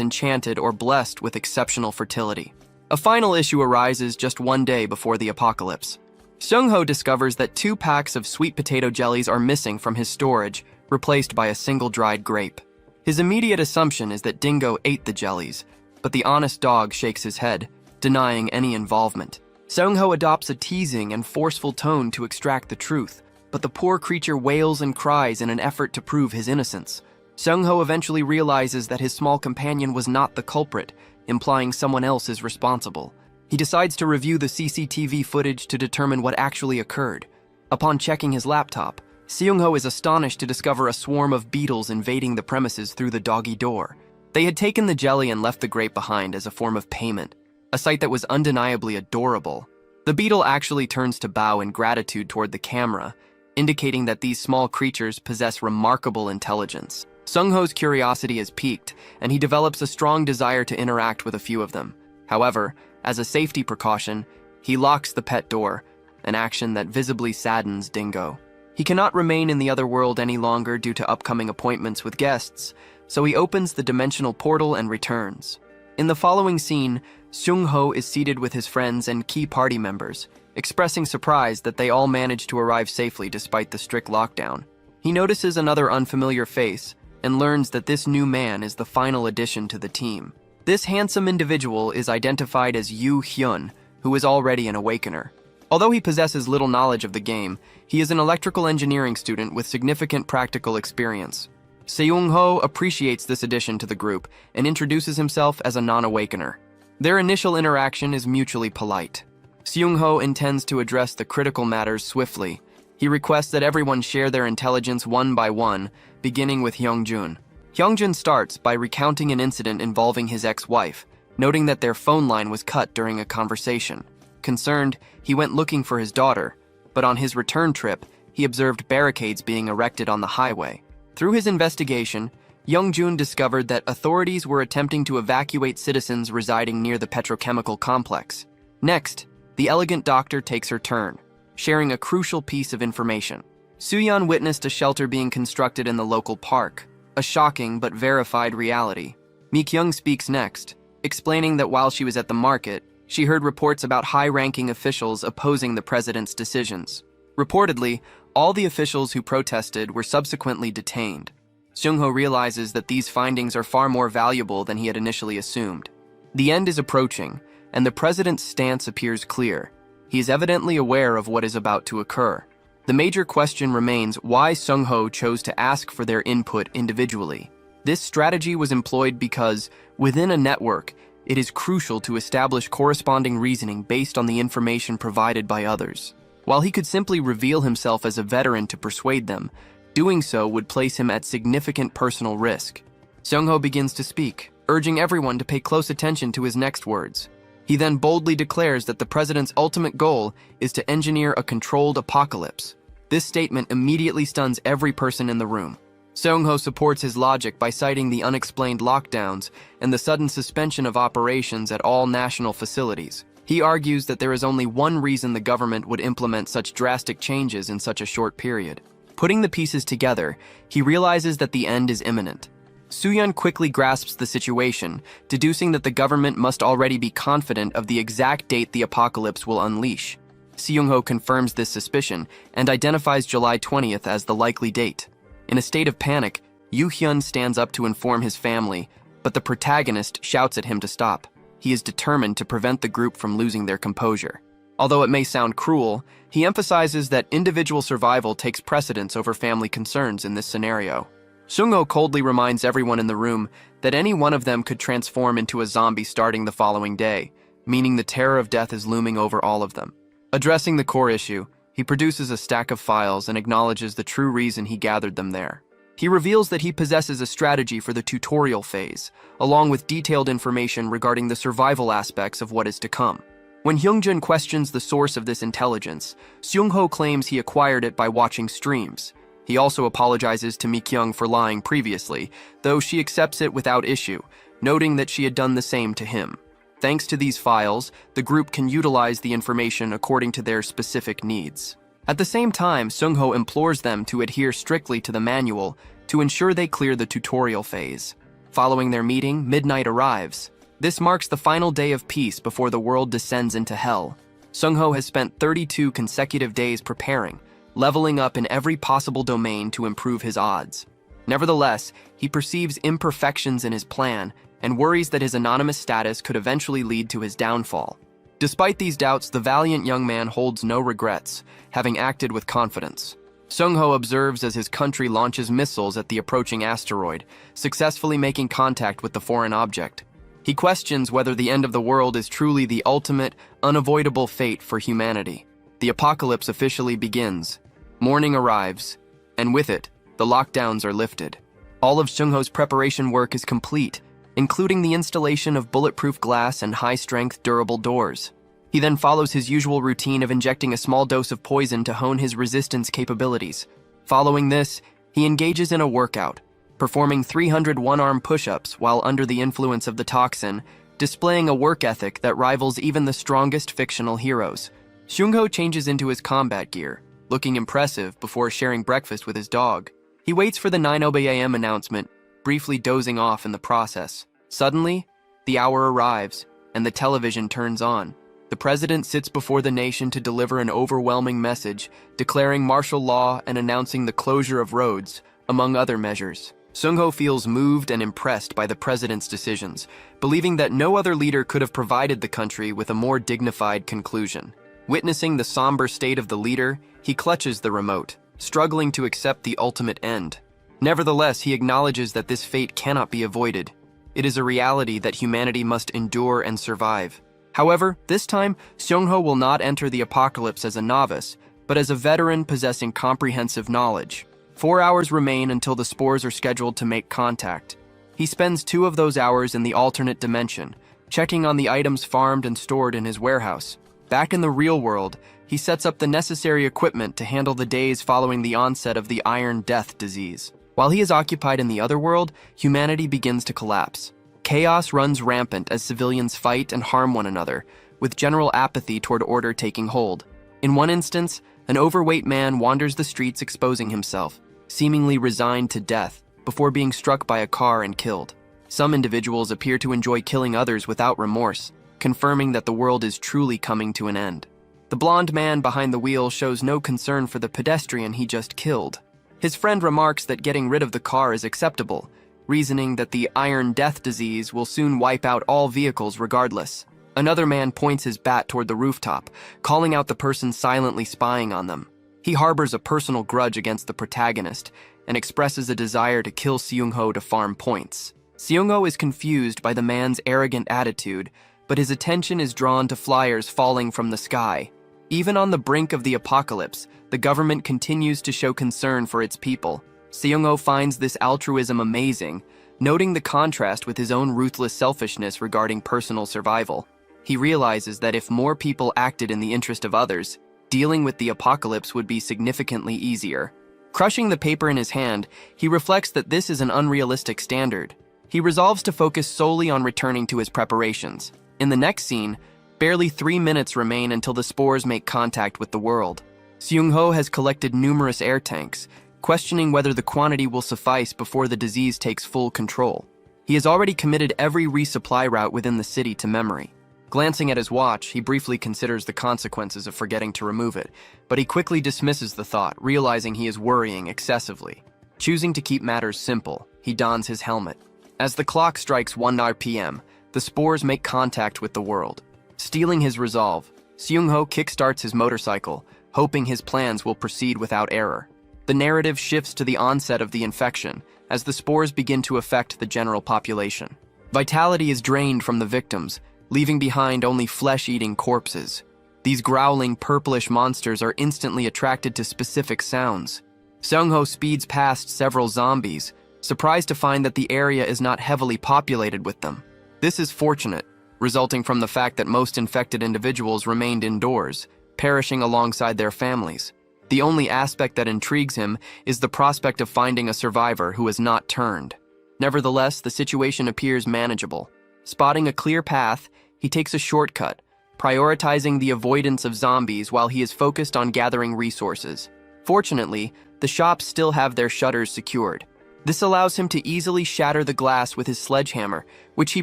enchanted or blessed with exceptional fertility. A final issue arises just 1 day before the apocalypse. Seung-ho discovers that 2 packs of sweet potato jellies are missing from his storage, replaced by a single dried grape. His immediate assumption is that Dingo ate the jellies, but the honest dog shakes his head, denying any involvement. Seung-ho adopts a teasing and forceful tone to extract the truth, but the poor creature wails and cries in an effort to prove his innocence. Seung-ho eventually realizes that his small companion was not the culprit, implying someone else is responsible. He decides to review the CCTV footage to determine what actually occurred. Upon checking his laptop, Seung-ho is astonished to discover a swarm of beetles invading the premises through the doggy door. They had taken the jelly and left the grape behind as a form of payment, a sight that was undeniably adorable. The beetle actually turns to bow in gratitude toward the camera, indicating that these small creatures possess remarkable intelligence. Seung-ho's curiosity is piqued, and he develops a strong desire to interact with a few of them. However, as a safety precaution, he locks the pet door, an action that visibly saddens Dingo. He cannot remain in the other world any longer due to upcoming appointments with guests, so he opens the dimensional portal and returns. In the following scene, Seung-ho is seated with his friends and key party members, expressing surprise that they all managed to arrive safely despite the strict lockdown. He notices another unfamiliar face and learns that this new man is the final addition to the team. This handsome individual is identified as Yoo Hyun, who is already an awakener. Although he possesses little knowledge of the game, he is an electrical engineering student with significant practical experience. Seung-ho appreciates this addition to the group and introduces himself as a non-awakener. Their initial interaction is mutually polite. Seung-ho intends to address the critical matters swiftly. He requests that everyone share their intelligence one by one, beginning with Hyungjun. Hyungjun starts by recounting an incident involving his ex-wife, noting that their phone line was cut during a conversation. Concerned, he went looking for his daughter, but on his return trip, he observed barricades being erected on the highway. Through his investigation, Hyungjun discovered that authorities were attempting to evacuate citizens residing near the petrochemical complex. Next, the elegant doctor takes her turn, sharing a crucial piece of information. Suyeon witnessed a shelter being constructed in the local park, a shocking but verified reality. Mi-kyung speaks next, explaining that while she was at the market, she heard reports about high-ranking officials opposing the president's decisions. Reportedly, all the officials who protested were subsequently detained. Seung-ho realizes that these findings are far more valuable than he had initially assumed. The end is approaching, and the president's stance appears clear. He is evidently aware of what is about to occur. The major question remains why Seung-ho chose to ask for their input individually. This strategy was employed because, within a network, it is crucial to establish corresponding reasoning based on the information provided by others. While he could simply reveal himself as a veteran to persuade them, doing so would place him at significant personal risk. Seung-ho begins to speak, urging everyone to pay close attention to his next words. He then boldly declares that the president's ultimate goal is to engineer a controlled apocalypse. This statement immediately stuns every person in the room. Seung-ho supports his logic by citing the unexplained lockdowns and the sudden suspension of operations at all national facilities. He argues that there is only one reason the government would implement such drastic changes in such a short period. Putting the pieces together, he realizes that the end is imminent. Suyeon quickly grasps the situation, deducing that the government must already be confident of the exact date the apocalypse will unleash. Seung-ho confirms this suspicion and identifies July 20th as the likely date. In a state of panic, Yoo Hyun stands up to inform his family, but the protagonist shouts at him to stop. He is determined to prevent the group from losing their composure. Although it may sound cruel, he emphasizes that individual survival takes precedence over family concerns in this scenario. Seung-ho coldly reminds everyone in the room that any one of them could transform into a zombie starting the following day, meaning the terror of death is looming over all of them. Addressing the core issue, He produces a stack of files and acknowledges the true reason he gathered them there. He reveals that he possesses a strategy for the tutorial phase, along with detailed information regarding the survival aspects of what is to come. When Hyungjun questions the source of this intelligence, Seung-ho claims he acquired it by watching streams. He also apologizes to Mi-kyung for lying previously, though she accepts it without issue, noting that she had done the same to him. Thanks to these files, the group can utilize the information according to their specific needs. At the same time, Seung-ho implores them to adhere strictly to the manual to ensure they clear the tutorial phase. Following their meeting, midnight arrives. This marks the final day of peace before the world descends into hell. Seung-ho has spent 32 consecutive days preparing, leveling up in every possible domain to improve his odds. Nevertheless, he perceives imperfections in his plan and worries that his anonymous status could eventually lead to his downfall. Despite these doubts, the valiant young man holds no regrets, having acted with confidence. Seung-ho observes as his country launches missiles at the approaching asteroid, successfully making contact with the foreign object. He questions whether the end of the world is truly the ultimate, unavoidable fate for humanity. The apocalypse officially begins. Morning arrives, and with it, the lockdowns are lifted. All of Seung-ho's preparation work is complete, including the installation of bulletproof glass and high-strength durable doors. He then follows his usual routine of injecting a small dose of poison to hone his resistance capabilities. Following this, he engages in a workout, performing 300 one-arm push-ups while under the influence of the toxin, displaying a work ethic that rivals even the strongest fictional heroes. Seung-ho changes into his combat gear, looking impressive before sharing breakfast with his dog. He waits for the 9 a.m. announcement, briefly dozing off in the process. Suddenly, the hour arrives, and the television turns on. The president sits before the nation to deliver an overwhelming message, declaring martial law and announcing the closure of roads, among other measures. Seung-ho feels moved and impressed by the president's decisions, believing that no other leader could have provided the country with a more dignified conclusion. Witnessing the somber state of the leader, he clutches the remote, struggling to accept the ultimate end. Nevertheless, he acknowledges that this fate cannot be avoided. It is a reality that humanity must endure and survive. However, this time, Seung-ho will not enter the apocalypse as a novice, but as a veteran possessing comprehensive knowledge. 4 hours remain until the spores are scheduled to make contact. He spends 2 of those hours in the alternate dimension, checking on the items farmed and stored in his warehouse. Back in the real world, he sets up the necessary equipment to handle the days following the onset of the Iron Death disease. While he is occupied in the other world, humanity begins to collapse. Chaos runs rampant as civilians fight and harm one another, with general apathy toward order taking hold. In one instance, an overweight man wanders the streets exposing himself, seemingly resigned to death, before being struck by a car and killed. Some individuals appear to enjoy killing others without remorse, confirming that the world is truly coming to an end. The blonde man behind the wheel shows no concern for the pedestrian he just killed. His friend remarks that getting rid of the car is acceptable, reasoning that the Iron Death disease will soon wipe out all vehicles regardless. Another man points his bat toward the rooftop, calling out the person silently spying on them. He harbors a personal grudge against the protagonist and expresses a desire to kill Seung-ho to farm points. Seung-ho is confused by the man's arrogant attitude, but his attention is drawn to flyers falling from the sky. Even on the brink of the apocalypse, the government continues to show concern for its people. Seung-ho finds this altruism amazing, noting the contrast with his own ruthless selfishness regarding personal survival. He realizes that if more people acted in the interest of others, dealing with the apocalypse would be significantly easier. Crushing the paper in his hand, he reflects that this is an unrealistic standard. He resolves to focus solely on returning to his preparations. In the next scene, barely 3 minutes remain until the spores make contact with the world. Seung-ho has collected numerous air tanks, questioning whether the quantity will suffice before the disease takes full control. He has already committed every resupply route within the city to memory. Glancing at his watch, he briefly considers the consequences of forgetting to remove it, but he quickly dismisses the thought, realizing he is worrying excessively. Choosing to keep matters simple, he dons his helmet. As the clock strikes 1 p.m., the spores make contact with the world. Stealing his resolve, Seung-ho kickstarts his motorcycle, hoping his plans will proceed without error. The narrative shifts to the onset of the infection, as the spores begin to affect the general population. Vitality is drained from the victims, leaving behind only flesh-eating corpses. These growling, purplish monsters are instantly attracted to specific sounds. Seung-ho speeds past several zombies, surprised to find that the area is not heavily populated with them. This is fortunate, resulting from the fact that most infected individuals remained indoors, perishing alongside their families. The only aspect that intrigues him is the prospect of finding a survivor who has not turned. Nevertheless, the situation appears manageable. Spotting a clear path, he takes a shortcut, prioritizing the avoidance of zombies while he is focused on gathering resources. Fortunately, the shops still have their shutters secured. This allows him to easily shatter the glass with his sledgehammer, which he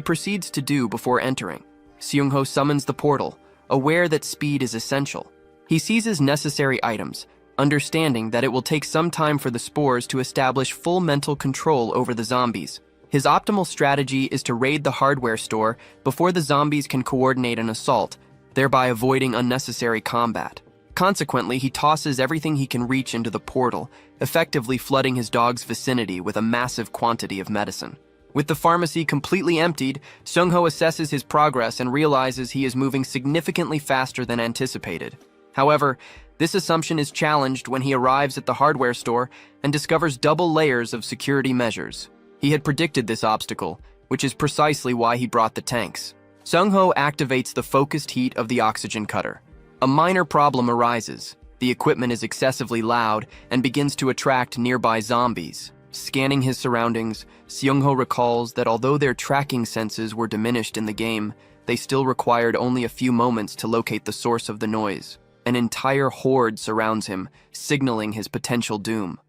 proceeds to do before entering. Seung-ho summons the portal, aware that speed is essential. He seizes necessary items, understanding that it will take some time for the spores to establish full mental control over the zombies. His optimal strategy is to raid the hardware store before the zombies can coordinate an assault, thereby avoiding unnecessary combat. Consequently, he tosses everything he can reach into the portal, effectively flooding his dog's vicinity with a massive quantity of medicine. With the pharmacy completely emptied, Seung-ho assesses his progress and realizes he is moving significantly faster than anticipated. However, this assumption is challenged when he arrives at the hardware store and discovers double layers of security measures. He had predicted this obstacle, which is precisely why he brought the tanks. Seung-ho activates the focused heat of the oxygen cutter. A minor problem arises. The equipment is excessively loud and begins to attract nearby zombies. Scanning his surroundings, Seung-ho recalls that although their tracking senses were diminished in the game, they still required only a few moments to locate the source of the noise. An entire horde surrounds him, signaling his potential doom.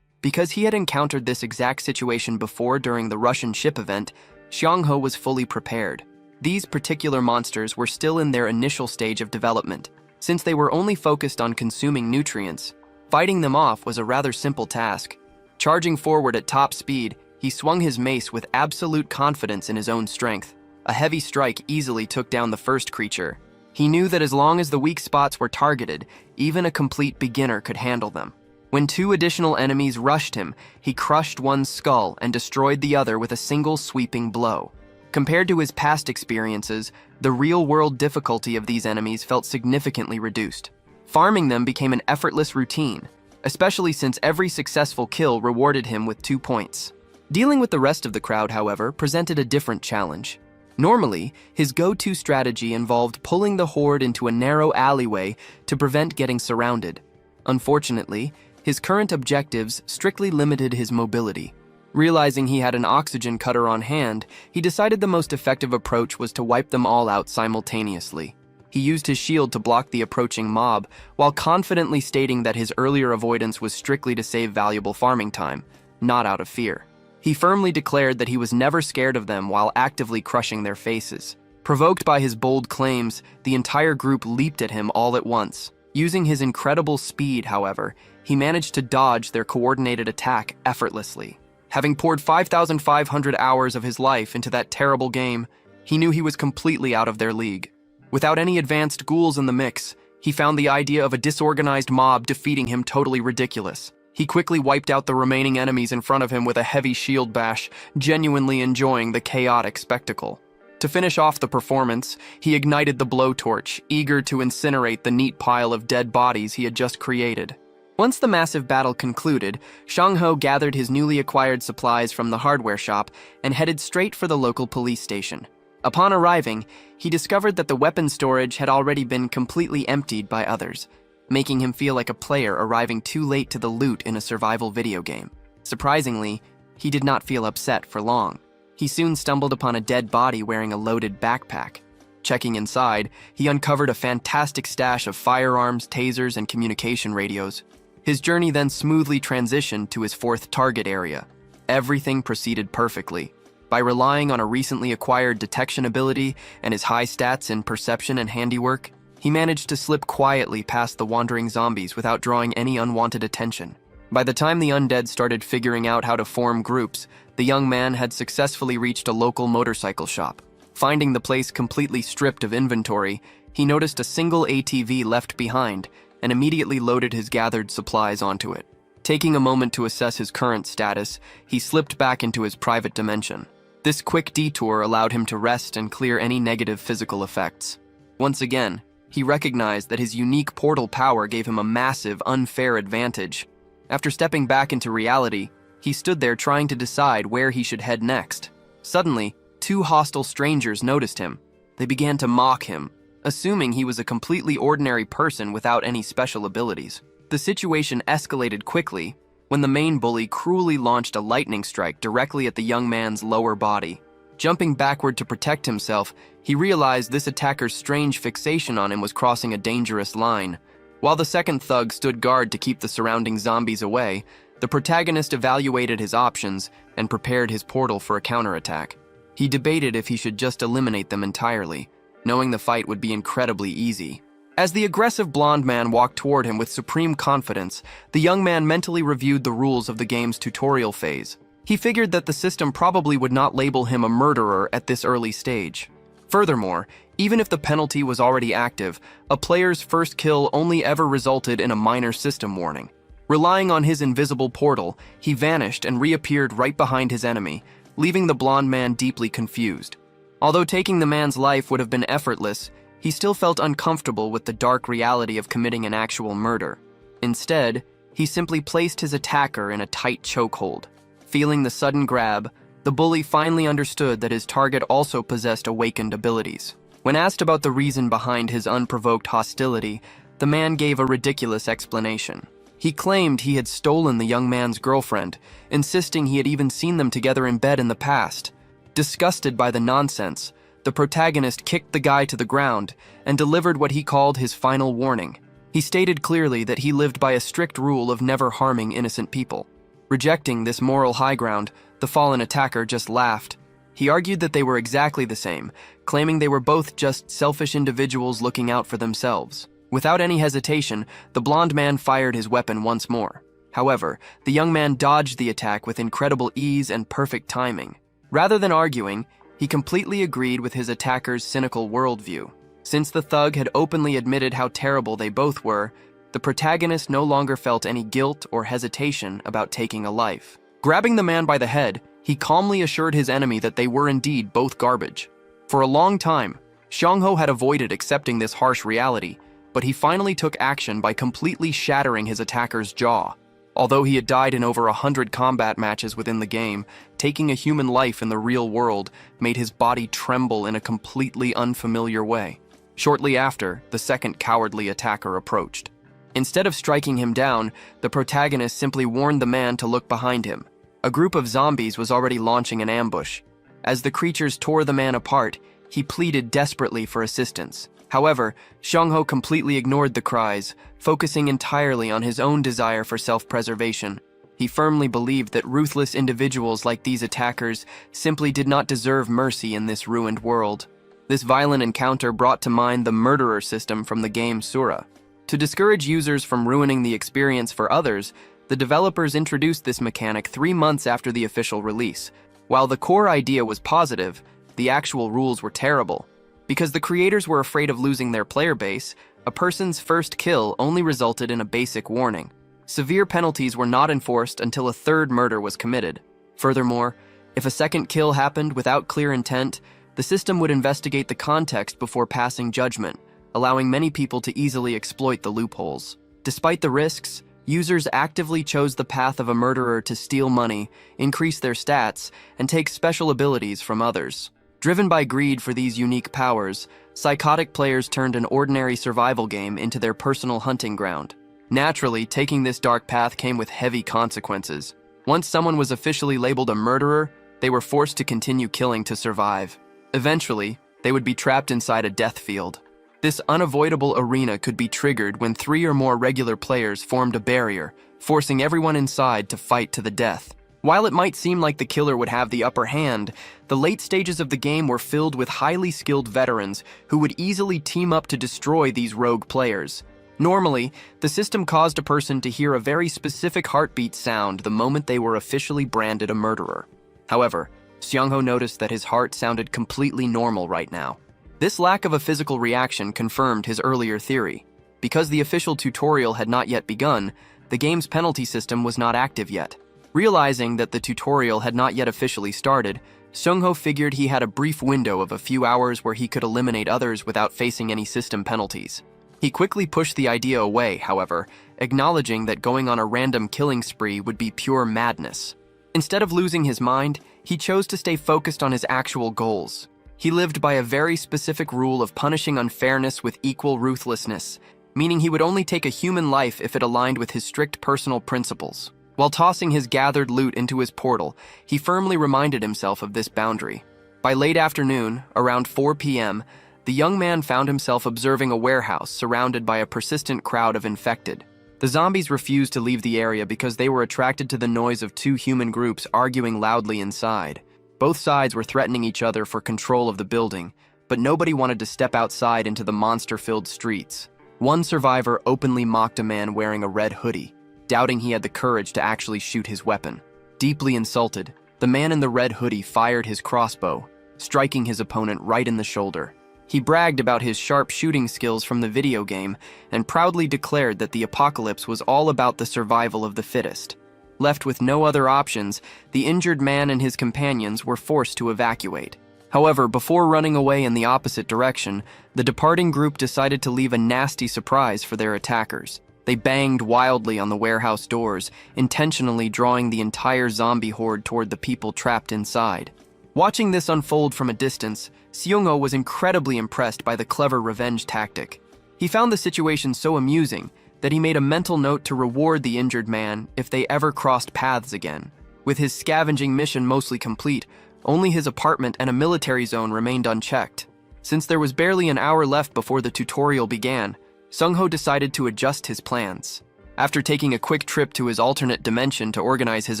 Because he had encountered this exact situation before during the Russian ship event, Seung-ho was fully prepared. These particular monsters were still in their initial stage of development. Since they were only focused on consuming nutrients, fighting them off was a rather simple task. Charging forward at top speed, he swung his mace with absolute confidence in his own strength. A heavy strike easily took down the first creature. He knew that as long as the weak spots were targeted, even a complete beginner could handle them. When two additional enemies rushed him, he crushed one's skull and destroyed the other with a single sweeping blow. Compared to his past experiences, the real-world difficulty of these enemies felt significantly reduced. Farming them became an effortless routine, especially since every successful kill rewarded him with 2 points. Dealing with the rest of the crowd, however, presented a different challenge. Normally, his go-to strategy involved pulling the horde into a narrow alleyway to prevent getting surrounded. Unfortunately, his current objectives strictly limited his mobility. Realizing he had an oxygen cutter on hand, he decided the most effective approach was to wipe them all out simultaneously. He used his shield to block the approaching mob, while confidently stating that his earlier avoidance was strictly to save valuable farming time, not out of fear. He firmly declared that he was never scared of them while actively crushing their faces. Provoked by his bold claims, the entire group leaped at him all at once. Using his incredible speed, however, he managed to dodge their coordinated attack effortlessly. Having poured 5,500 hours of his life into that terrible game, he knew he was completely out of their league. Without any advanced ghouls in the mix, he found the idea of a disorganized mob defeating him totally ridiculous. He quickly wiped out the remaining enemies in front of him with a heavy shield bash, genuinely enjoying the chaotic spectacle. To finish off the performance, he ignited the blowtorch, eager to incinerate the neat pile of dead bodies he had just created. Once the massive battle concluded, Seung-ho gathered his newly acquired supplies from the hardware shop and headed straight for the local police station. Upon arriving, he discovered that the weapon storage had already been completely emptied by others, making him feel like a player arriving too late to the loot in a survival video game. Surprisingly, he did not feel upset for long. He soon stumbled upon a dead body wearing a loaded backpack. Checking inside, he uncovered a fantastic stash of firearms, tasers, and communication radios. His journey then smoothly transitioned to his fourth target area. Everything proceeded perfectly. By relying on a recently acquired detection ability and his high stats in perception and handiwork, he managed to slip quietly past the wandering zombies without drawing any unwanted attention. By the time the undead started figuring out how to form groups, the young man had successfully reached a local motorcycle shop. Finding the place completely stripped of inventory, he noticed a single ATV left behind and immediately loaded his gathered supplies onto it. Taking a moment to assess his current status, he slipped back into his private dimension. This quick detour allowed him to rest and clear any negative physical effects. Once again, He recognized that his unique portal power gave him a massive, unfair advantage. After stepping back into reality, he stood there trying to decide where he should head next. Suddenly, two hostile strangers noticed him. They began to mock him, assuming he was a completely ordinary person without any special abilities. The situation escalated quickly when the main bully cruelly launched a lightning strike directly at the young man's lower body. Jumping backward to protect himself, he realized this attacker's strange fixation on him was crossing a dangerous line. While the second thug stood guard to keep the surrounding zombies away, the protagonist evaluated his options and prepared his portal for a counterattack. He debated if he should just eliminate them entirely, knowing the fight would be incredibly easy. As the aggressive blonde man walked toward him with supreme confidence, the young man mentally reviewed the rules of the game's tutorial phase. He figured that the system probably would not label him a murderer at this early stage. Furthermore, even if the penalty was already active, a player's first kill only ever resulted in a minor system warning. Relying on his invisible portal, he vanished and reappeared right behind his enemy, leaving the blonde man deeply confused. Although taking the man's life would have been effortless, he still felt uncomfortable with the dark reality of committing an actual murder. Instead, he simply placed his attacker in a tight chokehold. Feeling the sudden grab, the bully finally understood that his target also possessed awakened abilities. When asked about the reason behind his unprovoked hostility, the man gave a ridiculous explanation. He claimed he had stolen the young man's girlfriend, insisting he had even seen them together in bed in the past. Disgusted by the nonsense, the protagonist kicked the guy to the ground and delivered what he called his final warning. He stated clearly that he lived by a strict rule of never harming innocent people. Rejecting this moral high ground, the fallen attacker just laughed. He argued that they were exactly the same, claiming they were both just selfish individuals looking out for themselves. Without any hesitation, the blonde man fired his weapon once more. However, the young man dodged the attack with incredible ease and perfect timing. Rather than arguing, he completely agreed with his attacker's cynical worldview. Since the thug had openly admitted how terrible they both were, the protagonist no longer felt any guilt or hesitation about taking a life. Grabbing the man by the head, he calmly assured his enemy that they were indeed both garbage. For a long time, Xiangho had avoided accepting this harsh reality, but he finally took action by completely shattering his attacker's jaw. Although he had died in over 100 combat matches within the game, taking a human life in the real world made his body tremble in a completely unfamiliar way. Shortly after, the second cowardly attacker approached. Instead of striking him down, the protagonist simply warned the man to look behind him. A group of zombies was already launching an ambush. As the creatures tore the man apart, he pleaded desperately for assistance. However, Xiangho completely ignored the cries, focusing entirely on his own desire for self-preservation. He firmly believed that ruthless individuals like these attackers simply did not deserve mercy in this ruined world. This violent encounter brought to mind the murderer system from the game Sura. To discourage users from ruining the experience for others, the developers introduced this mechanic 3 months after the official release. While the core idea was positive, the actual rules were terrible. Because the creators were afraid of losing their player base, a person's first kill only resulted in a basic warning. Severe penalties were not enforced until a third murder was committed. Furthermore, if a second kill happened without clear intent, the system would investigate the context before passing judgment, allowing many people to easily exploit the loopholes. Despite the risks, users actively chose the path of a murderer to steal money, increase their stats, and take special abilities from others. Driven by greed for these unique powers, psychotic players turned an ordinary survival game into their personal hunting ground. Naturally, taking this dark path came with heavy consequences. Once someone was officially labeled a murderer, they were forced to continue killing to survive. Eventually, they would be trapped inside a death field. This unavoidable arena could be triggered when 3 or more regular players formed a barrier, forcing everyone inside to fight to the death. While it might seem like the killer would have the upper hand, the late stages of the game were filled with highly skilled veterans who would easily team up to destroy these rogue players. Normally, the system caused a person to hear a very specific heartbeat sound the moment they were officially branded a murderer. However, Xiangho noticed that his heart sounded completely normal right now. This lack of a physical reaction confirmed his earlier theory. Because the official tutorial had not yet begun, the game's penalty system was not active yet. Realizing that the tutorial had not yet officially started, Seung-ho figured he had a brief window of a few hours where he could eliminate others without facing any system penalties. He quickly pushed the idea away, however, acknowledging that going on a random killing spree would be pure madness. Instead of losing his mind, he chose to stay focused on his actual goals. He lived by a very specific rule of punishing unfairness with equal ruthlessness, meaning he would only take a human life if it aligned with his strict personal principles. While tossing his gathered loot into his portal, he firmly reminded himself of this boundary. By late afternoon, around 4 p.m., the young man found himself observing a warehouse surrounded by a persistent crowd of infected. The zombies refused to leave the area because they were attracted to the noise of two human groups arguing loudly inside. Both sides were threatening each other for control of the building, but nobody wanted to step outside into the monster-filled streets. One survivor openly mocked a man wearing a red hoodie, doubting he had the courage to actually shoot his weapon. Deeply insulted, the man in the red hoodie fired his crossbow, striking his opponent right in the shoulder. He bragged about his sharp shooting skills from the video game and proudly declared that the apocalypse was all about the survival of the fittest. Left with no other options, the injured man and his companions were forced to evacuate. However, before running away in the opposite direction, the departing group decided to leave a nasty surprise for their attackers. They banged wildly on the warehouse doors, intentionally drawing the entire zombie horde toward the people trapped inside. Watching this unfold from a distance, Seung-ho was incredibly impressed by the clever revenge tactic. He found the situation so amusing that he made a mental note to reward the injured man if they ever crossed paths again. With his scavenging mission mostly complete, only his apartment and a military zone remained unchecked. Since there was barely an hour left before the tutorial began, Seung-ho decided to adjust his plans. After taking a quick trip to his alternate dimension to organize his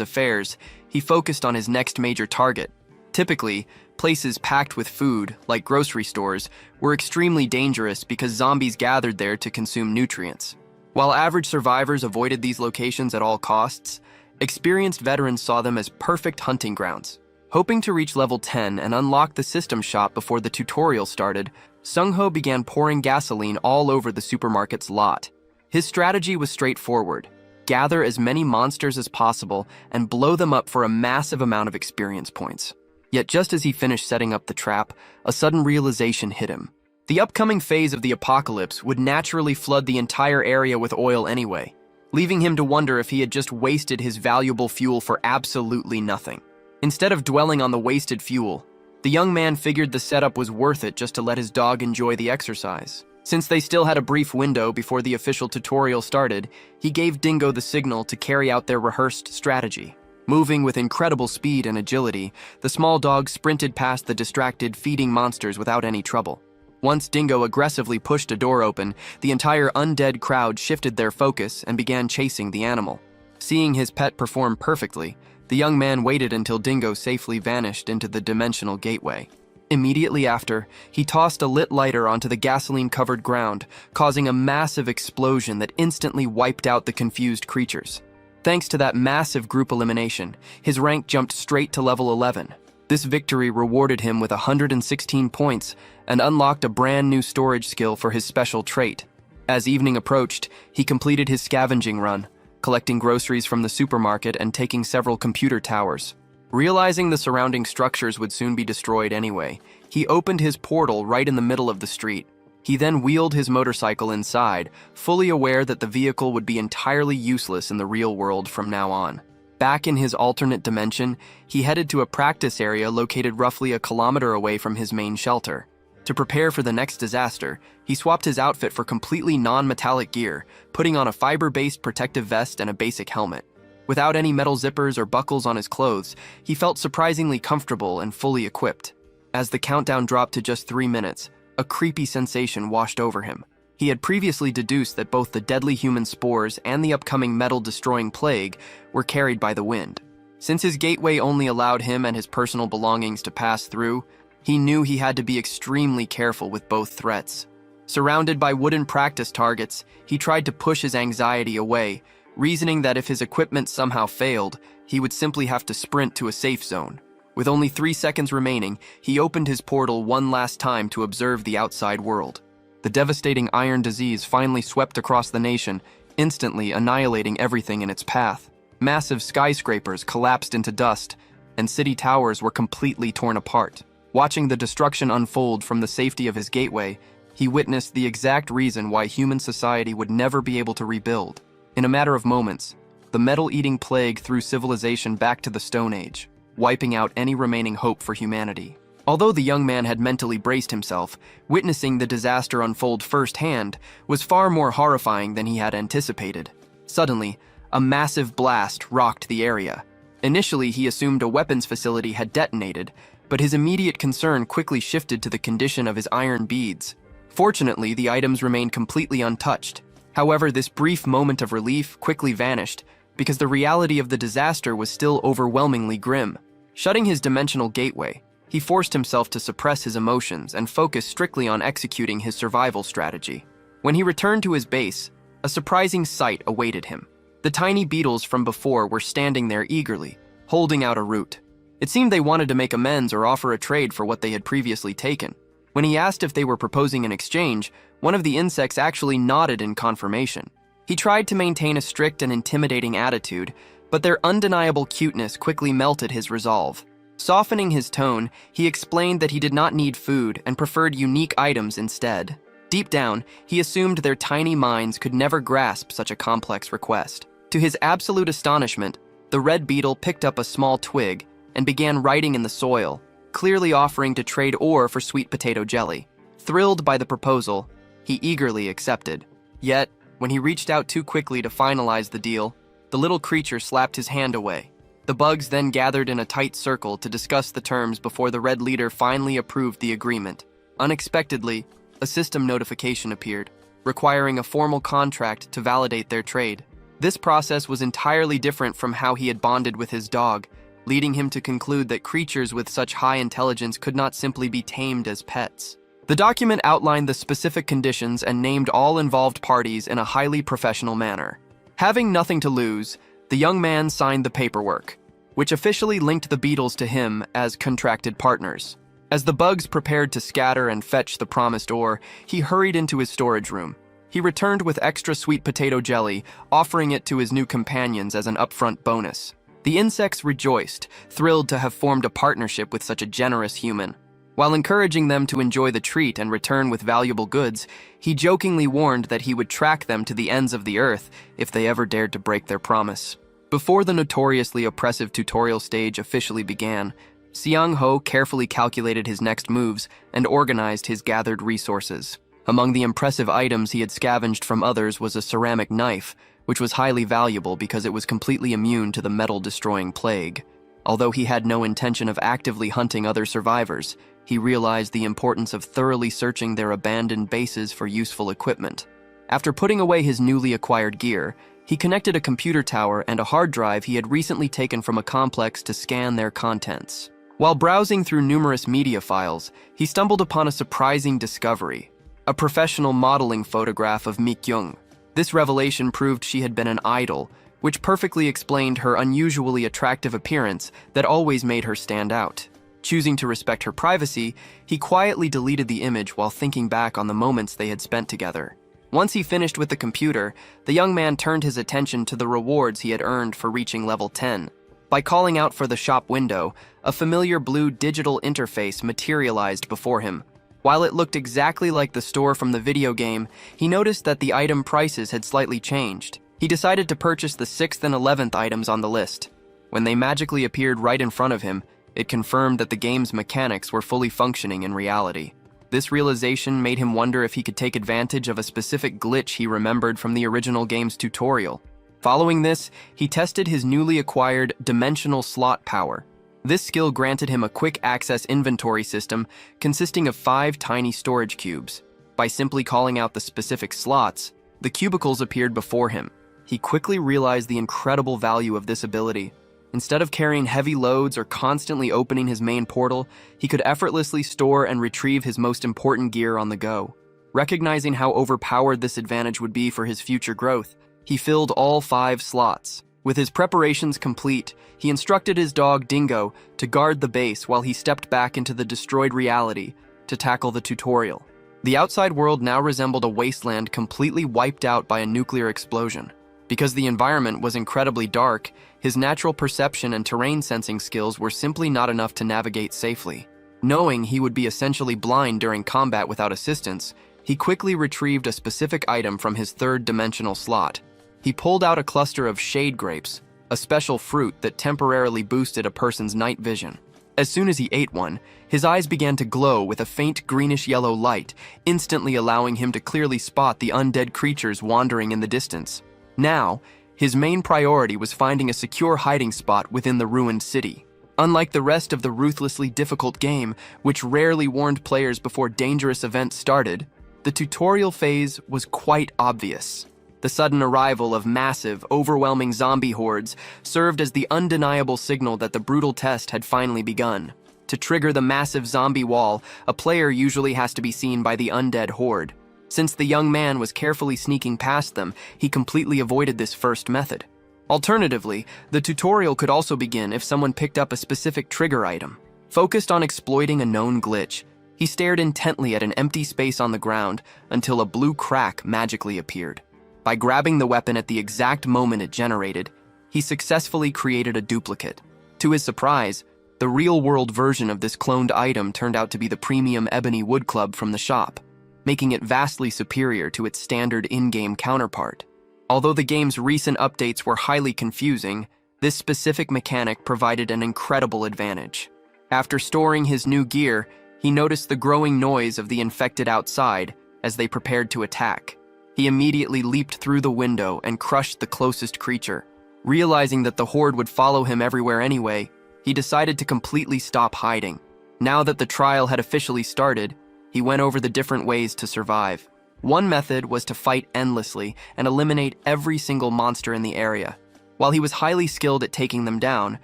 affairs, he focused on his next major target. Typically, places packed with food, like grocery stores, were extremely dangerous because zombies gathered there to consume nutrients. While average survivors avoided these locations at all costs, experienced veterans saw them as perfect hunting grounds. Hoping to reach level 10 and unlock the system shop before the tutorial started, Seung-ho began pouring gasoline all over the supermarket's lot. His strategy was straightforward: gather as many monsters as possible and blow them up for a massive amount of experience points. Yet just as he finished setting up the trap, a sudden realization hit him. The upcoming phase of the apocalypse would naturally flood the entire area with oil anyway, leaving him to wonder if he had just wasted his valuable fuel for absolutely nothing. Instead of dwelling on the wasted fuel, the young man figured the setup was worth it just to let his dog enjoy the exercise. Since they still had a brief window before the official tutorial started, he gave Dingo the signal to carry out their rehearsed strategy. Moving with incredible speed and agility, the small dog sprinted past the distracted, feeding monsters without any trouble. Once Dingo aggressively pushed a door open, the entire undead crowd shifted their focus and began chasing the animal. Seeing his pet perform perfectly, the young man waited until Dingo safely vanished into the dimensional gateway. Immediately after, he tossed a lit lighter onto the gasoline-covered ground, causing a massive explosion that instantly wiped out the confused creatures. Thanks to that massive group elimination, his rank jumped straight to level 11. This victory rewarded him with 116 points and unlocked a brand new storage skill for his special trait. As evening approached, he completed his scavenging run, collecting groceries from the supermarket and taking several computer towers. Realizing the surrounding structures would soon be destroyed anyway, he opened his portal right in the middle of the street. He then wheeled his motorcycle inside, fully aware that the vehicle would be entirely useless in the real world from now on. Back in his alternate dimension, he headed to a practice area located roughly a kilometer away from his main shelter. To prepare for the next disaster, he swapped his outfit for completely non-metallic gear, putting on a fiber-based protective vest and a basic helmet. Without any metal zippers or buckles on his clothes, he felt surprisingly comfortable and fully equipped. As the countdown dropped to just 3 minutes, a creepy sensation washed over him. He had previously deduced that both the deadly human spores and the upcoming metal-destroying plague were carried by the wind. Since his gateway only allowed him and his personal belongings to pass through, he knew he had to be extremely careful with both threats. Surrounded by wooden practice targets, he tried to push his anxiety away, reasoning that if his equipment somehow failed, he would simply have to sprint to a safe zone. With only 3 seconds remaining, he opened his portal one last time to observe the outside world. The devastating iron disease finally swept across the nation, instantly annihilating everything in its path. Massive skyscrapers collapsed into dust, and city towers were completely torn apart. Watching the destruction unfold from the safety of his gateway, he witnessed the exact reason why human society would never be able to rebuild. In a matter of moments, the metal-eating plague threw civilization back to the Stone Age, wiping out any remaining hope for humanity. Although the young man had mentally braced himself, witnessing the disaster unfold firsthand was far more horrifying than he had anticipated. Suddenly, a massive blast rocked the area. Initially, he assumed a weapons facility had detonated, but his immediate concern quickly shifted to the condition of his iron beads. Fortunately, the items remained completely untouched. However, this brief moment of relief quickly vanished because the reality of the disaster was still overwhelmingly grim. Shutting his dimensional gateway, he forced himself to suppress his emotions and focus strictly on executing his survival strategy. When he returned to his base, a surprising sight awaited him. The tiny beetles from before were standing there eagerly, holding out a root. It seemed they wanted to make amends or offer a trade for what they had previously taken. When he asked if they were proposing an exchange, one of the insects actually nodded in confirmation. He tried to maintain a strict and intimidating attitude, but their undeniable cuteness quickly melted his resolve. Softening his tone, he explained that he did not need food and preferred unique items instead. Deep down, he assumed their tiny minds could never grasp such a complex request. To his absolute astonishment, the red beetle picked up a small twig and began writing in the soil, clearly offering to trade ore for sweet potato jelly. Thrilled by the proposal, he eagerly accepted. Yet, when he reached out too quickly to finalize the deal, the little creature slapped his hand away. The bugs then gathered in a tight circle to discuss the terms before the red leader finally approved the agreement. Unexpectedly, a system notification appeared, requiring a formal contract to validate their trade. This process was entirely different from how he had bonded with his dog, leading him to conclude that creatures with such high intelligence could not simply be tamed as pets. The document outlined the specific conditions and named all involved parties in a highly professional manner. Having nothing to lose, the young man signed the paperwork, which officially linked the beetles to him as contracted partners. As the bugs prepared to scatter and fetch the promised ore, he hurried into his storage room. He returned with extra sweet potato jelly, offering it to his new companions as an upfront bonus. The insects rejoiced, thrilled to have formed a partnership with such a generous human. While encouraging them to enjoy the treat and return with valuable goods, he jokingly warned that he would track them to the ends of the earth if they ever dared to break their promise. Before the notoriously oppressive tutorial stage officially began, Seong-ho carefully calculated his next moves and organized his gathered resources. Among the impressive items he had scavenged from others was a ceramic knife, which was highly valuable because it was completely immune to the metal-destroying plague. Although he had no intention of actively hunting other survivors, he realized the importance of thoroughly searching their abandoned bases for useful equipment. After putting away his newly acquired gear, he connected a computer tower and a hard drive he had recently taken from a complex to scan their contents. While browsing through numerous media files, he stumbled upon a surprising discovery: a professional modeling photograph of Mi-kyung. This revelation proved she had been an idol, which perfectly explained her unusually attractive appearance that always made her stand out. Choosing to respect her privacy, he quietly deleted the image while thinking back on the moments they had spent together. Once he finished with the computer, the young man turned his attention to the rewards he had earned for reaching level 10. By calling out for the shop window, a familiar blue digital interface materialized before him. While it looked exactly like the store from the video game, he noticed that the item prices had slightly changed. He decided to purchase the 6th and 11th items on the list. When they magically appeared right in front of him, it confirmed that the game's mechanics were fully functioning in reality. This realization made him wonder if he could take advantage of a specific glitch he remembered from the original game's tutorial. Following this, he tested his newly acquired dimensional slot power. This skill granted him a quick access inventory system consisting of 5 tiny storage cubes. By simply calling out the specific slots, the cubicles appeared before him. He quickly realized the incredible value of this ability. Instead of carrying heavy loads or constantly opening his main portal, he could effortlessly store and retrieve his most important gear on the go. Recognizing how overpowered this advantage would be for his future growth, he filled all 5 slots. With his preparations complete, he instructed his dog Dingo to guard the base while he stepped back into the destroyed reality to tackle the tutorial. The outside world now resembled a wasteland completely wiped out by a nuclear explosion. Because the environment was incredibly dark, his natural perception and terrain sensing skills were simply not enough to navigate safely. Knowing he would be essentially blind during combat without assistance, he quickly retrieved a specific item from his third-dimensional slot. He pulled out a cluster of shade grapes, a special fruit that temporarily boosted a person's night vision. As soon as he ate one, his eyes began to glow with a faint greenish-yellow light, instantly allowing him to clearly spot the undead creatures wandering in the distance. Now, his main priority was finding a secure hiding spot within the ruined city. Unlike the rest of the ruthlessly difficult game, which rarely warned players before dangerous events started, the tutorial phase was quite obvious. The sudden arrival of massive, overwhelming zombie hordes served as the undeniable signal that the brutal test had finally begun. To trigger the massive zombie wall, a player usually has to be seen by the undead horde. Since the young man was carefully sneaking past them, he completely avoided this first method. Alternatively, the tutorial could also begin if someone picked up a specific trigger item. Focused on exploiting a known glitch, he stared intently at an empty space on the ground until a blue crack magically appeared. By grabbing the weapon at the exact moment it generated, he successfully created a duplicate. To his surprise, the real-world version of this cloned item turned out to be the premium ebony wood club from the shop, making it vastly superior to its standard in-game counterpart. Although the game's recent updates were highly confusing, this specific mechanic provided an incredible advantage. After storing his new gear, he noticed the growing noise of the infected outside as they prepared to attack. He immediately leaped through the window and crushed the closest creature. Realizing that the horde would follow him everywhere anyway, he decided to completely stop hiding. Now that the trial had officially started, he went over the different ways to survive. One method was to fight endlessly and eliminate every single monster in the area. While he was highly skilled at taking them down,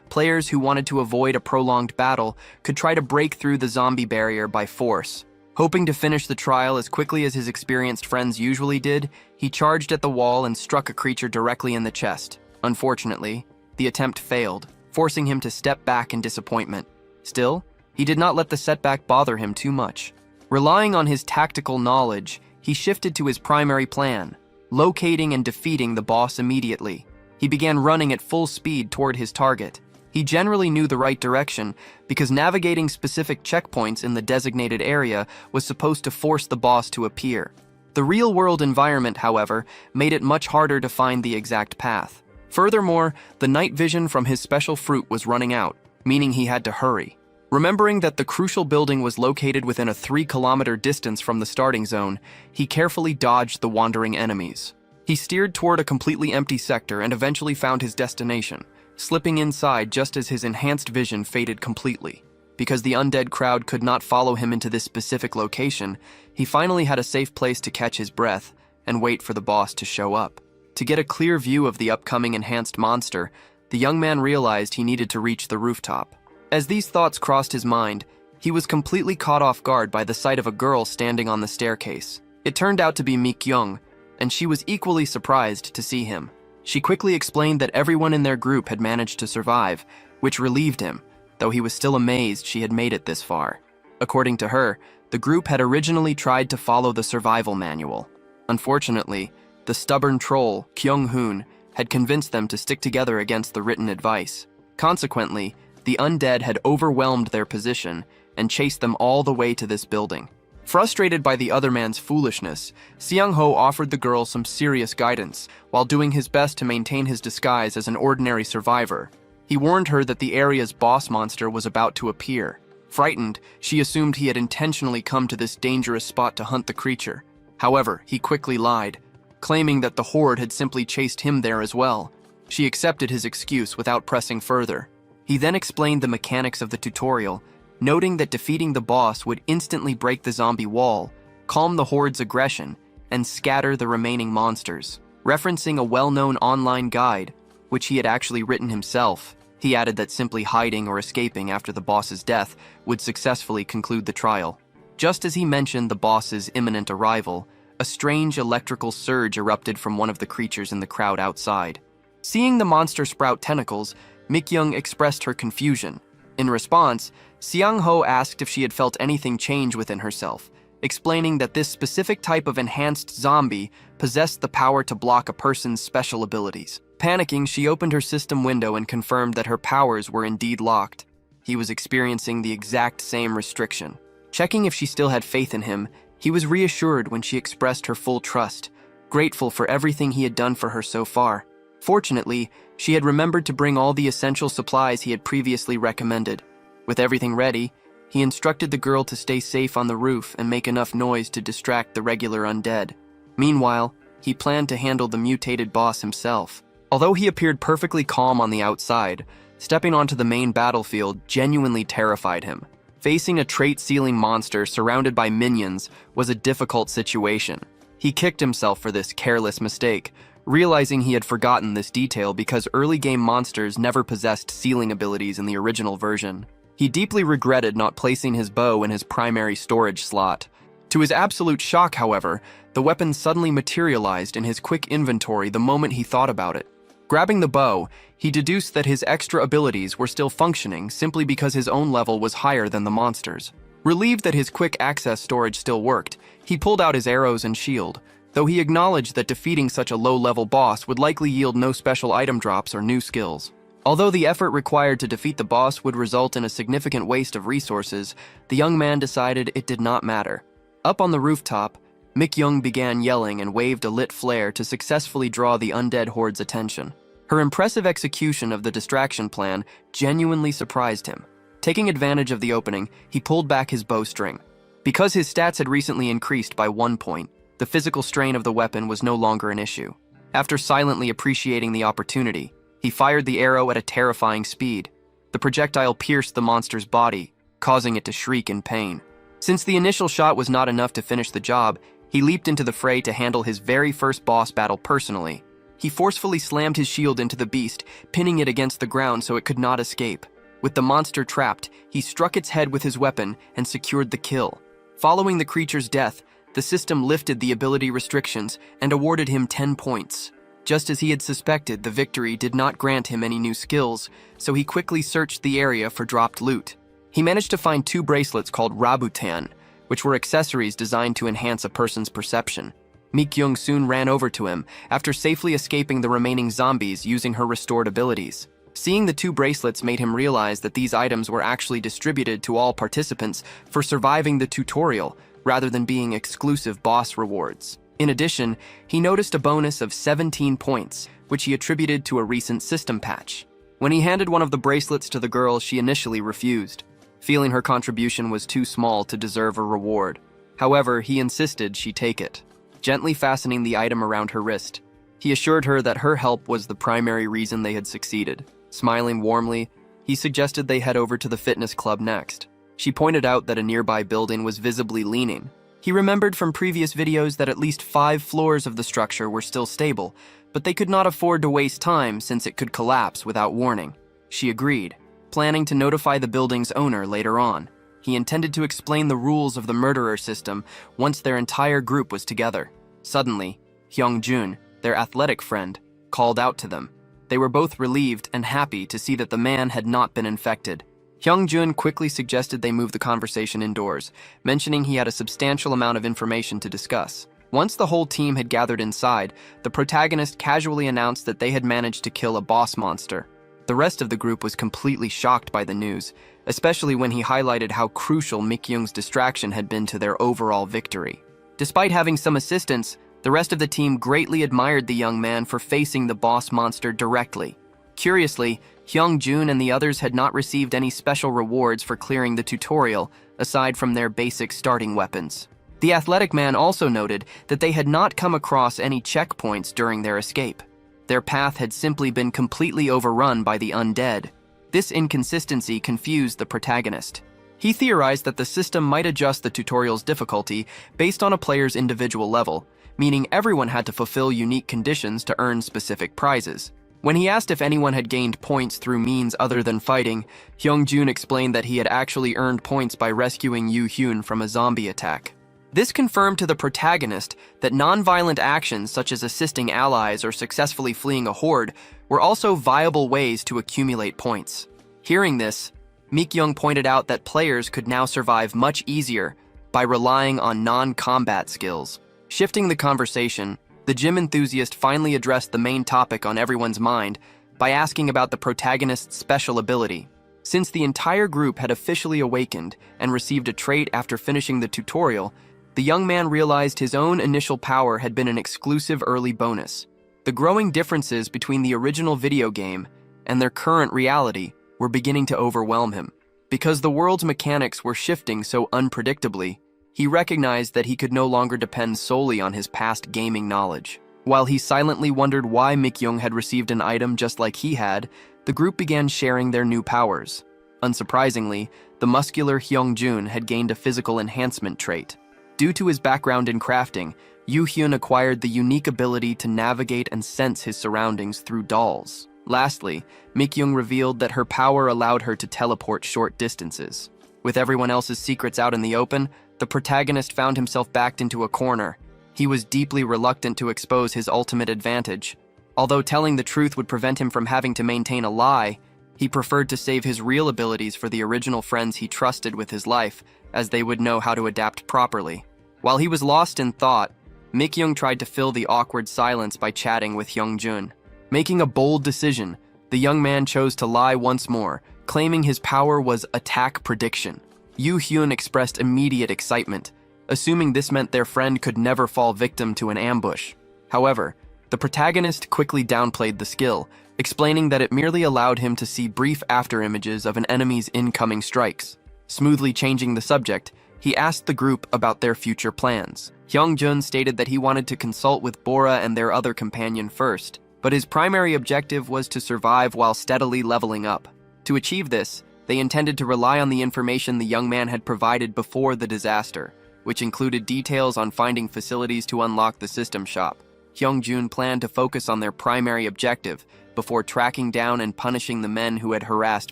players who wanted to avoid a prolonged battle could try to break through the zombie barrier by force. Hoping to finish the trial as quickly as his experienced friends usually did, he charged at the wall and struck a creature directly in the chest. Unfortunately, the attempt failed, forcing him to step back in disappointment. Still, he did not let the setback bother him too much. Relying on his tactical knowledge, he shifted to his primary plan, locating and defeating the boss immediately. He began running at full speed toward his target. He generally knew the right direction because navigating specific checkpoints in the designated area was supposed to force the boss to appear. The real-world environment, however, made it much harder to find the exact path. Furthermore, the night vision from his special fruit was running out, meaning he had to hurry. Remembering that the crucial building was located within a 3-kilometer distance from the starting zone, he carefully dodged the wandering enemies. He steered toward a completely empty sector and eventually found his destination, slipping inside just as his enhanced vision faded completely. Because the undead crowd could not follow him into this specific location, he finally had a safe place to catch his breath and wait for the boss to show up. To get a clear view of the upcoming enhanced monster, the young man realized he needed to reach the rooftop. As these thoughts crossed his mind, he was completely caught off guard by the sight of a girl standing on the staircase. It turned out to be Mi-kyung, and she was equally surprised to see him. She quickly explained that everyone in their group had managed to survive, which relieved him, though he was still amazed she had made it this far. According to her, the group had originally tried to follow the survival manual. Unfortunately, the stubborn troll, Kyung-hoon, had convinced them to stick together against the written advice. Consequently, the undead had overwhelmed their position and chased them all the way to this building. Frustrated by the other man's foolishness, Seung-ho offered the girl some serious guidance while doing his best to maintain his disguise as an ordinary survivor. He warned her that the area's boss monster was about to appear. Frightened, she assumed he had intentionally come to this dangerous spot to hunt the creature. However, he quickly lied, claiming that the horde had simply chased him there as well. She accepted his excuse without pressing further. He then explained the mechanics of the tutorial, noting that defeating the boss would instantly break the zombie wall, calm the horde's aggression, and scatter the remaining monsters. Referencing a well-known online guide, which he had actually written himself, he added that simply hiding or escaping after the boss's death would successfully conclude the trial. Just as he mentioned the boss's imminent arrival, a strange electrical surge erupted from one of the creatures in the crowd outside. Seeing the monster sprout tentacles, Mi-kyung expressed her confusion. In response, Seung-ho asked if she had felt anything change within herself, explaining that this specific type of enhanced zombie possessed the power to block a person's special abilities. Panicking, she opened her system window and confirmed that her powers were indeed locked. He was experiencing the exact same restriction. Checking if she still had faith in him, he was reassured when she expressed her full trust, grateful for everything he had done for her so far. Fortunately, she had remembered to bring all the essential supplies he had previously recommended. With everything ready, he instructed the girl to stay safe on the roof and make enough noise to distract the regular undead. Meanwhile, he planned to handle the mutated boss himself. Although he appeared perfectly calm on the outside, stepping onto the main battlefield genuinely terrified him. Facing a trait-sealing monster surrounded by minions was a difficult situation. He kicked himself for this careless mistake, realizing he had forgotten this detail because early-game monsters never possessed sealing abilities in the original version. He deeply regretted not placing his bow in his primary storage slot. To his absolute shock, however, the weapon suddenly materialized in his quick inventory the moment he thought about it. Grabbing the bow, he deduced that his extra abilities were still functioning simply because his own level was higher than the monster's. Relieved that his quick access storage still worked, he pulled out his arrows and shield, though he acknowledged that defeating such a low-level boss would likely yield no special item drops or new skills. Although the effort required to defeat the boss would result in a significant waste of resources, the young man decided it did not matter. Up on the rooftop, Mik-young began yelling and waved a lit flare to successfully draw the undead horde's attention. Her impressive execution of the distraction plan genuinely surprised him. Taking advantage of the opening, he pulled back his bowstring. Because his stats had recently increased by 1 point, the physical strain of the weapon was no longer an issue. After silently appreciating the opportunity, he fired the arrow at a terrifying speed. The projectile pierced the monster's body, causing it to shriek in pain. Since the initial shot was not enough to finish the job, he leaped into the fray to handle his very first boss battle personally. He forcefully slammed his shield into the beast, pinning it against the ground so it could not escape. With the monster trapped, he struck its head with his weapon and secured the kill. Following the creature's death, the system lifted the ability restrictions and awarded him 10 points. Just as he had suspected, the victory did not grant him any new skills, so he quickly searched the area for dropped loot. He managed to find 2 bracelets called Rabutan, which were accessories designed to enhance a person's perception. Mik-young soon ran over to him, after safely escaping the remaining zombies using her restored abilities. Seeing the 2 bracelets made him realize that these items were actually distributed to all participants for surviving the tutorial, rather than being exclusive boss rewards. In addition, he noticed a bonus of 17 points, which he attributed to a recent system patch. When he handed one of the bracelets to the girl, she initially refused, feeling her contribution was too small to deserve a reward. However, he insisted she take it, gently fastening the item around her wrist. He assured her that her help was the primary reason they had succeeded. Smiling warmly, he suggested they head over to the fitness club next. She pointed out that a nearby building was visibly leaning. He remembered from previous videos that at least 5 floors of the structure were still stable, but they could not afford to waste time since it could collapse without warning. She agreed, planning to notify the building's owner later on. He intended to explain the rules of the murderer system once their entire group was together. Suddenly, Hyung-jun, their athletic friend, called out to them. They were both relieved and happy to see that the man had not been infected. Hyung-jun quickly suggested they move the conversation indoors, mentioning he had a substantial amount of information to discuss. Once the whole team had gathered inside, the protagonist casually announced that they had managed to kill a boss monster. The rest of the group was completely shocked by the news, especially when he highlighted how crucial Mik-young's distraction had been to their overall victory. Despite having some assistance, the rest of the team greatly admired the young man for facing the boss monster directly. Curiously, Hyung-jun and the others had not received any special rewards for clearing the tutorial, aside from their basic starting weapons. The athletic man also noted that they had not come across any checkpoints during their escape. Their path had simply been completely overrun by the undead. This inconsistency confused the protagonist. He theorized that the system might adjust the tutorial's difficulty based on a player's individual level, meaning everyone had to fulfill unique conditions to earn specific prizes. When he asked if anyone had gained points through means other than fighting, Hyung-jun explained that he had actually earned points by rescuing Yoo-hyun from a zombie attack. This confirmed to the protagonist that non-violent actions such as assisting allies or successfully fleeing a horde were also viable ways to accumulate points. Hearing this, Mik-young pointed out that players could now survive much easier by relying on non-combat skills. Shifting the conversation, the gym enthusiast finally addressed the main topic on everyone's mind by asking about the protagonist's special ability. Since the entire group had officially awakened and received a trait after finishing the tutorial, the young man realized his own initial power had been an exclusive early bonus. The growing differences between the original video game and their current reality were beginning to overwhelm him. Because the world's mechanics were shifting so unpredictably, he recognized that he could no longer depend solely on his past gaming knowledge. While he silently wondered why Mikyung had received an item just like he had, the group began sharing their new powers. Unsurprisingly, the muscular Hyungjun had gained a physical enhancement trait. Due to his background in crafting, Yoo-hyun acquired the unique ability to navigate and sense his surroundings through dolls. Lastly, Mikyung revealed that her power allowed her to teleport short distances. With everyone else's secrets out in the open, the protagonist found himself backed into a corner. He was deeply reluctant to expose his ultimate advantage. Although telling the truth would prevent him from having to maintain a lie, he preferred to save his real abilities for the original friends he trusted with his life, as they would know how to adapt properly. While he was lost in thought, Mikyung tried to fill the awkward silence by chatting with Hyungjun. Making a bold decision, the young man chose to lie once more, claiming his power was attack prediction. Yoo-hyun expressed immediate excitement, assuming this meant their friend could never fall victim to an ambush. However, the protagonist quickly downplayed the skill, explaining that it merely allowed him to see brief afterimages of an enemy's incoming strikes. Smoothly changing the subject, he asked the group about their future plans. Hyungjun stated that he wanted to consult with Bora and their other companion first, but his primary objective was to survive while steadily leveling up. To achieve this, they intended to rely on the information the young man had provided before the disaster, which included details on finding facilities to unlock the system shop. Hyungjun planned to focus on their primary objective before tracking down and punishing the men who had harassed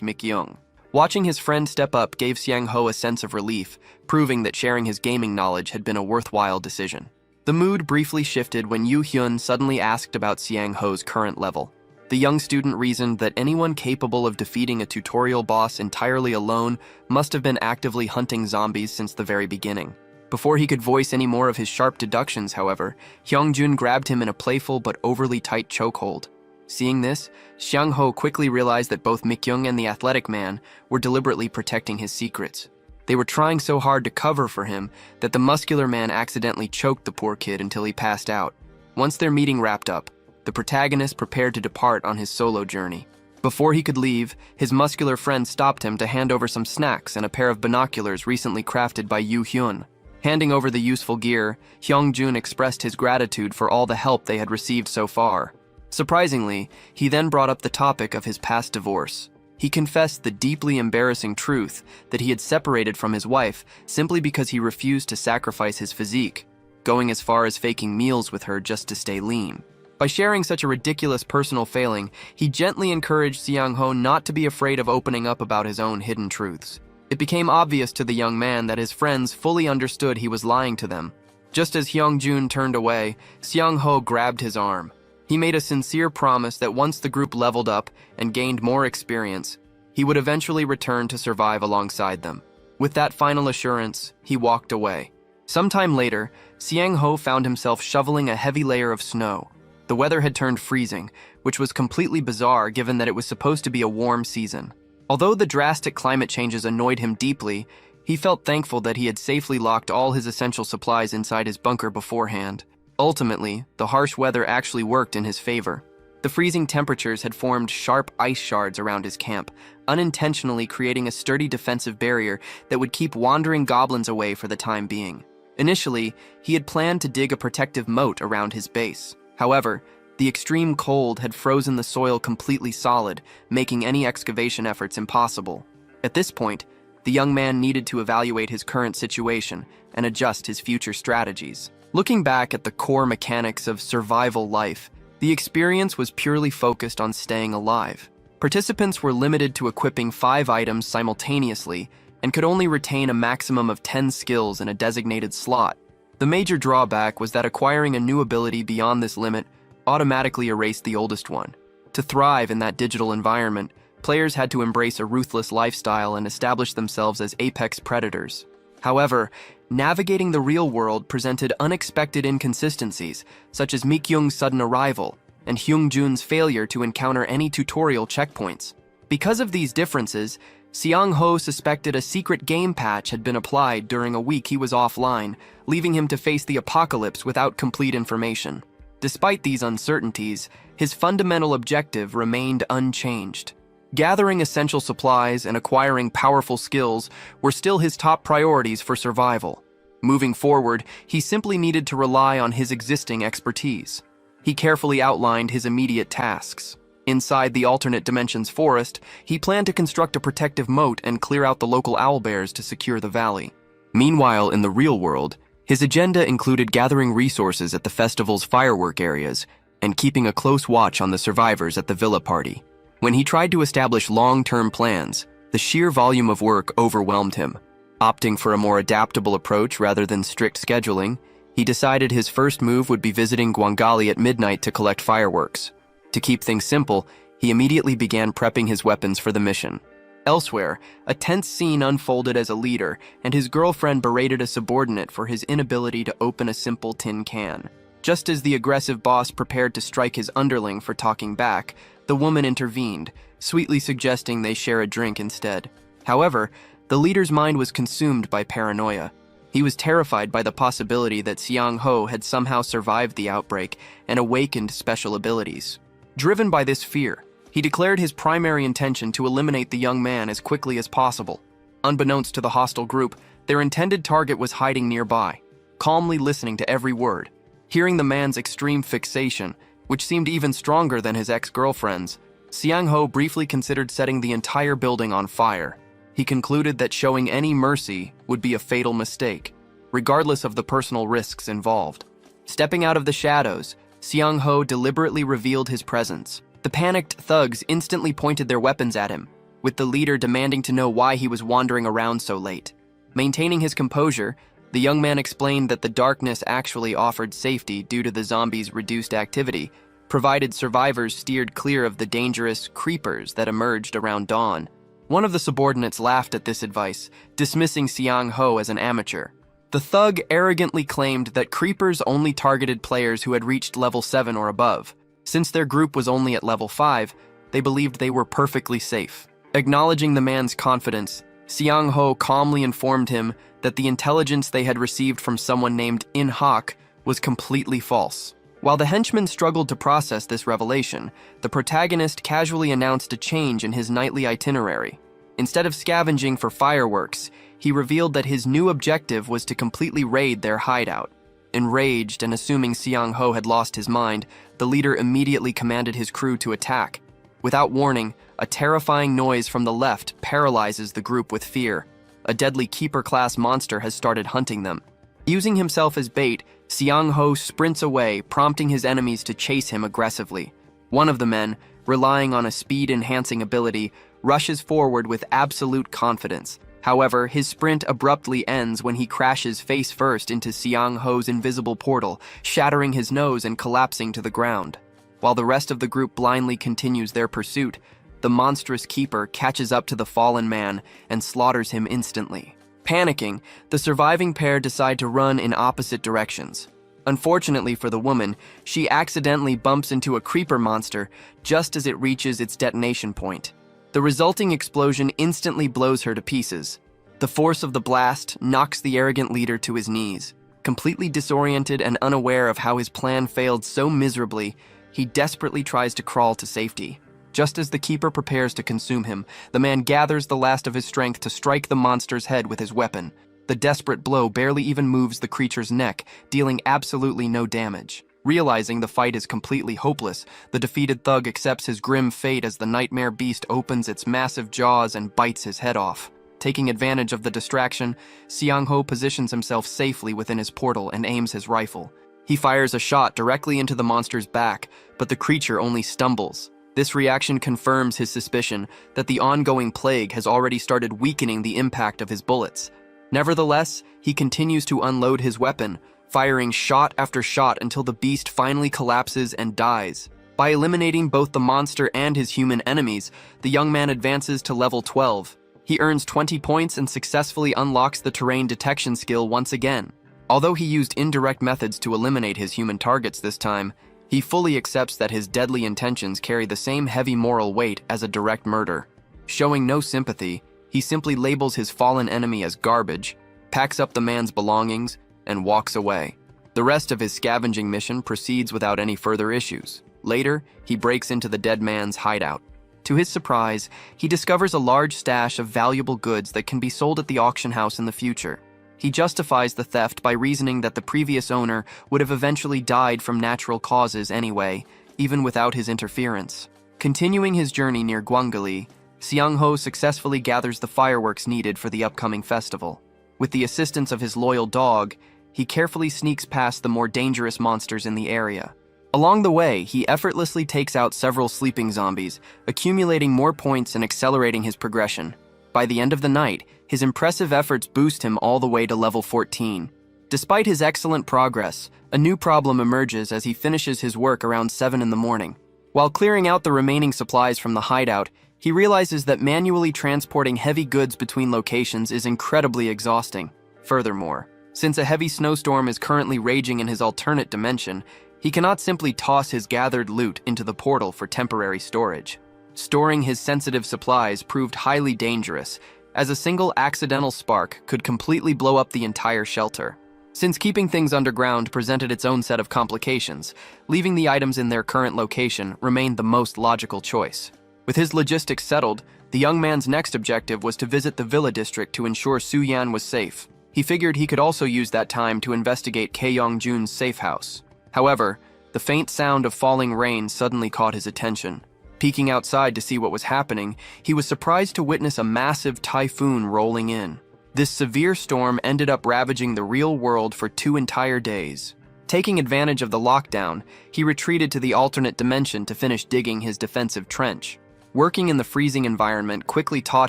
Mikyung. Watching his friend step up gave Seang-ho a sense of relief, proving that sharing his gaming knowledge had been a worthwhile decision. The mood briefly shifted when Yoo-hyun suddenly asked about Seang-ho's current level. The young student reasoned that anyone capable of defeating a tutorial boss entirely alone must have been actively hunting zombies since the very beginning. Before he could voice any more of his sharp deductions, however, Hyungjun grabbed him in a playful but overly tight chokehold. Seeing this, Seang-ho quickly realized that both Mikyung and the athletic man were deliberately protecting his secrets. They were trying so hard to cover for him that the muscular man accidentally choked the poor kid until he passed out. Once their meeting wrapped up, the protagonist prepared to depart on his solo journey. Before he could leave, his muscular friend stopped him to hand over some snacks and a pair of binoculars recently crafted by Yoo-hyun. Handing over the useful gear, Hyungjun expressed his gratitude for all the help they had received so far. Surprisingly, he then brought up the topic of his past divorce. He confessed the deeply embarrassing truth that he had separated from his wife simply because he refused to sacrifice his physique, going as far as faking meals with her just to stay lean. By sharing such a ridiculous personal failing, he gently encouraged Seang-ho not to be afraid of opening up about his own hidden truths. It became obvious to the young man that his friends fully understood he was lying to them. Just as Hyungjun turned away, Seang-ho grabbed his arm. He made a sincere promise that once the group leveled up and gained more experience, he would eventually return to survive alongside them. With that final assurance, he walked away. Sometime later, Seang-ho found himself shoveling a heavy layer of snow. The weather had turned freezing, which was completely bizarre given that it was supposed to be a warm season. Although the drastic climate changes annoyed him deeply, he felt thankful that he had safely locked all his essential supplies inside his bunker beforehand. Ultimately, the harsh weather actually worked in his favor. The freezing temperatures had formed sharp ice shards around his camp, unintentionally creating a sturdy defensive barrier that would keep wandering goblins away for the time being. Initially, he had planned to dig a protective moat around his base. However, the extreme cold had frozen the soil completely solid, making any excavation efforts impossible. At this point, the young man needed to evaluate his current situation and adjust his future strategies. Looking back at the core mechanics of survival life, the experience was purely focused on staying alive. Participants were limited to equipping 5 items simultaneously and could only retain a maximum of 10 skills in a designated slot. The major drawback was that acquiring a new ability beyond this limit automatically erased the oldest one. To thrive in that digital environment, players had to embrace a ruthless lifestyle and establish themselves as apex predators. However, navigating the real world presented unexpected inconsistencies, such as Mikyung's sudden arrival and Hyungjun's failure to encounter any tutorial checkpoints. Because of these differences, Seong-ho suspected a secret game patch had been applied during a week he was offline, leaving him to face the apocalypse without complete information. Despite these uncertainties, his fundamental objective remained unchanged. Gathering essential supplies and acquiring powerful skills were still his top priorities for survival. Moving forward, he simply needed to rely on his existing expertise. He carefully outlined his immediate tasks. Inside the alternate dimensions forest, he planned to construct a protective moat and clear out the local owlbears to secure the valley. Meanwhile, in the real world, his agenda included gathering resources at the festival's firework areas and keeping a close watch on the survivors at the villa party. When he tried to establish long-term plans, the sheer volume of work overwhelmed him. Opting for a more adaptable approach rather than strict scheduling, he decided his first move would be visiting Gwangali at midnight to collect fireworks. To keep things simple, he immediately began prepping his weapons for the mission. Elsewhere, a tense scene unfolded as a leader, and his girlfriend berated a subordinate for his inability to open a simple tin can. Just as the aggressive boss prepared to strike his underling for talking back, the woman intervened, sweetly suggesting they share a drink instead. However, the leader's mind was consumed by paranoia. He was terrified by the possibility that Seong-ho had somehow survived the outbreak and awakened special abilities. Driven by this fear, he declared his primary intention to eliminate the young man as quickly as possible. Unbeknownst to the hostile group, their intended target was hiding nearby, calmly listening to every word. Hearing the man's extreme fixation, which seemed even stronger than his ex-girlfriend's, Seong-ho briefly considered setting the entire building on fire. He concluded that showing any mercy would be a fatal mistake, regardless of the personal risks involved. Stepping out of the shadows, Seong-ho deliberately revealed his presence. The panicked thugs instantly pointed their weapons at him, with the leader demanding to know why he was wandering around so late. Maintaining his composure, the young man explained that the darkness actually offered safety due to the zombies' reduced activity, provided survivors steered clear of the dangerous creepers that emerged around dawn. One of the subordinates laughed at this advice, dismissing Seong-ho as an amateur. The thug arrogantly claimed that creepers only targeted players who had reached level 7 or above. Since their group was only at level 5, they believed they were perfectly safe. Acknowledging the man's confidence, Seong-ho calmly informed him that the intelligence they had received from someone named In-hak was completely false. While the henchman struggled to process this revelation, the protagonist casually announced a change in his nightly itinerary. Instead of scavenging for fireworks, he revealed that his new objective was to completely raid their hideout. Enraged and assuming Seong-ho had lost his mind, the leader immediately commanded his crew to attack. Without warning, a terrifying noise from the left paralyzes the group with fear. A deadly Keeper-class monster has started hunting them. Using himself as bait, Seong-ho sprints away, prompting his enemies to chase him aggressively. One of the men, relying on a speed-enhancing ability, rushes forward with absolute confidence. However, his sprint abruptly ends when he crashes face-first into Seong-ho's invisible portal, shattering his nose and collapsing to the ground. While the rest of the group blindly continues their pursuit, the monstrous Keeper catches up to the fallen man and slaughters him instantly. Panicking, the surviving pair decide to run in opposite directions. Unfortunately for the woman, she accidentally bumps into a creeper monster just as it reaches its detonation point. The resulting explosion instantly blows her to pieces. The force of the blast knocks the arrogant leader to his knees. Completely disoriented and unaware of how his plan failed so miserably, he desperately tries to crawl to safety. Just as the Keeper prepares to consume him, the man gathers the last of his strength to strike the monster's head with his weapon. The desperate blow barely even moves the creature's neck, dealing absolutely no damage. Realizing the fight is completely hopeless, the defeated thug accepts his grim fate as the nightmare beast opens its massive jaws and bites his head off. Taking advantage of the distraction, Seong-ho positions himself safely within his portal and aims his rifle. He fires a shot directly into the monster's back, but the creature only stumbles. This reaction confirms his suspicion that the ongoing plague has already started weakening the impact of his bullets. Nevertheless, he continues to unload his weapon, firing shot after shot until the beast finally collapses and dies. By eliminating both the monster and his human enemies, the young man advances to level 12. He earns 20 points and successfully unlocks the terrain detection skill once again. Although he used indirect methods to eliminate his human targets this time, he fully accepts that his deadly intentions carry the same heavy moral weight as a direct murder. Showing no sympathy, he simply labels his fallen enemy as garbage, packs up the man's belongings, and walks away. The rest of his scavenging mission proceeds without any further issues. Later, he breaks into the dead man's hideout. To his surprise, he discovers a large stash of valuable goods that can be sold at the auction house in the future. He justifies the theft by reasoning that the previous owner would have eventually died from natural causes anyway, even without his interference. Continuing his journey near Gwangali, Seung-ho successfully gathers the fireworks needed for the upcoming festival. With the assistance of his loyal dog, he carefully sneaks past the more dangerous monsters in the area. Along the way, he effortlessly takes out several sleeping zombies, accumulating more points and accelerating his progression. By the end of the night, his impressive efforts boost him all the way to level 14. Despite his excellent progress, a new problem emerges as he finishes his work around 7 in the morning. While clearing out the remaining supplies from the hideout, he realizes that manually transporting heavy goods between locations is incredibly exhausting. Furthermore, since a heavy snowstorm is currently raging in his alternate dimension, he cannot simply toss his gathered loot into the portal for temporary storage. Storing his sensitive supplies proved highly dangerous, as a single accidental spark could completely blow up the entire shelter. Since keeping things underground presented its own set of complications, leaving the items in their current location remained the most logical choice. With his logistics settled, the young man's next objective was to visit the Villa district to ensure Su Yan was safe. He figured he could also use that time to investigate Kae Yong-jun's safe house. However, the faint sound of falling rain suddenly caught his attention. Peeking outside to see what was happening, he was surprised to witness a massive typhoon rolling in. This severe storm ended up ravaging the real world for 2 entire days. Taking advantage of the lockdown, he retreated to the alternate dimension to finish digging his defensive trench. Working in the freezing environment quickly taught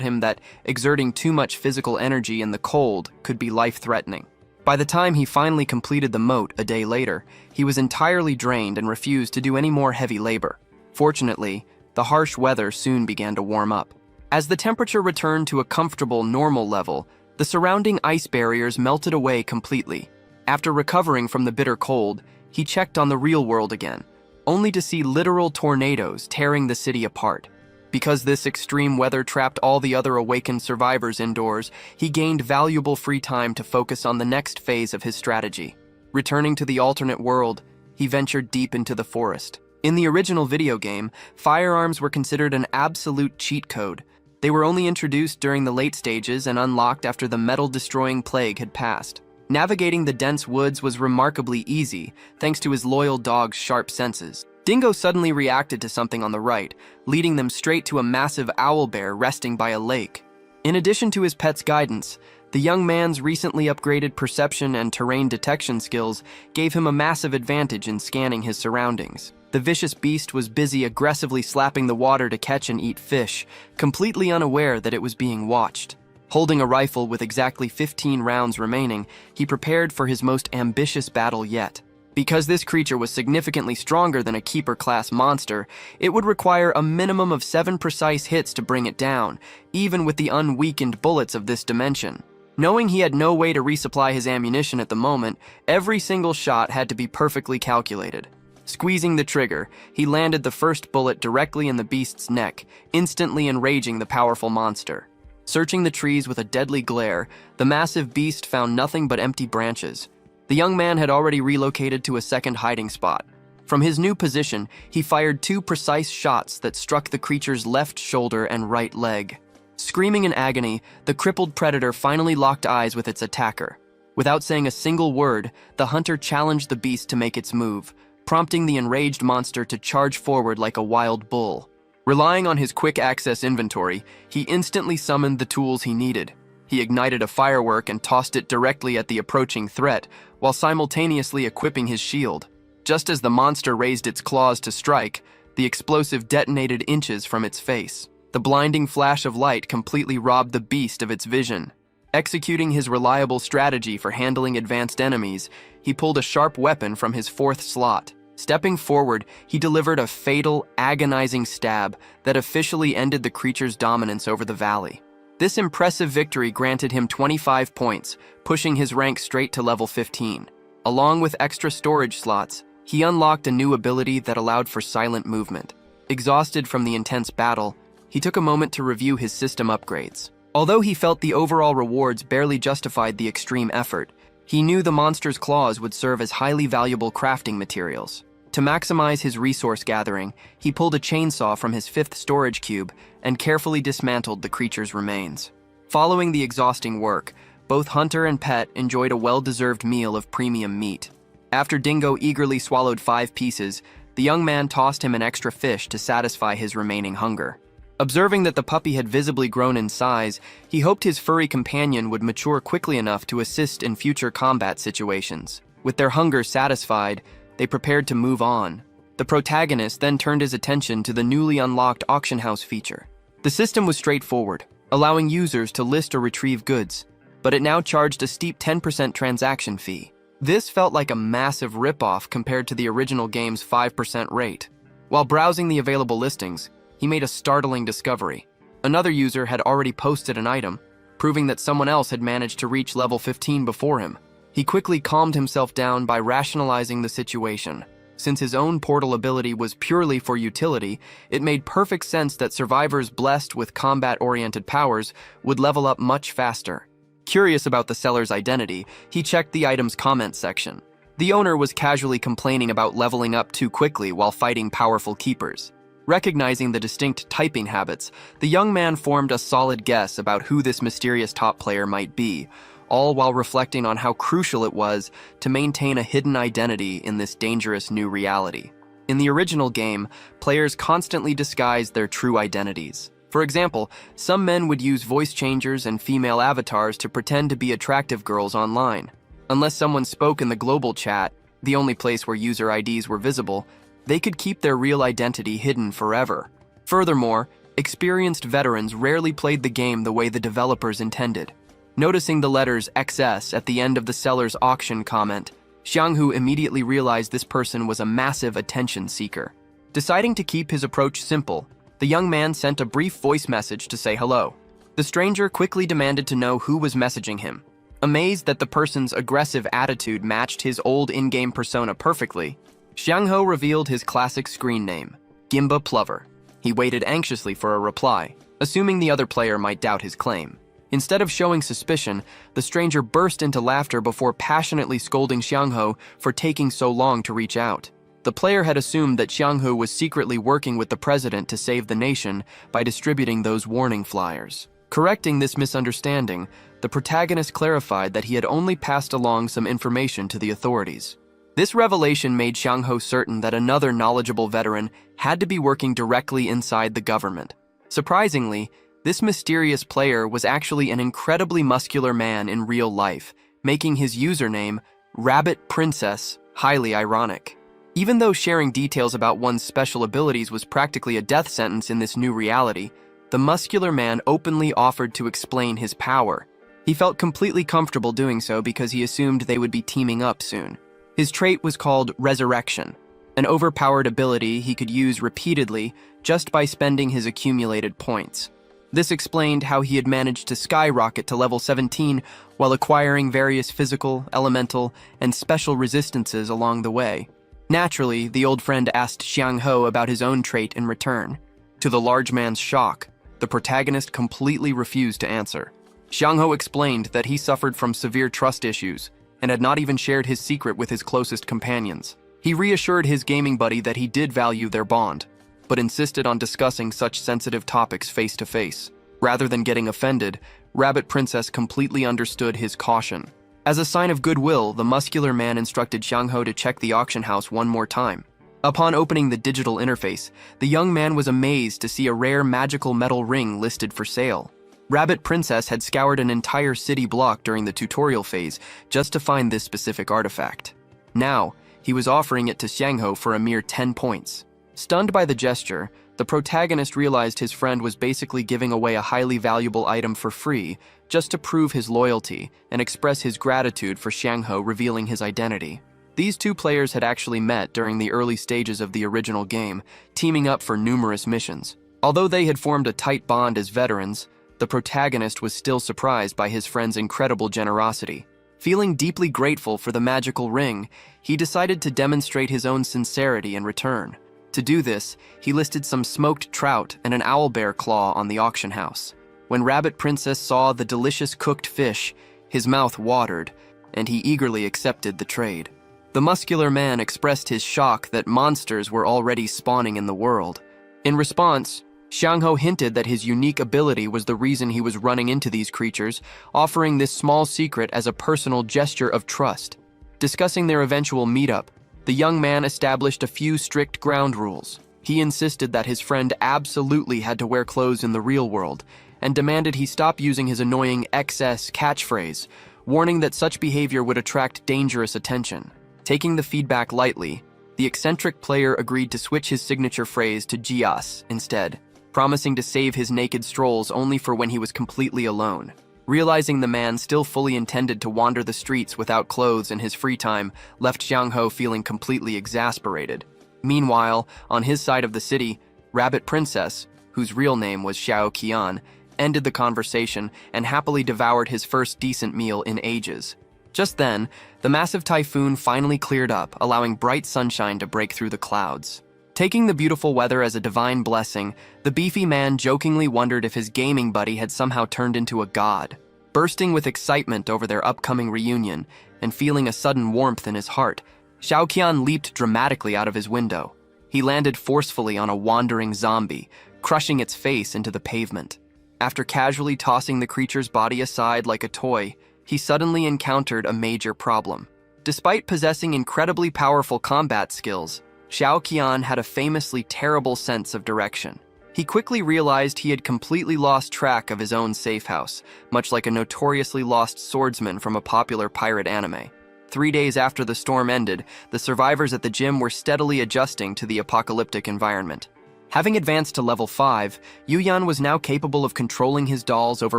him that exerting too much physical energy in the cold could be life-threatening. By the time he finally completed the moat a day later, he was entirely drained and refused to do any more heavy labor. Fortunately, the harsh weather soon began to warm up. As the temperature returned to a comfortable, normal level, the surrounding ice barriers melted away completely. After recovering from the bitter cold, he checked on the real world again, only to see literal tornadoes tearing the city apart. Because this extreme weather trapped all the other awakened survivors indoors, he gained valuable free time to focus on the next phase of his strategy. Returning to the alternate world, he ventured deep into the forest. In the original video game, firearms were considered an absolute cheat code. They were only introduced during the late stages and unlocked after the metal-destroying plague had passed. Navigating the dense woods was remarkably easy, thanks to his loyal dog's sharp senses. Dingo suddenly reacted to something on the right, leading them straight to a massive owl bear resting by a lake. In addition to his pet's guidance, the young man's recently upgraded perception and terrain detection skills gave him a massive advantage in scanning his surroundings. The vicious beast was busy aggressively slapping the water to catch and eat fish, completely unaware that it was being watched. Holding a rifle with exactly 15 rounds remaining, he prepared for his most ambitious battle yet. Because this creature was significantly stronger than a Keeper-class monster, it would require a minimum of 7 precise hits to bring it down, even with the unweakened bullets of this dimension. Knowing he had no way to resupply his ammunition at the moment, every single shot had to be perfectly calculated. Squeezing the trigger, he landed the first bullet directly in the beast's neck, instantly enraging the powerful monster. Searching the trees with a deadly glare, the massive beast found nothing but empty branches. The young man had already relocated to a second hiding spot. From his new position, he fired 2 precise shots that struck the creature's left shoulder and right leg. Screaming in agony, the crippled predator finally locked eyes with its attacker. Without saying a single word, the hunter challenged the beast to make its move, prompting the enraged monster to charge forward like a wild bull. Relying on his quick-access inventory, he instantly summoned the tools he needed. He ignited a firework and tossed it directly at the approaching threat, while simultaneously equipping his shield. Just as the monster raised its claws to strike, the explosive detonated inches from its face. The blinding flash of light completely robbed the beast of its vision. Executing his reliable strategy for handling advanced enemies, he pulled a sharp weapon from his 4th slot. Stepping forward, he delivered a fatal, agonizing stab that officially ended the creature's dominance over the valley. This impressive victory granted him 25 points, pushing his rank straight to level 15. Along with extra storage slots, he unlocked a new ability that allowed for silent movement. Exhausted from the intense battle, he took a moment to review his system upgrades. Although he felt the overall rewards barely justified the extreme effort, he knew the monster's claws would serve as highly valuable crafting materials. To maximize his resource gathering, he pulled a chainsaw from his 5th storage cube and carefully dismantled the creature's remains. Following the exhausting work, both hunter and pet enjoyed a well-deserved meal of premium meat. After Dingo eagerly swallowed 5 pieces, the young man tossed him an extra fish to satisfy his remaining hunger. Observing that the puppy had visibly grown in size, he hoped his furry companion would mature quickly enough to assist in future combat situations. With their hunger satisfied, they prepared to move on. The protagonist then turned his attention to the newly unlocked auction house feature. The system was straightforward, allowing users to list or retrieve goods, but it now charged a steep 10% transaction fee. This felt like a massive ripoff compared to the original game's 5% rate. While browsing the available listings, he made a startling discovery. Another user had already posted an item, proving that someone else had managed to reach level 15 before him. He quickly calmed himself down by rationalizing the situation. Since his own portal ability was purely for utility, it made perfect sense that survivors blessed with combat-oriented powers would level up much faster. Curious about the seller's identity, he checked the item's comment section. The owner was casually complaining about leveling up too quickly while fighting powerful keepers. Recognizing the distinct typing habits, the young man formed a solid guess about who this mysterious top player might be, all while reflecting on how crucial it was to maintain a hidden identity in this dangerous new reality. In the original game, players constantly disguised their true identities. For example, some men would use voice changers and female avatars to pretend to be attractive girls online. Unless someone spoke in the global chat, the only place where user IDs were visible, they could keep their real identity hidden forever. Furthermore, experienced veterans rarely played the game the way the developers intended. Noticing the letters XS at the end of the seller's auction comment, Xianghu immediately realized this person was a massive attention seeker. Deciding to keep his approach simple, the young man sent a brief voice message to say hello. The stranger quickly demanded to know who was messaging him. Amazed that the person's aggressive attitude matched his old in-game persona perfectly, Xianghu revealed his classic screen name, Gimba Plover. He waited anxiously for a reply, assuming the other player might doubt his claim. Instead of showing suspicion, the stranger burst into laughter before passionately scolding Xianghu for taking so long to reach out. The player had assumed that Xianghu was secretly working with the president to save the nation by distributing those warning flyers. Correcting this misunderstanding, the protagonist clarified that he had only passed along some information to the authorities. This revelation made Xianghu certain that another knowledgeable veteran had to be working directly inside the government. Surprisingly, this mysterious player was actually an incredibly muscular man in real life, making his username, Rabbit Princess, highly ironic. Even though sharing details about one's special abilities was practically a death sentence in this new reality, the muscular man openly offered to explain his power. He felt completely comfortable doing so because he assumed they would be teaming up soon. His trait was called Resurrection, an overpowered ability he could use repeatedly just by spending his accumulated points. This explained how he had managed to skyrocket to level 17 while acquiring various physical, elemental, and special resistances along the way. Naturally, the old friend asked Xianghu about his own trait in return. To the large man's shock, the protagonist completely refused to answer. Xianghu explained that he suffered from severe trust issues and had not even shared his secret with his closest companions. He reassured his gaming buddy that he did value their bond, but insisted on discussing such sensitive topics face to face. Rather than getting offended, Rabbit Princess completely understood his caution. As a sign of goodwill, the muscular man instructed Xianghu to check the auction house one more time. Upon opening the digital interface, the young man was amazed to see a rare magical metal ring listed for sale. Rabbit Princess had scoured an entire city block during the tutorial phase just to find this specific artifact. Now, he was offering it to Xianghu for a mere 10 points. Stunned by the gesture, the protagonist realized his friend was basically giving away a highly valuable item for free just to prove his loyalty and express his gratitude for Xianghu revealing his identity. These two players had actually met during the early stages of the original game, teaming up for numerous missions. Although they had formed a tight bond as veterans, the protagonist was still surprised by his friend's incredible generosity. Feeling deeply grateful for the magical ring, he decided to demonstrate his own sincerity in return. To do this, he listed some smoked trout and an owlbear claw on the auction house. When Rabbit Princess saw the delicious cooked fish, his mouth watered, and he eagerly accepted the trade. The muscular man expressed his shock that monsters were already spawning in the world. In response, Xiangho hinted that his unique ability was the reason he was running into these creatures, offering this small secret as a personal gesture of trust. Discussing their eventual meetup, the young man established a few strict ground rules. He insisted that his friend absolutely had to wear clothes in the real world, and demanded he stop using his annoying XS catchphrase, warning that such behavior would attract dangerous attention. Taking the feedback lightly, the eccentric player agreed to switch his signature phrase to Gias instead, promising to save his naked strolls only for when he was completely alone. Realizing the man still fully intended to wander the streets without clothes in his free time left Xiangho feeling completely exasperated. Meanwhile, on his side of the city, Rabbit Princess, whose real name was Xiao Qian, ended the conversation and happily devoured his first decent meal in ages. Just then, the massive typhoon finally cleared up, allowing bright sunshine to break through the clouds. Taking the beautiful weather as a divine blessing, the beefy man jokingly wondered if his gaming buddy had somehow turned into a god. Bursting with excitement over their upcoming reunion and feeling a sudden warmth in his heart, Xiao Qian leaped dramatically out of his window. He landed forcefully on a wandering zombie, crushing its face into the pavement. After casually tossing the creature's body aside like a toy, he suddenly encountered a major problem. Despite possessing incredibly powerful combat skills, Xiao Qian had a famously terrible sense of direction. He quickly realized he had completely lost track of his own safe house, much like a notoriously lost swordsman from a popular pirate anime. 3 days after the storm ended, the survivors at the gym were steadily adjusting to the apocalyptic environment. Having advanced to level 5, Yuyan was now capable of controlling his dolls over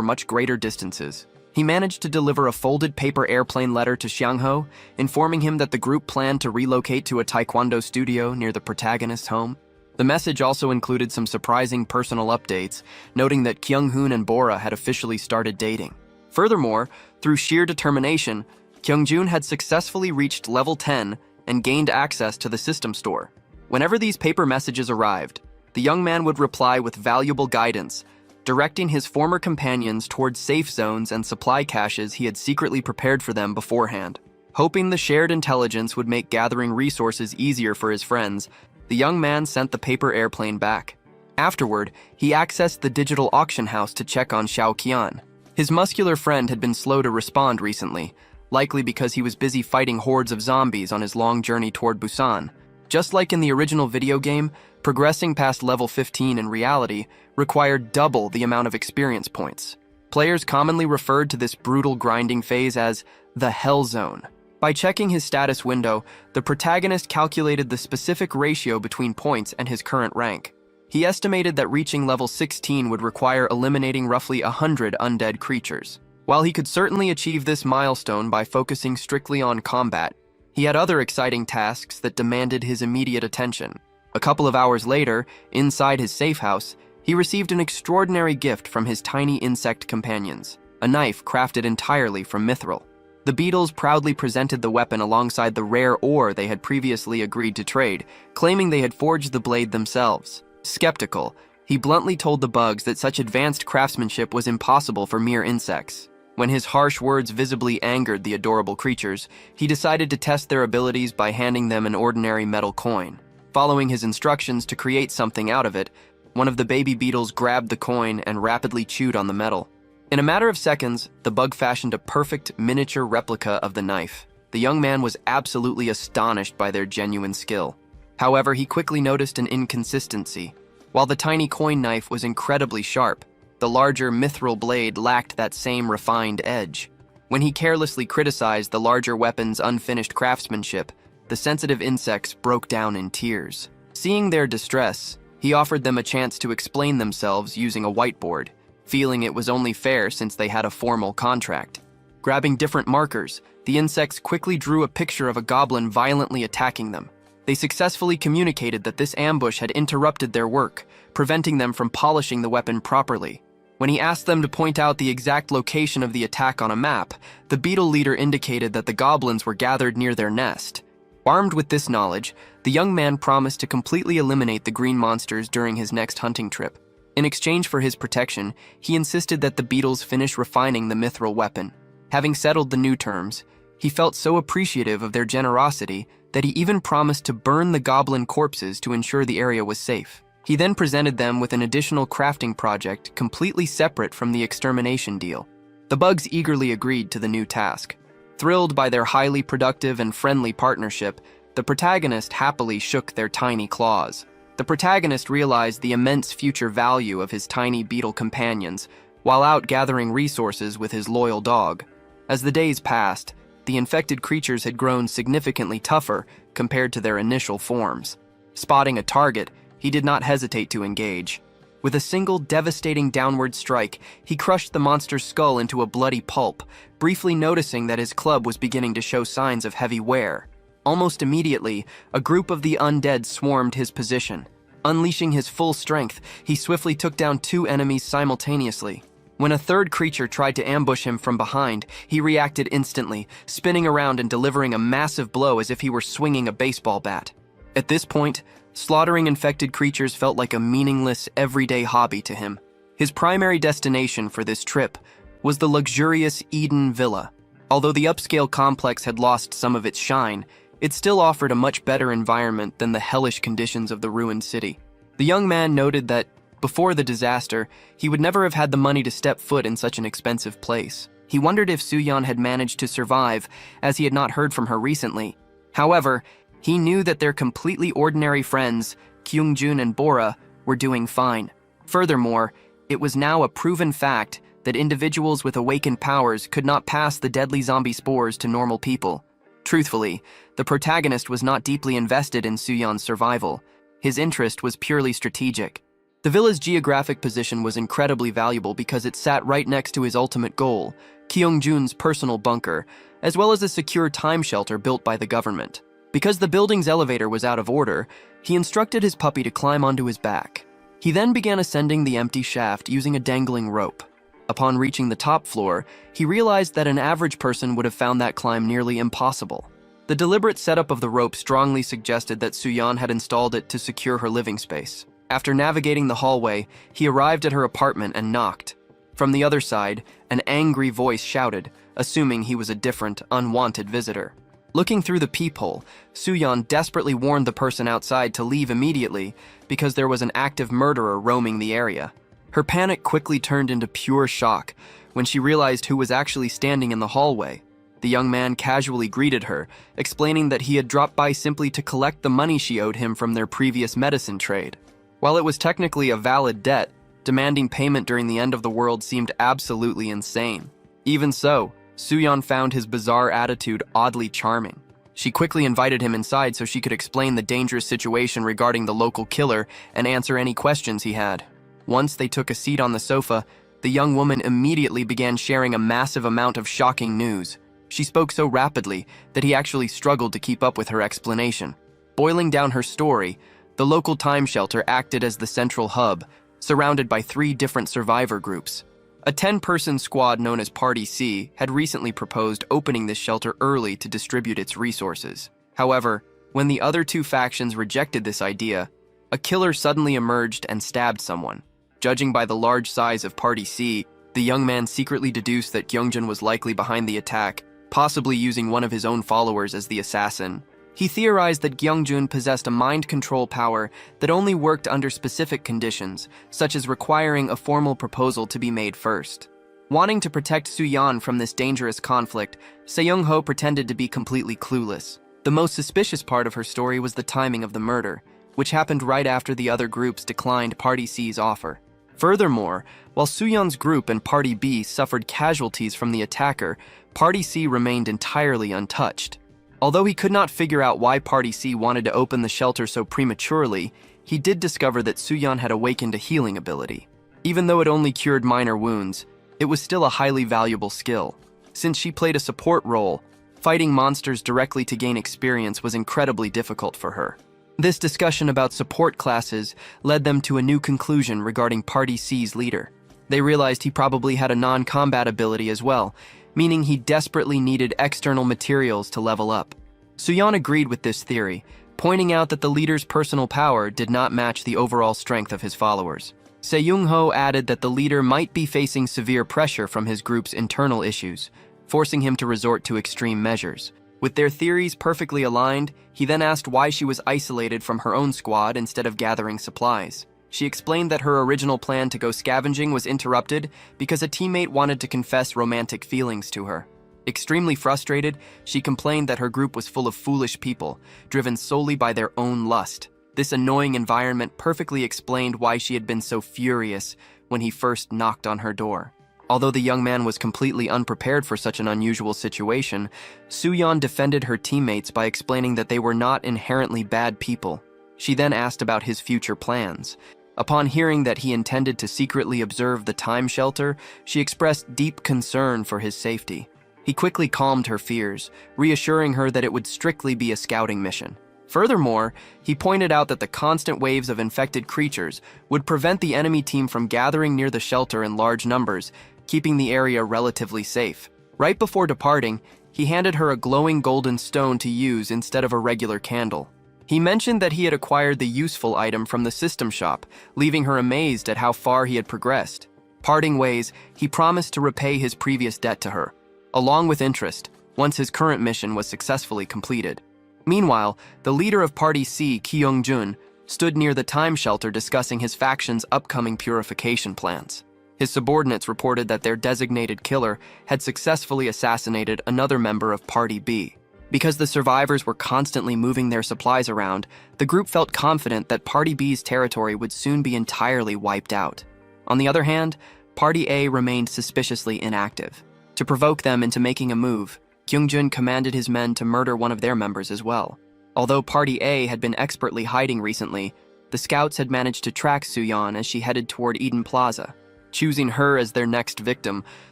much greater distances. He managed to deliver a folded paper airplane letter to Xiangho, informing him that the group planned to relocate to a taekwondo studio near the protagonist's home. The message also included some surprising personal updates, noting that Kyung-hoon and Bora had officially started dating. Furthermore, through sheer determination, Kyung-jun had successfully reached level 10 and gained access to the system store. Whenever these paper messages arrived, the young man would reply with valuable guidance, directing his former companions towards safe zones and supply caches he had secretly prepared for them beforehand. Hoping the shared intelligence would make gathering resources easier for his friends, the young man sent the paper airplane back. Afterward, he accessed the digital auction house to check on Xiao Qian. His muscular friend had been slow to respond recently, likely because he was busy fighting hordes of zombies on his long journey toward Busan. Just like in the original video game, progressing past level 15 in reality required double the amount of experience points. Players commonly referred to this brutal grinding phase as the Hell Zone. By checking his status window, the protagonist calculated the specific ratio between points and his current rank. He estimated that reaching level 16 would require eliminating roughly 100 undead creatures. While he could certainly achieve this milestone by focusing strictly on combat, he had other exciting tasks that demanded his immediate attention. A couple of hours later, inside his safe house, he received an extraordinary gift from his tiny insect companions, a knife crafted entirely from mithril. The beetles proudly presented the weapon alongside the rare ore they had previously agreed to trade, claiming they had forged the blade themselves. Skeptical, he bluntly told the bugs that such advanced craftsmanship was impossible for mere insects. When his harsh words visibly angered the adorable creatures, he decided to test their abilities by handing them an ordinary metal coin. Following his instructions to create something out of it, one of the baby beetles grabbed the coin and rapidly chewed on the metal. In a matter of seconds, the bug fashioned a perfect miniature replica of the knife. The young man was absolutely astonished by their genuine skill. However, he quickly noticed an inconsistency. While the tiny coin knife was incredibly sharp, the larger mithril blade lacked that same refined edge. When he carelessly criticized the larger weapon's unfinished craftsmanship, the sensitive insects broke down in tears. Seeing their distress, he offered them a chance to explain themselves using a whiteboard, feeling it was only fair since they had a formal contract. Grabbing different markers, the insects quickly drew a picture of a goblin violently attacking them. They successfully communicated that this ambush had interrupted their work, preventing them from polishing the weapon properly. When he asked them to point out the exact location of the attack on a map, the beetle leader indicated that the goblins were gathered near their nest. Armed with this knowledge, the young man promised to completely eliminate the green monsters during his next hunting trip. In exchange for his protection, he insisted that the beetles finish refining the mithril weapon. Having settled the new terms, he felt so appreciative of their generosity that he even promised to burn the goblin corpses to ensure the area was safe. He then presented them with an additional crafting project completely separate from the extermination deal. The bugs eagerly agreed to the new task. Thrilled by their highly productive and friendly partnership, the protagonist happily shook their tiny claws. The protagonist realized the immense future value of his tiny beetle companions while out gathering resources with his loyal dog. As the days passed, the infected creatures had grown significantly tougher compared to their initial forms. Spotting a target, he did not hesitate to engage. With a single devastating downward strike, he crushed the monster's skull into a bloody pulp, briefly noticing that his club was beginning to show signs of heavy wear. Almost immediately, a group of the undead swarmed his position. Unleashing his full strength, he swiftly took down 2 enemies simultaneously. When a third creature tried to ambush him from behind, he reacted instantly, spinning around and delivering a massive blow as if he were swinging a baseball bat. At this point, slaughtering infected creatures felt like a meaningless, everyday hobby to him. His primary destination for this trip was the luxurious Eden Villa. Although the upscale complex had lost some of its shine, it still offered a much better environment than the hellish conditions of the ruined city. The young man noted that, before the disaster, he would never have had the money to step foot in such an expensive place. He wondered if Suyeon had managed to survive, as he had not heard from her recently. However, he knew that their completely ordinary friends, Kyungjun and Bora, were doing fine. Furthermore, it was now a proven fact that individuals with awakened powers could not pass the deadly zombie spores to normal people. Truthfully, the protagonist was not deeply invested in Suyeon's survival. His interest was purely strategic. The villa's geographic position was incredibly valuable because it sat right next to his ultimate goal, Kyungjun's personal bunker, as well as a secure time shelter built by the government. Because the building's elevator was out of order, he instructed his puppy to climb onto his back. He then began ascending the empty shaft using a dangling rope. Upon reaching the top floor, he realized that an average person would have found that climb nearly impossible. The deliberate setup of the rope strongly suggested that Suyeon had installed it to secure her living space. After navigating the hallway, he arrived at her apartment and knocked. From the other side, an angry voice shouted, assuming he was a different, unwanted visitor. Looking through the peephole, Suyeon desperately warned the person outside to leave immediately because there was an active murderer roaming the area. Her panic quickly turned into pure shock when she realized who was actually standing in the hallway. The young man casually greeted her, explaining that he had dropped by simply to collect the money she owed him from their previous medicine trade. While it was technically a valid debt, demanding payment during the end of the world seemed absolutely insane. Even so, Suyeon found his bizarre attitude oddly charming. She quickly invited him inside so she could explain the dangerous situation regarding the local killer and answer any questions he had. Once they took a seat on the sofa, the young woman immediately began sharing a massive amount of shocking news. She spoke so rapidly that he actually struggled to keep up with her explanation. Boiling down her story, the local time shelter acted as the central hub, surrounded by 3 different survivor groups. A 10-person squad known as Party C had recently proposed opening this shelter early to distribute its resources. However, when the other 2 factions rejected this idea, a killer suddenly emerged and stabbed someone. Judging by the large size of Party C, the young man secretly deduced that Kyungjun was likely behind the attack, possibly using one of his own followers as the assassin. He theorized that Kyungjun possessed a mind control power that only worked under specific conditions, such as requiring a formal proposal to be made first. Wanting to protect Suyeon from this dangerous conflict, Seyoung-ho pretended to be completely clueless. The most suspicious part of her story was the timing of the murder, which happened right after the other groups declined Party C's offer. Furthermore, while Suyeon's group and Party B suffered casualties from the attacker, Party C remained entirely untouched. Although he could not figure out why Party C wanted to open the shelter so prematurely, he did discover that Suyeon had awakened a healing ability. Even though it only cured minor wounds, it was still a highly valuable skill. Since she played a support role, fighting monsters directly to gain experience was incredibly difficult for her. This discussion about support classes led them to a new conclusion regarding Party C's leader. They realized he probably had a non-combat ability as well, meaning he desperately needed external materials to level up. Suyeon agreed with this theory, pointing out that the leader's personal power did not match the overall strength of his followers. Se-Young-ho added that the leader might be facing severe pressure from his group's internal issues, forcing him to resort to extreme measures. With their theories perfectly aligned, he then asked why she was isolated from her own squad instead of gathering supplies. She explained that her original plan to go scavenging was interrupted because a teammate wanted to confess romantic feelings to her. Extremely frustrated, she complained that her group was full of foolish people, driven solely by their own lust. This annoying environment perfectly explained why she had been so furious when he first knocked on her door. Although the young man was completely unprepared for such an unusual situation, Suyeon defended her teammates by explaining that they were not inherently bad people. She then asked about his future plans. Upon hearing that he intended to secretly observe the time shelter, she expressed deep concern for his safety. He quickly calmed her fears, reassuring her that it would strictly be a scouting mission. Furthermore, he pointed out that the constant waves of infected creatures would prevent the enemy team from gathering near the shelter in large numbers, keeping the area relatively safe. Right before departing, he handed her a glowing golden stone to use instead of a regular candle. He mentioned that he had acquired the useful item from the system shop, leaving her amazed at how far he had progressed. Parting ways, he promised to repay his previous debt to her, along with interest, once his current mission was successfully completed. Meanwhile, the leader of Party C, Kyung-jun, stood near the time shelter discussing his faction's upcoming purification plans. His subordinates reported that their designated killer had successfully assassinated another member of Party B. Because the survivors were constantly moving their supplies around, the group felt confident that Party B's territory would soon be entirely wiped out. On the other hand, Party A remained suspiciously inactive. To provoke them into making a move, Kyung-jun commanded his men to murder one of their members as well. Although Party A had been expertly hiding recently, the scouts had managed to track Suyeon as she headed toward Eden Plaza. Choosing her as their next victim,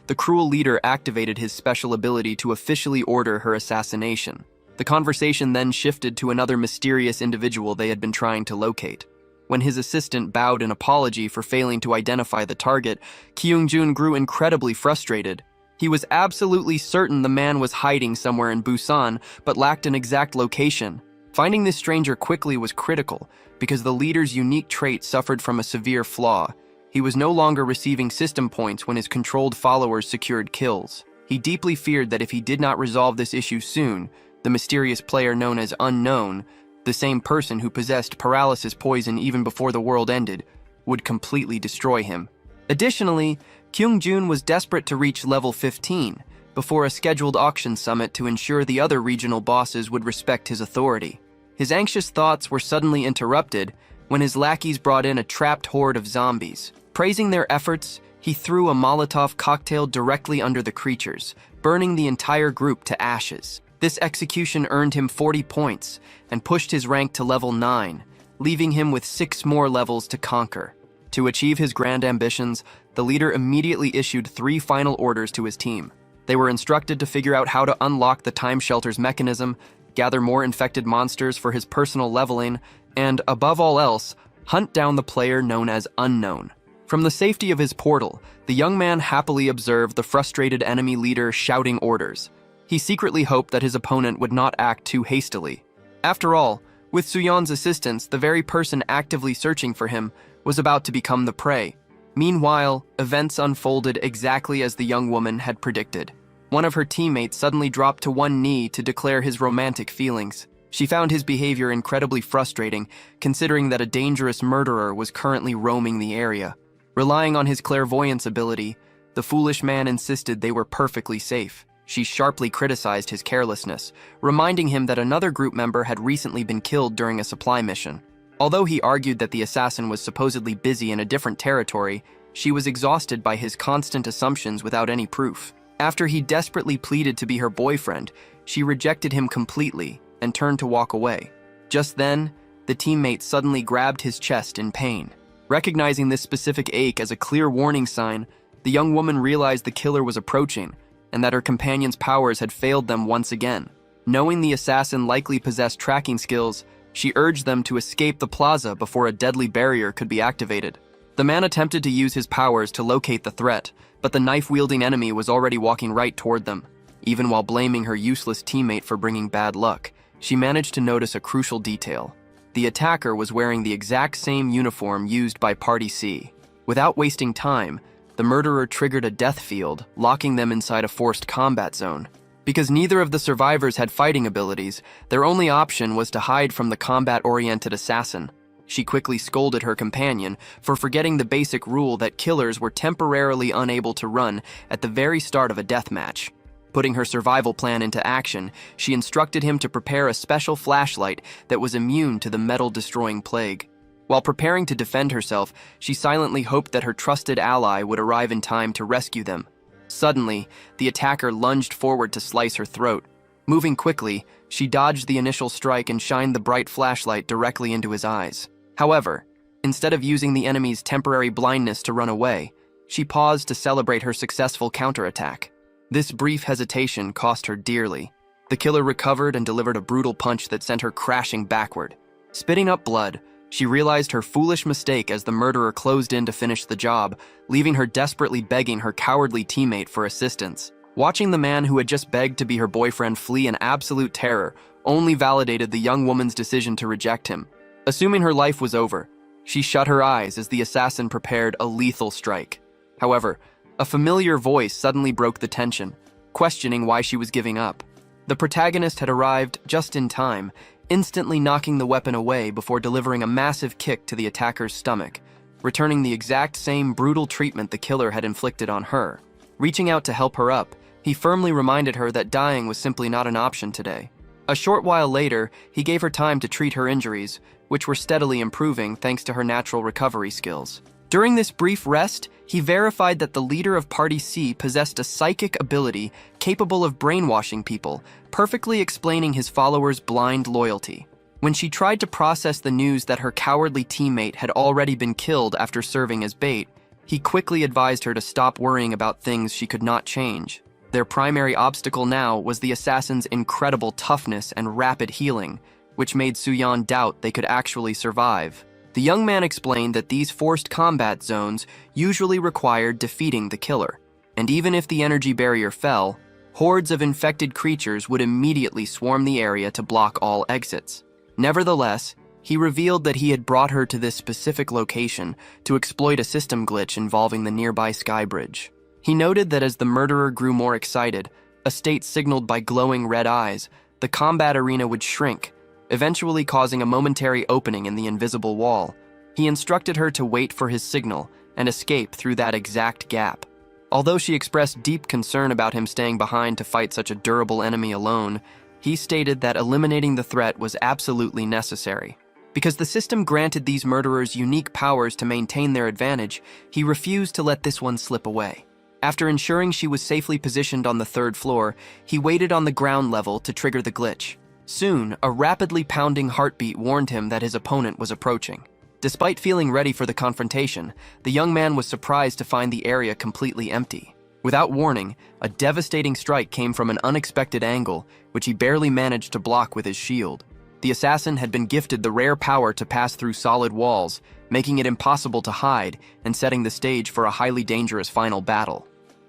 the cruel leader activated his special ability to officially order her assassination. The conversation then shifted to another mysterious individual they had been trying to locate. When his assistant bowed in apology for failing to identify the target, Kyung-jun grew incredibly frustrated. He was absolutely certain the man was hiding somewhere in Busan, but lacked an exact location. Finding this stranger quickly was critical, because the leader's unique trait suffered from a severe flaw. He was no longer receiving system points when his controlled followers secured kills. He deeply feared that if he did not resolve this issue soon, the mysterious player known as Unknown, the same person who possessed paralysis poison even before the world ended, would completely destroy him. Additionally, Kyung-jun was desperate to reach level 15 before a scheduled auction summit to ensure the other regional bosses would respect his authority. His anxious thoughts were suddenly interrupted when his lackeys brought in a trapped horde of zombies. Praising their efforts, he threw a Molotov cocktail directly under the creatures, burning the entire group to ashes. This execution earned him 40 points and pushed his rank to level 9, leaving him with 6 more levels to conquer. To achieve his grand ambitions, the leader immediately issued 3 final orders to his team. They were instructed to figure out how to unlock the time shelter's mechanism, gather more infected monsters for his personal leveling, and, above all else, hunt down the player known as Unknown. From the safety of his portal, the young man happily observed the frustrated enemy leader shouting orders. He secretly hoped that his opponent would not act too hastily. After all, with Suyeon's assistance, the very person actively searching for him was about to become the prey. Meanwhile, events unfolded exactly as the young woman had predicted. One of her teammates suddenly dropped to one knee to declare his romantic feelings. She found his behavior incredibly frustrating, considering that a dangerous murderer was currently roaming the area. Relying on his clairvoyance ability, the foolish man insisted they were perfectly safe. She sharply criticized his carelessness, reminding him that another group member had recently been killed during a supply mission. Although he argued that the assassin was supposedly busy in a different territory, she was exhausted by his constant assumptions without any proof. After he desperately pleaded to be her boyfriend, she rejected him completely and turned to walk away. Just then, the teammate suddenly grabbed his chest in pain. Recognizing this specific ache as a clear warning sign, the young woman realized the killer was approaching and that her companion's powers had failed them once again. Knowing the assassin likely possessed tracking skills, she urged them to escape the plaza before a deadly barrier could be activated. The man attempted to use his powers to locate the threat, but the knife-wielding enemy was already walking right toward them. Even while blaming her useless teammate for bringing bad luck, she managed to notice a crucial detail. The attacker was wearing the exact same uniform used by Party C. Without wasting time, the murderer triggered a death field, locking them inside a forced combat zone. Because neither of the survivors had fighting abilities, their only option was to hide from the combat-oriented assassin. She quickly scolded her companion for forgetting the basic rule that killers were temporarily unable to run at the very start of a deathmatch. Putting her survival plan into action, she instructed him to prepare a special flashlight that was immune to the metal-destroying plague. While preparing to defend herself, she silently hoped that her trusted ally would arrive in time to rescue them. Suddenly, the attacker lunged forward to slice her throat. Moving quickly, she dodged the initial strike and shined the bright flashlight directly into his eyes. However, instead of using the enemy's temporary blindness to run away, she paused to celebrate her successful counterattack. This brief hesitation cost her dearly. The killer recovered and delivered a brutal punch that sent her crashing backward. Spitting up blood, she realized her foolish mistake as the murderer closed in to finish the job, leaving her desperately begging her cowardly teammate for assistance. Watching the man who had just begged to be her boyfriend flee in absolute terror only validated the young woman's decision to reject him. Assuming her life was over, she shut her eyes as the assassin prepared a lethal strike. However, a familiar voice suddenly broke the tension, questioning why she was giving up. The protagonist had arrived just in time, instantly knocking the weapon away before delivering a massive kick to the attacker's stomach, returning the exact same brutal treatment the killer had inflicted on her. Reaching out to help her up, he firmly reminded her that dying was simply not an option today. A short while later, he gave her time to treat her injuries, which were steadily improving thanks to her natural recovery skills. During this brief rest, he verified that the leader of Party C possessed a psychic ability capable of brainwashing people, perfectly explaining his followers' blind loyalty. When she tried to process the news that her cowardly teammate had already been killed after serving as bait, he quickly advised her to stop worrying about things she could not change. Their primary obstacle now was the assassin's incredible toughness and rapid healing, which made Suyan doubt they could actually survive. The young man explained that these forced combat zones usually required defeating the killer, and even if the energy barrier fell, hordes of infected creatures would immediately swarm the area to block all exits. Nevertheless, he revealed that he had brought her to this specific location to exploit a system glitch involving the nearby sky bridge. He noted that as the murderer grew more excited, a state signaled by glowing red eyes, the combat arena would shrink, eventually causing a momentary opening in the invisible wall. He instructed her to wait for his signal and escape through that exact gap. Although she expressed deep concern about him staying behind to fight such a durable enemy alone, he stated that eliminating the threat was absolutely necessary. Because the system granted these murderers unique powers to maintain their advantage, he refused to let this one slip away. After ensuring she was safely positioned on the third floor, he waited on the ground level to trigger the glitch. Soon, a rapidly pounding heartbeat warned him that his opponent was approaching. Despite feeling ready for the confrontation, the young man was surprised to find the area completely empty. Without warning, a devastating strike came from an unexpected angle, which he barely managed to block with his shield. The assassin had been gifted the rare power to pass through solid walls, making it impossible to hide and setting the stage for a highly dangerous final battle.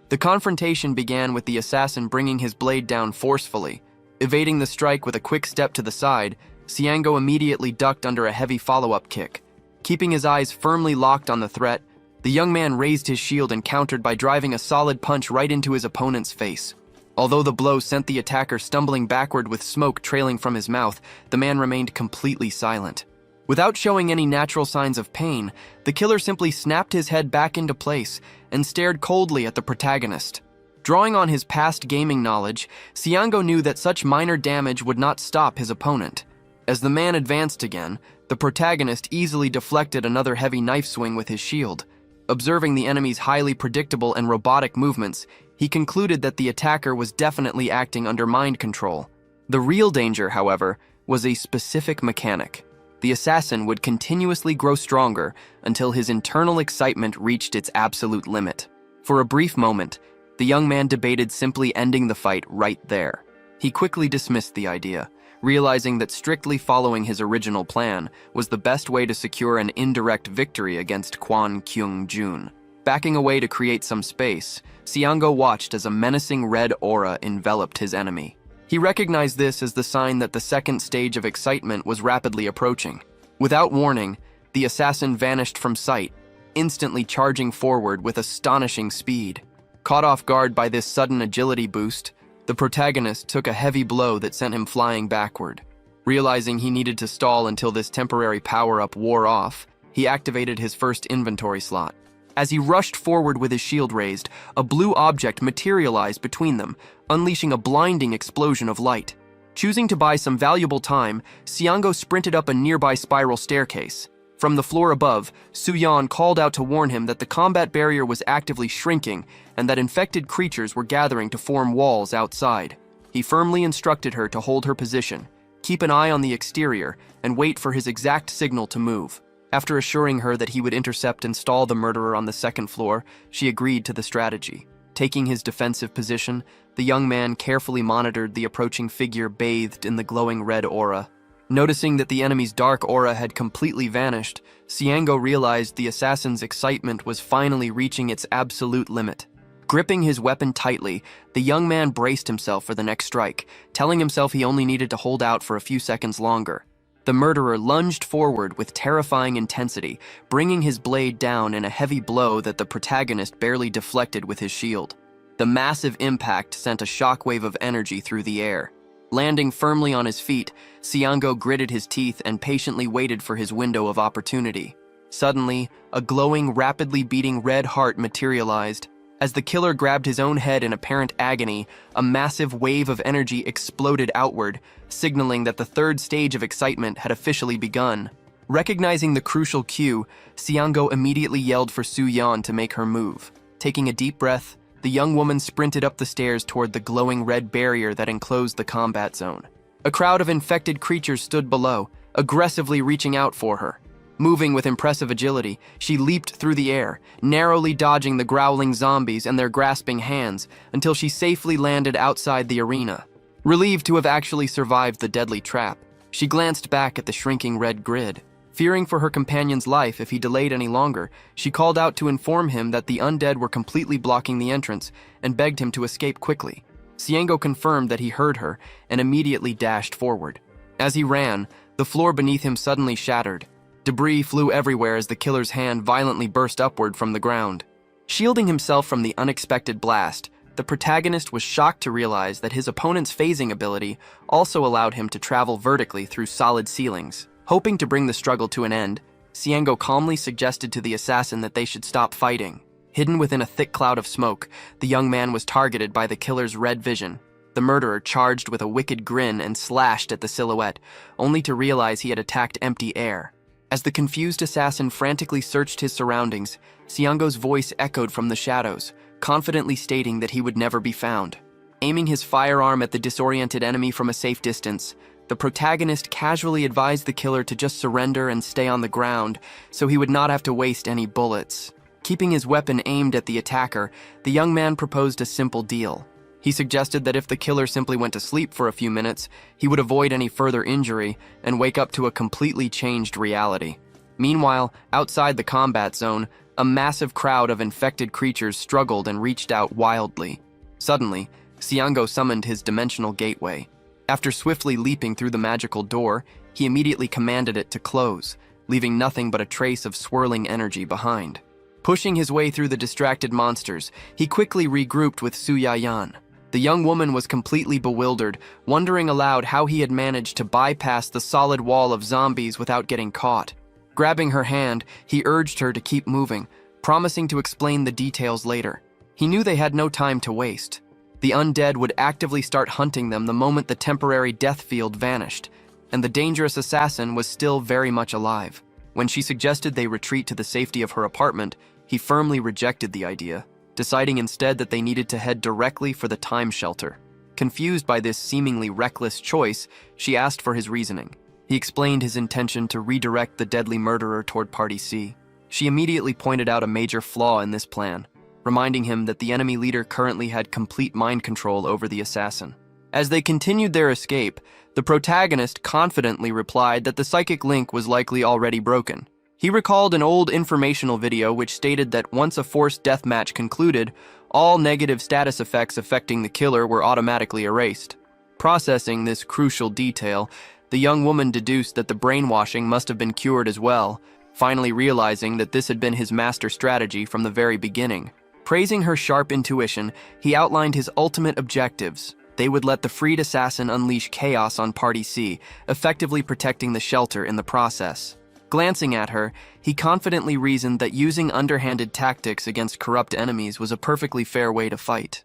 The confrontation began with the assassin bringing his blade down forcefully. Evading the strike with a quick step to the side, Xiango immediately ducked under a heavy follow-up kick. Keeping his eyes firmly locked on the threat, the young man raised his shield and countered by driving a solid punch right into his opponent's face. Although the blow sent the attacker stumbling backward with smoke trailing from his mouth, the man remained completely silent. Without showing any natural signs of pain, the killer simply snapped his head back into place and stared coldly at the protagonist. Drawing on his past gaming knowledge, Xiango knew that such minor damage would not stop his opponent. As the man advanced again, the protagonist easily deflected another heavy knife swing with his shield. Observing the enemy's highly predictable and robotic movements, he concluded that the attacker was definitely acting under mind control. The real danger, however, was a specific mechanic. The assassin would continuously grow stronger until his internal excitement reached its absolute limit. For a brief moment, the young man debated simply ending the fight right there. He quickly dismissed the idea, realizing that strictly following his original plan was the best way to secure an indirect victory against Kwon Kyung-jun. Backing away to create some space, Siango watched as a menacing red aura enveloped his enemy. He recognized this as the sign that the second stage of excitement was rapidly approaching. Without warning, the assassin vanished from sight, instantly charging forward with astonishing speed. Caught off guard by this sudden agility boost, the protagonist took a heavy blow that sent him flying backward. Realizing he needed to stall until this temporary power-up wore off, he activated his first inventory slot. As he rushed forward with his shield raised, a blue object materialized between them, unleashing a blinding explosion of light. Choosing to buy some valuable time, Siango sprinted up a nearby spiral staircase. From the floor above, Su-yan called out to warn him that the combat barrier was actively shrinking and that infected creatures were gathering to form walls outside. He firmly instructed her to hold her position, keep an eye on the exterior, and wait for his exact signal to move. After assuring her that he would intercept and stall the murderer on the second floor, she agreed to the strategy. Taking his defensive position, the young man carefully monitored the approaching figure bathed in the glowing red aura. Noticing that the enemy's dark aura had completely vanished, Siango realized the assassin's excitement was finally reaching its absolute limit. Gripping his weapon tightly, the young man braced himself for the next strike, telling himself he only needed to hold out for a few seconds longer. The murderer lunged forward with terrifying intensity, bringing his blade down in a heavy blow that the protagonist barely deflected with his shield. The massive impact sent a shockwave of energy through the air. Landing firmly on his feet, Siango gritted his teeth and patiently waited for his window of opportunity. Suddenly, a glowing, rapidly beating red heart materialized. As the killer grabbed his own head in apparent agony, a massive wave of energy exploded outward, signaling that the third stage of excitement had officially begun. Recognizing the crucial cue, Siango immediately yelled for Su-yan to make her move. Taking a deep breath, the young woman sprinted up the stairs toward the glowing red barrier that enclosed the combat zone. A crowd of infected creatures stood below, aggressively reaching out for her. Moving with impressive agility, she leaped through the air, narrowly dodging the growling zombies and their grasping hands until she safely landed outside the arena. Relieved to have actually survived the deadly trap, she glanced back at the shrinking red grid. Fearing for her companion's life if he delayed any longer, she called out to inform him that the undead were completely blocking the entrance and begged him to escape quickly. Siango confirmed that he heard her and immediately dashed forward. As he ran, the floor beneath him suddenly shattered. Debris flew everywhere as the killer's hand violently burst upward from the ground. Shielding himself from the unexpected blast, the protagonist was shocked to realize that his opponent's phasing ability also allowed him to travel vertically through solid ceilings. Hoping to bring the struggle to an end, Siango calmly suggested to the assassin that they should stop fighting. Hidden within a thick cloud of smoke, the young man was targeted by the killer's red vision. The murderer charged with a wicked grin and slashed at the silhouette, only to realize he had attacked empty air. As the confused assassin frantically searched his surroundings, Siango's voice echoed from the shadows, confidently stating that he would never be found. Aiming his firearm at the disoriented enemy from a safe distance, the protagonist casually advised the killer to just surrender and stay on the ground so he would not have to waste any bullets. Keeping his weapon aimed at the attacker, the young man proposed a simple deal. He suggested that if the killer simply went to sleep for a few minutes, he would avoid any further injury and wake up to a completely changed reality. Meanwhile, outside the combat zone, a massive crowd of infected creatures struggled and reached out wildly. Suddenly, Siango summoned his dimensional gateway. After swiftly leaping through the magical door, he immediately commanded it to close, leaving nothing but a trace of swirling energy behind. Pushing his way through the distracted monsters, he quickly regrouped with Su-yan. The young woman was completely bewildered, wondering aloud how he had managed to bypass the solid wall of zombies without getting caught. Grabbing her hand, he urged her to keep moving, promising to explain the details later. He knew they had no time to waste. The undead would actively start hunting them the moment the temporary death field vanished, and the dangerous assassin was still very much alive. When she suggested they retreat to the safety of her apartment, he firmly rejected the idea, deciding instead that they needed to head directly for the time shelter. Confused by this seemingly reckless choice, she asked for his reasoning. He explained his intention to redirect the deadly murderer toward Party C. She immediately pointed out a major flaw in this plan, reminding him that the enemy leader currently had complete mind control over the assassin. As they continued their escape, the protagonist confidently replied that the psychic link was likely already broken. He recalled an old informational video which stated that once a forced deathmatch concluded, all negative status effects affecting the killer were automatically erased. Processing this crucial detail, the young woman deduced that the brainwashing must have been cured as well, finally realizing that this had been his master strategy from the very beginning. Praising her sharp intuition, he outlined his ultimate objectives. They would let the freed assassin unleash chaos on Party C, effectively protecting the shelter in the process. Glancing at her, he confidently reasoned that using underhanded tactics against corrupt enemies was a perfectly fair way to fight.